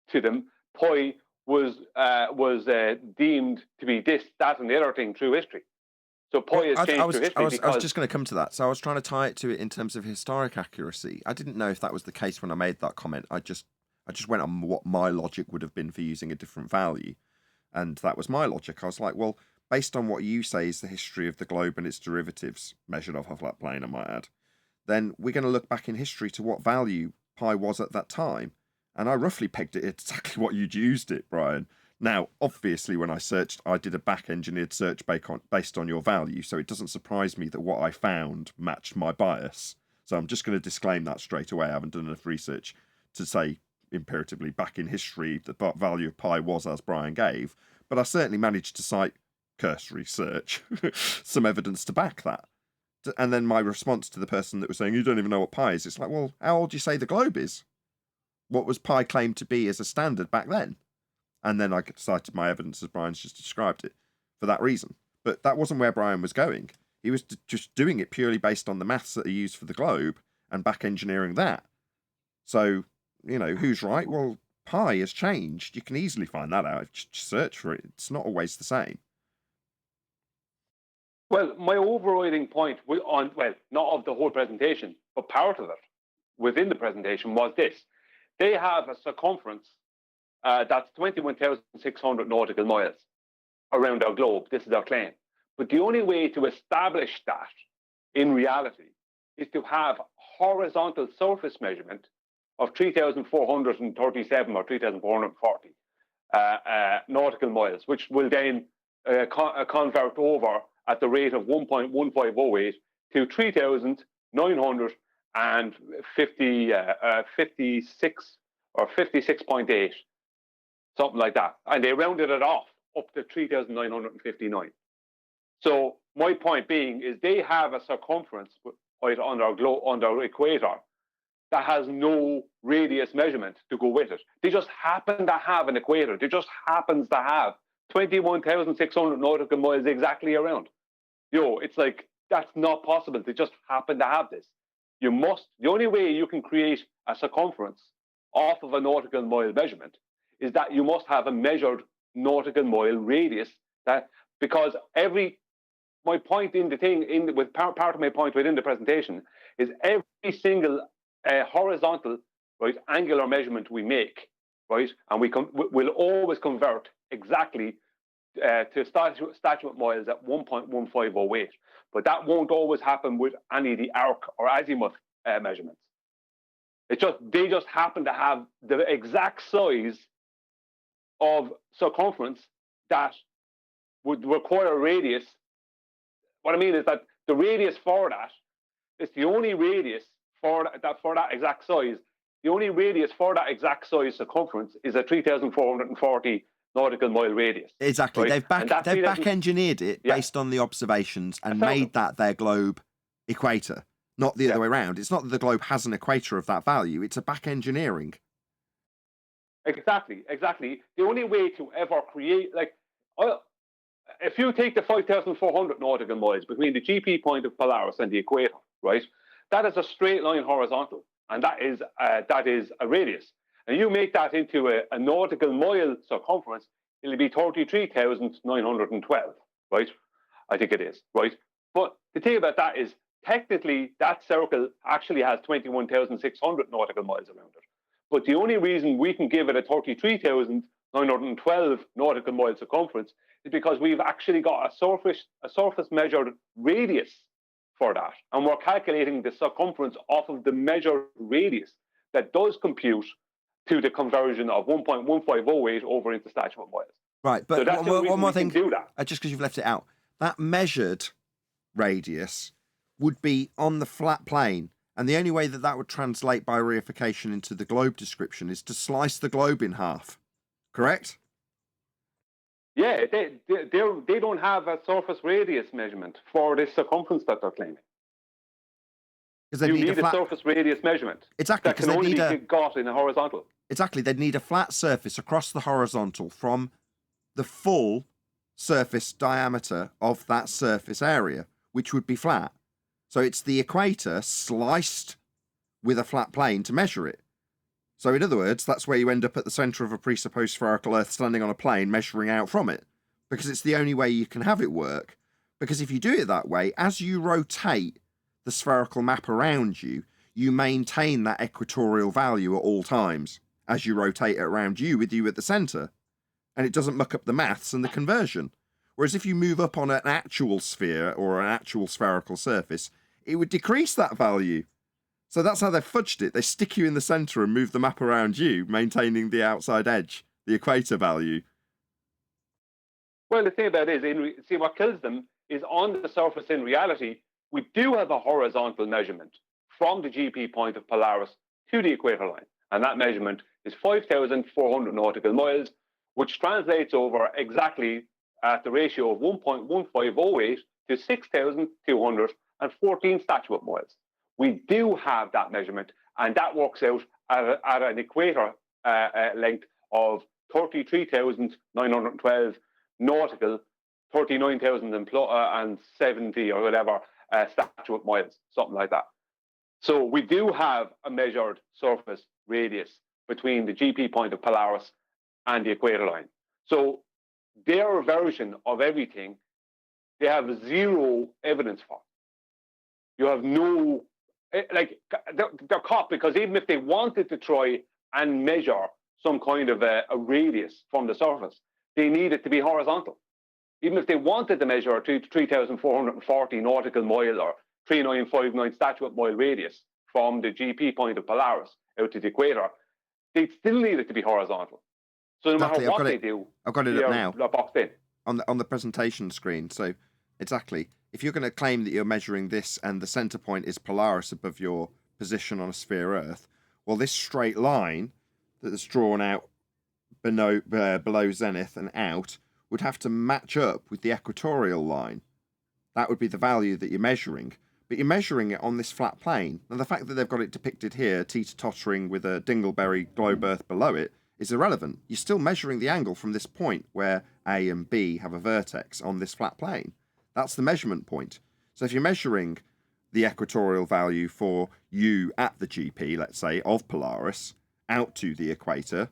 to them, pi was deemed to be this, that, and the other thing through history. So pi has changed through history. I was just going to come to that. So I was trying to tie it to it in terms of historic accuracy. I didn't know if that was the case when I made that comment. I just went on what my logic would have been for using a different value. And that was my logic. I was like, well, based on what you say is the history of the globe and its derivatives, measured off a flat plane, I might add, then we're going to look back in history to what value pi was at that time. And I roughly pegged it exactly what you'd used it, Brian. Now, obviously, when I searched, I did a back-engineered search based on your value, so it doesn't surprise me that what I found matched my bias. So I'm just going to disclaim that straight away. I haven't done enough research to say imperatively back in history the value of pi was as Brian gave, but I certainly managed to cite cursory search some evidence to back that. And then my response to the person that was saying, you don't even know what pi is, it's like, well, how old do you say the globe is? What was pi claimed to be as a standard back then? And then I cited my evidence as Brian's just described it for that reason. But that wasn't where Brian was going. He was just doing it purely based on the maths that are used for the globe and back engineering that. So, who's right? Well, pi has changed. You can easily find that out. Just search for it. It's not always the same. Well, my overriding point not of the whole presentation, but part of it within the presentation was this. They have a circumference that's 21,600 nautical miles around our globe. This is our claim. But the only way to establish that in reality is to have horizontal surface measurement of 3,437 or 3,440 nautical miles, which will then convert over at the rate of 1.1508 to 3,956 or 56.8, something like that. And they rounded it off up to 3,959. So my point being is they have a circumference right on their equator that has no radius measurement to go with it. They just happen to have an equator. They just happens to have 21,600 nautical miles exactly around. It's like, that's not possible. They just happen to have this. The only way you can create a circumference off of a nautical mile measurement is that you must have a measured nautical mile radius. Because my point in the thing, part of my point within the presentation is every single horizontal, right, angular measurement we make, right, and we'll always convert exactly to statute miles at 1.1508, but that won't always happen with any of the arc or azimuth measurements. They just happen to have the exact size of circumference that would require a radius. What I mean is that the radius for that is the only radius for that exact size. The only radius for that exact size circumference is a 3,440 nautical mile radius. Exactly. Right? They've back engineered it based on the observations and made that their globe equator, not the other way around. It's not that the globe has an equator of that value. It's a back engineering. Exactly. The only way to ever create, if you take the 5,400 nautical miles between the GP point of Polaris and the equator, right, that is a straight line horizontal, and that is a radius. And you make that into a nautical mile circumference, it'll be 33,912, right? I think it is, right? But the thing about that is, technically, that circle actually has 21,600 nautical miles around it. But the only reason we can give it a 33,912 nautical mile circumference is because we've actually got a surface measured radius for that. And we're calculating the circumference off of the measured radius that does compute to the conversion of 1.1508 over into statute miles. Right, but so one more thing, do that. just because you've left it out, that measured radius would be on the flat plane, and the only way that would translate by reification into the globe description is to slice the globe in half, correct? Yeah, they don't have a surface radius measurement for this circumference that they're claiming. Because you need a surface radius measurement. Exactly, that can only be got in a horizontal. Exactly, they'd need a flat surface across the horizontal from the full surface diameter of that surface area, which would be flat. So it's the equator sliced with a flat plane to measure it. So in other words, that's where you end up at the centre of a presupposed spherical Earth standing on a plane measuring out from it, because it's the only way you can have it work. Because if you do it that way, as you rotate the spherical map around you, you maintain that equatorial value at all times as you rotate it around you with you at the centre. And it doesn't muck up the maths and the conversion. Whereas if you move up on an actual sphere or an actual spherical surface, it would decrease that value. So that's how they've fudged it. They stick you in the centre and move the map around you, maintaining the outside edge, the equator value. Well, the thing about it is, see, what kills them is on the surface in reality, we do have a horizontal measurement from the GP point of Polaris to the equator line. And that measurement is 5,400 nautical miles, which translates over exactly at the ratio of 1.1508 to 6,214 statute miles. We do have that measurement, and that works out at an equator length of 33,912 nautical, 39,070 or whatever statute miles, something like that. So we do have a measured surface radius between the GP point of Polaris and the equator line. So their version of everything, they have zero evidence for. You have no, they're caught, because even if they wanted to try and measure some kind of a radius from the surface, they need it to be horizontal. Even if they wanted to measure a 3,440 nautical mile or 3,959 statute mile radius from the GP point of Polaris out to the equator, they still need it to be horizontal. So no matter what they do, I've got it up now. They're boxed in. On the presentation screen. So exactly, if you're going to claim that you're measuring this and the center point is Polaris above your position on a sphere Earth, well, this straight line that's drawn out below zenith and out would have to match up with the equatorial line. That would be the value that you're measuring. But you're measuring it on this flat plane. Now, the fact that they've got it depicted here, teeter-tottering with a dingleberry globe Earth below it, is irrelevant. You're still measuring the angle from this point where A and B have a vertex on this flat plane. That's the measurement point. So if you're measuring the equatorial value for you at the GP, let's say, of Polaris, out to the equator,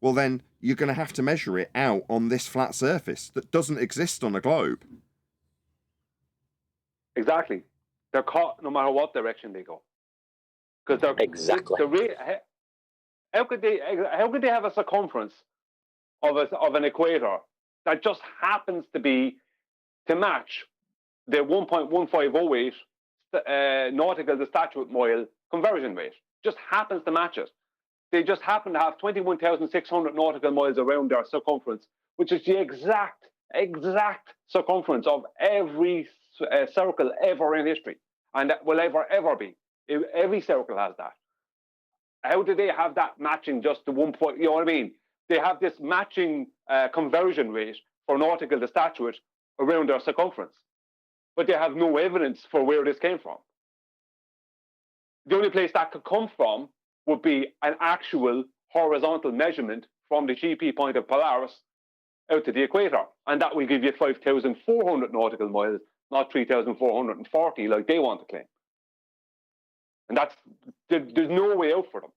well then you're going to have to measure it out on this flat surface that doesn't exist on a globe. Exactly. They're caught no matter what direction they go. Because they're exactly. How could they have a circumference of an equator that just happens to match the 1.1508 nautical to statute mile conversion rate? Just happens to match it. They just happen to have 21,600 nautical miles around their circumference, which is the exact circumference of every circle ever in history, and that will ever be. Every circle has that. How do they have that matching just to 1 point? You know what I mean? They have this matching conversion rate for nautical to statute around their circumference, but they have no evidence for where this came from. The only place that could come from would be an actual horizontal measurement from the GP point of Polaris out to the equator, and that will give you 5,400 nautical miles, not 3,440 like they want to claim. And there's no way out for them.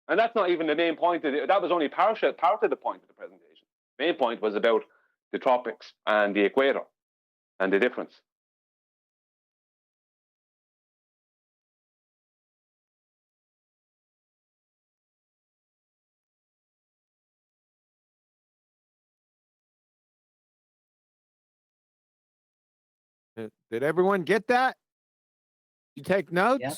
And that's not even the main point. That was only part of the point of the presentation. The main point was about the tropics and the equator and the difference. Did everyone get that? You take notes? Yep.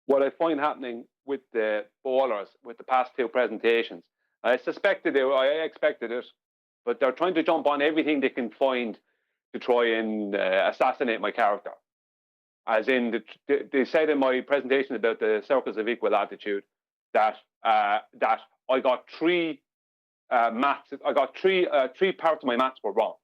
What I find happening with the ballers, with the past two presentations, I expected it, but they're trying to jump on everything they can find to try and assassinate my character. As in, they said in my presentation about the circles of equal latitude that I got three maths. I got three parts of my maths were wrong.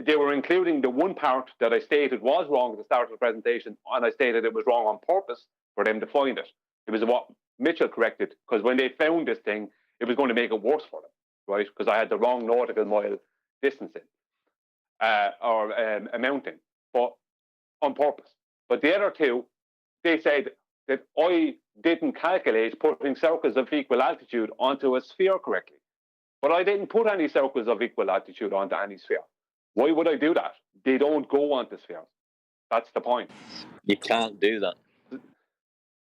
They were including the one part that I stated was wrong at the start of the presentation, and I stated it was wrong on purpose for them to find it. It was what Mitchell corrected, because when they found this thing, it was going to make it worse for them, right? Because I had the wrong nautical mile distancing or amounting, but on purpose. But the other two, they said that I didn't calculate putting circles of equal altitude onto a sphere correctly. But I didn't put any circles of equal altitude onto any sphere. Why would I do that? They don't go onto spheres. That's the point. You can't do that.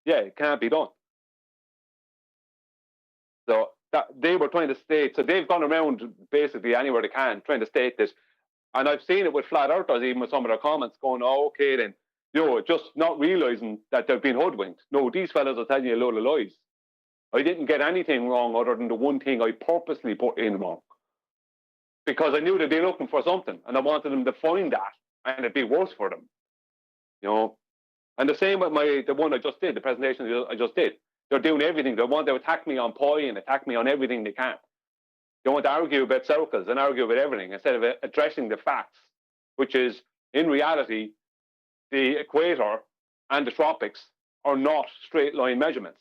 Yeah, it can't be done. So that they were trying to state, so they've gone around basically anywhere they can trying to state this. And I've seen it with flat earthers, even with some of their comments going, oh, okay, then, just not realizing that they've been hoodwinked. No, these fellas are telling you a load of lies. I didn't get anything wrong other than the one thing I purposely put in wrong. Because I knew that they're looking for something, and I wanted them to find that, and it'd be worse for them. And the same with the one I just did, the presentation I just did. They're doing everything. They want to attack me on pi and attack me on everything they can. They want to argue about circles and argue about everything instead of addressing the facts, which is, in reality, the equator and the tropics are not straight line measurements.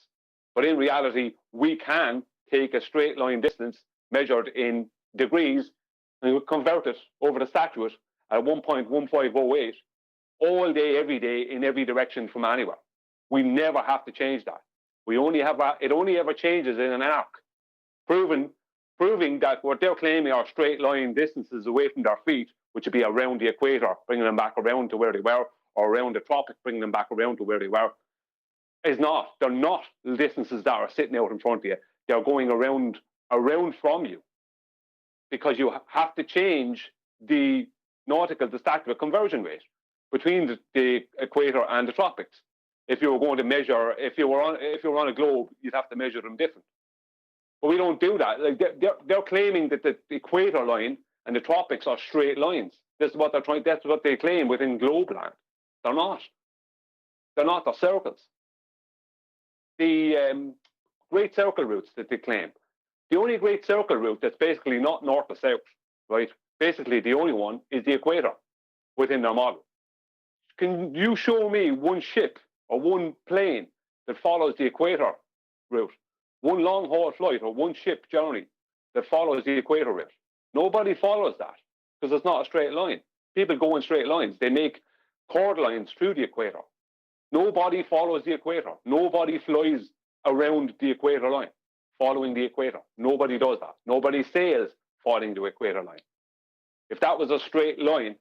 But in reality, we can take a straight line distance measured in degrees and convert it over the statute at 1.1508 all day, every day, in every direction from anywhere. We never have to change that. It only ever changes in an arc, proving that what they're claiming are straight line distances away from their feet, which would be around the equator, bringing them back around to where they were, or around the tropic, bringing them back around to where they were, is not. They're not distances that are sitting out in front of you. They're going around from you, because you have to change the nautical to statute conversion rate. between the equator and the tropics. If you were going to measure, if you were on a globe, you'd have to measure them different. But we don't do that. Like they're claiming that the equator line and the tropics are straight lines. This is what they're trying. That's what they claim within globe land. They're not. They're not. They're circles. The great circle routes that they claim. The only great circle route that's basically not north or south, right? Basically, the only one is the equator within their model. Can you show me one ship or one plane that follows the equator route? One long-haul flight or one ship generally that follows the equator route? Nobody follows that because it's not a straight line. People go in straight lines. They make chord lines through the equator. Nobody follows the equator. Nobody flies around the equator line, following the equator. Nobody does that. Nobody sails following the equator line. If that was a straight line,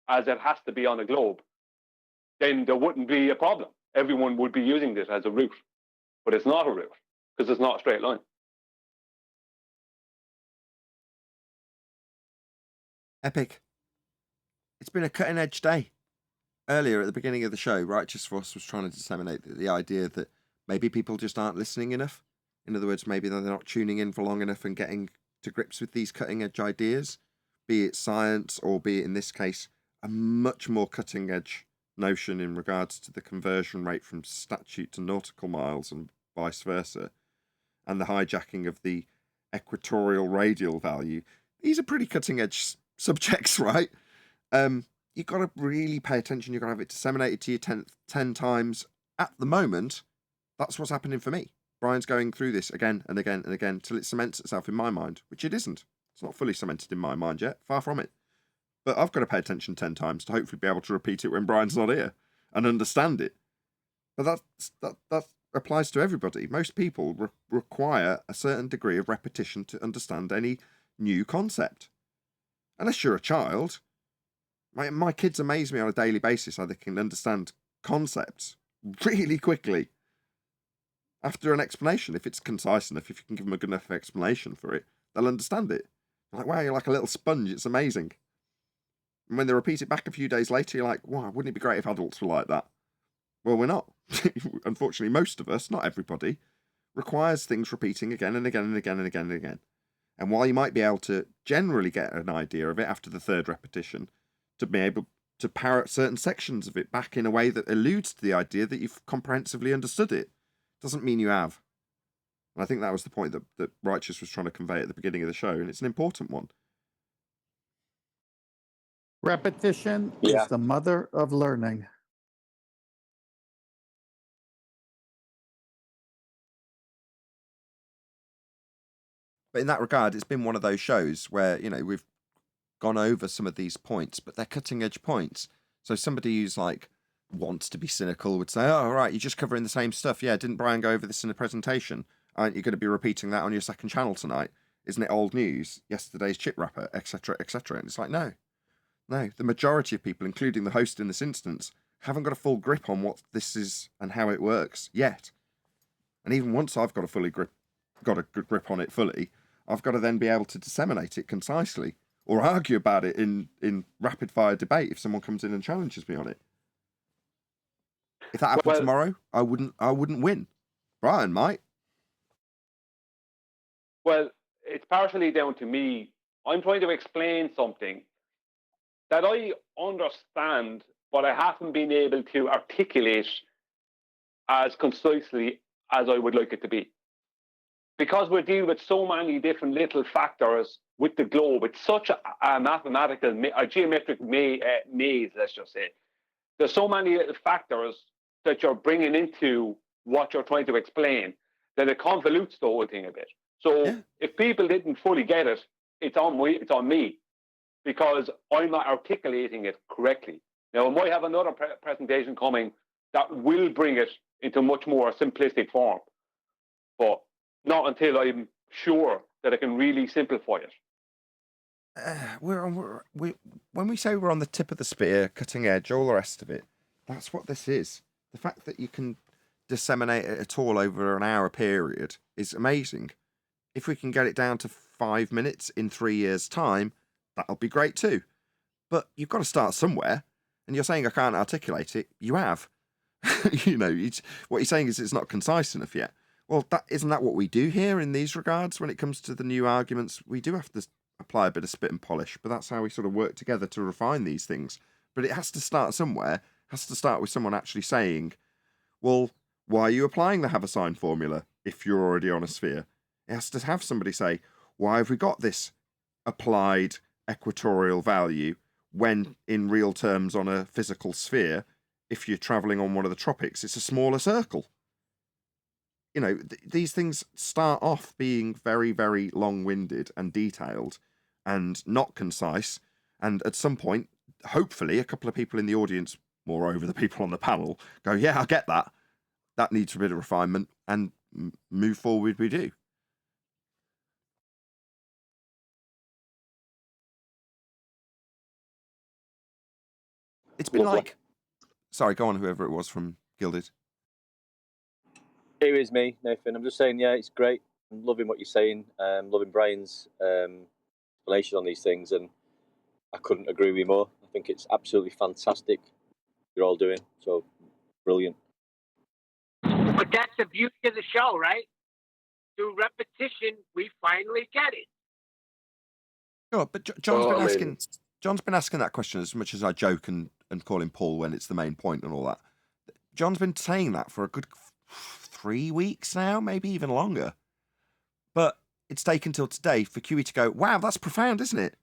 as it has to be on a globe, then there wouldn't be a problem. Everyone would be using this as a route. But it's not a route, because it's not a straight line. Epic. It's been a cutting-edge day. Earlier at the beginning of the show, Righteous Force was trying to disseminate the idea that maybe people just aren't listening enough. In other words, maybe they're not tuning in for long enough and getting to grips with these cutting-edge ideas, be it science or be it, in this case, a much more cutting-edge notion in regards to the conversion rate from statute to nautical miles and vice versa, and the hijacking of the equatorial radial value. These are pretty cutting-edge subjects, right? You've got to really pay attention. You've got to have it disseminated to you 10 times. At the moment, that's what's happening for me. Brian's going through this again and again and again till it cements itself in my mind, which it isn't. It's not fully cemented in my mind yet, far from it. But I've got to pay attention 10 times to hopefully be able to repeat it when Brian's not here and understand it. But that applies to everybody. Most people require a certain degree of repetition to understand any new concept. Unless you're a child. My kids amaze me on a daily basis how they can understand concepts really quickly. After an explanation, if it's concise enough, if you can give them a good enough explanation for it, they'll understand it. Like, wow, you're like a little sponge, it's amazing. And when they repeat it back a few days later, you're like, wow, wouldn't it be great if adults were like that? Well, we're not. Unfortunately, most of us, not everybody, requires things repeating again and again and again and again and again. And while you might be able to generally get an idea of it after the third repetition, to be able to parrot certain sections of it back in a way that alludes to the idea that you've comprehensively understood it, doesn't mean you have. And I think that was the point that Righteous was trying to convey at the beginning of the show, and it's an important one. Repetition is the mother of learning. But in that regard, it's been one of those shows where, you know, we've gone over some of these points, but they're cutting edge points. So somebody who's like wants to be cynical would say, oh, right, you're just covering the same stuff. Yeah, didn't Brian go over this in a presentation? Aren't you going to be repeating that on your second channel tonight? Isn't it old news? Yesterday's chip wrapper, etc., etc. And it's like, no. The majority of people, including the host in this instance, haven't got a full grip on what this is and how it works yet. And even once I've got a good grip on it fully, I've got to then be able to disseminate it concisely or argue about it in rapid fire debate if someone comes in and challenges me on it. If that happened tomorrow, I wouldn't win. Brian might. Well, it's partially down to me. I'm trying to explain something that I understand, but I haven't been able to articulate as concisely as I would like it to be. Because we're dealing with so many different little factors with the globe, it's such a mathematical, a geometric maze, let's just say. There's so many little factors that you're bringing into what you're trying to explain that it convolutes the whole thing a bit. So if people didn't fully get it, it's on me because I'm not articulating it correctly. Now, I might have another presentation coming that will bring it into much more simplistic form, but not until I'm sure that I can really simplify it. When we say we're on the tip of the spear, cutting edge, all the rest of it, that's what this is. The fact that you can disseminate it at all over an hour period is amazing. If we can get it down to 5 minutes in 3 years' time, that'll be great too. But you've got to start somewhere. and you're saying I can't articulate it. You have. You know, what you're saying is it's not concise enough yet. Well, isn't that what we do here in these regards when it comes to the new arguments? We do have to apply a bit of spit and polish, but that's how we sort of work together to refine these things. But it has to start somewhere. It has to start with someone actually saying, well, why are you applying the Haversine formula if you're already on a sphere? It has to have somebody say, why have we got this applied equatorial value when in real terms on a physical sphere, if you're traveling on one of the tropics, it's a smaller circle. You know, these things start off being very, very long-winded and detailed and not concise. And at some point, hopefully, a couple of people in the audience, moreover the people on the panel, go, yeah, I get that. That needs a bit of refinement, and move forward we do. It's been like... Sorry, go on, whoever it was from Gilded. Here is me, Nathan. I'm just saying, yeah, it's great. I'm loving what you're saying. Loving Brian's explanation on these things, and I couldn't agree with you more. I think it's absolutely fantastic you're all doing. So, brilliant. But that's the beauty of the show, right? Through repetition, we finally get it. Sure, but John's been asking that question as much as I joke and call him Paul when it's the main point and all that. John's been saying that for a good 3 weeks now, maybe even longer. But it's taken till today for QE to go, wow, that's profound, isn't it?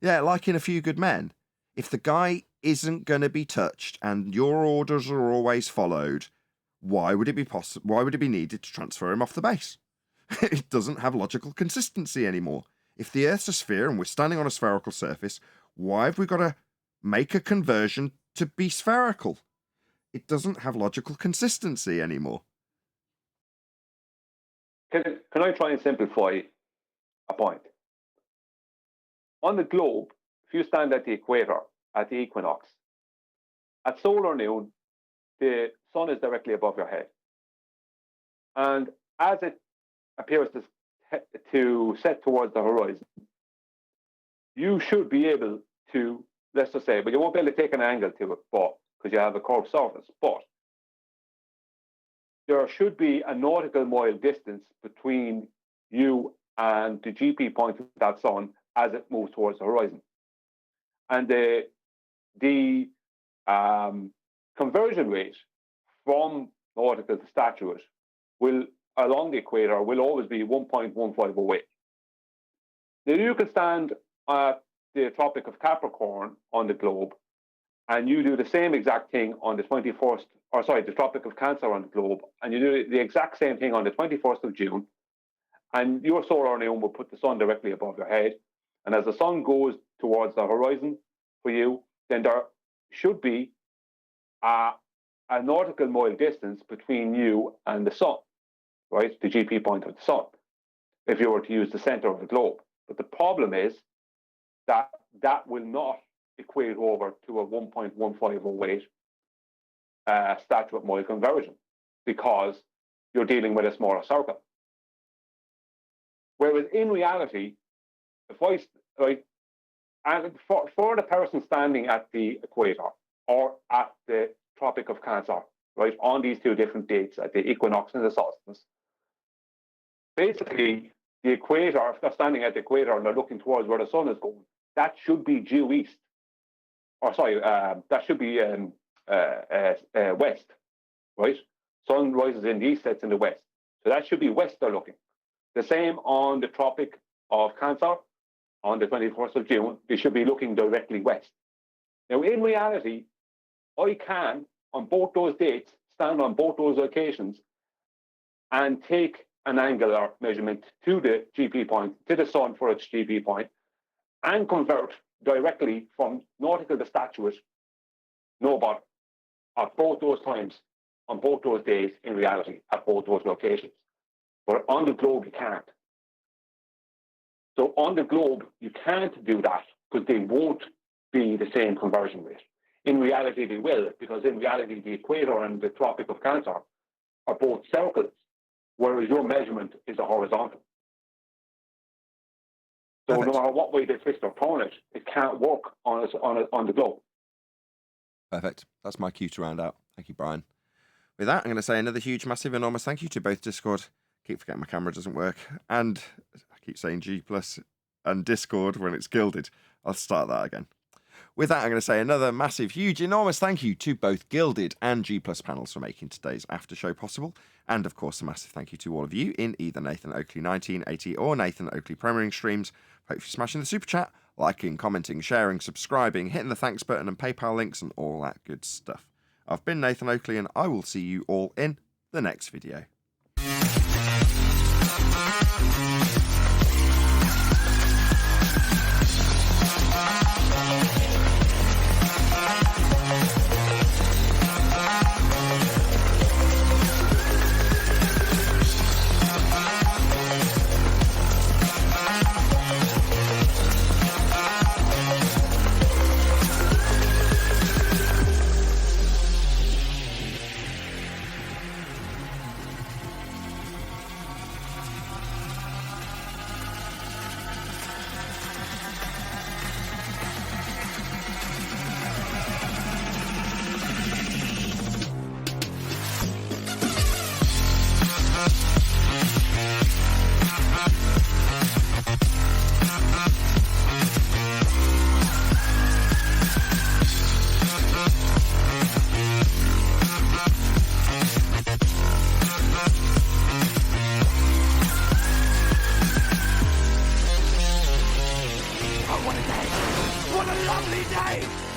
Yeah, like in A Few Good Men. If the guy isn't going to be touched and your orders are always followed, why would it be possible? Why would it be needed to transfer him off the base? It doesn't have logical consistency anymore. If the Earth's a sphere and we're standing on a spherical surface, why have we got to make a conversion to be spherical? It doesn't have logical consistency anymore. Can I try and simplify a point? On the globe, if you stand at the equator, at the equinox, at solar noon, the sun is directly above your head. And as it appears to set towards the horizon, you should be able to, let's just say, but you won't be able to take an angle to it, but because you have a curved surface, but there should be a nautical mile distance between you and the GP point of that sun as it moves towards the horizon. And the conversion rate from nautical to statute will, along the equator, will always be 1.15 away. Now you can stand at the Tropic of Capricorn on the globe, and you do the same exact thing on the 21st, or sorry, the Tropic of Cancer on the globe, and you do the exact same thing on the 21st of June, and your solar noon will put the sun directly above your head. And as the sun goes towards the horizon for you, then there should be a nautical mile distance between you and the sun, right? The GP point of the sun, if you were to use the center of the globe. But the problem is that that will not equate over to a 1.150 statute mile conversion, because you're dealing with a smaller circle. Whereas in reality, and for the person standing at the equator or at the Tropic of Cancer, right, on these two different dates, at the equinox and the solstice, basically the equator, if they're standing at the equator and they're looking towards where the sun is going, that should be due east. Or sorry, that should be west, right? Sun rises in the east, sets in the west. So that should be west they're looking. The same on the Tropic of Cancer, on the 21st of June, they should be looking directly west. Now, in reality, I can, on both those dates, stand on both those locations and take an angular measurement to the GP point, to the sun for its GP point, and convert directly from nautical to statute, no bother, at both those times, on both those days, in reality, at both those locations. But on the globe, you can't. So on the globe, you can't do that because they won't be the same conversion rate. In reality, they will, because in reality, the equator and the Tropic of Cancer are both circles, whereas your measurement is a horizontal. So no matter what way they twist or turn it, it can't work on the globe. Perfect. That's my cue to round out. Thank you, Brian. With that, I'm going to say another huge, massive, enormous thank you to both Discord. Keep forgetting my camera doesn't work. And I keep saying G+ and Discord when it's gilded. I'll start that again. With that, I'm going to say another massive, huge, enormous thank you to both Gilded and G+ panels for making today's after show possible. And of course, a massive thank you to all of you in either Nathan Oakley 1980 or Nathan Oakley Premiering streams. Hope you're smashing the super chat, liking, commenting, sharing, subscribing, hitting the thanks button and PayPal links and all that good stuff. I've been Nathan Oakley and I will see you all in the next video. What a lovely day!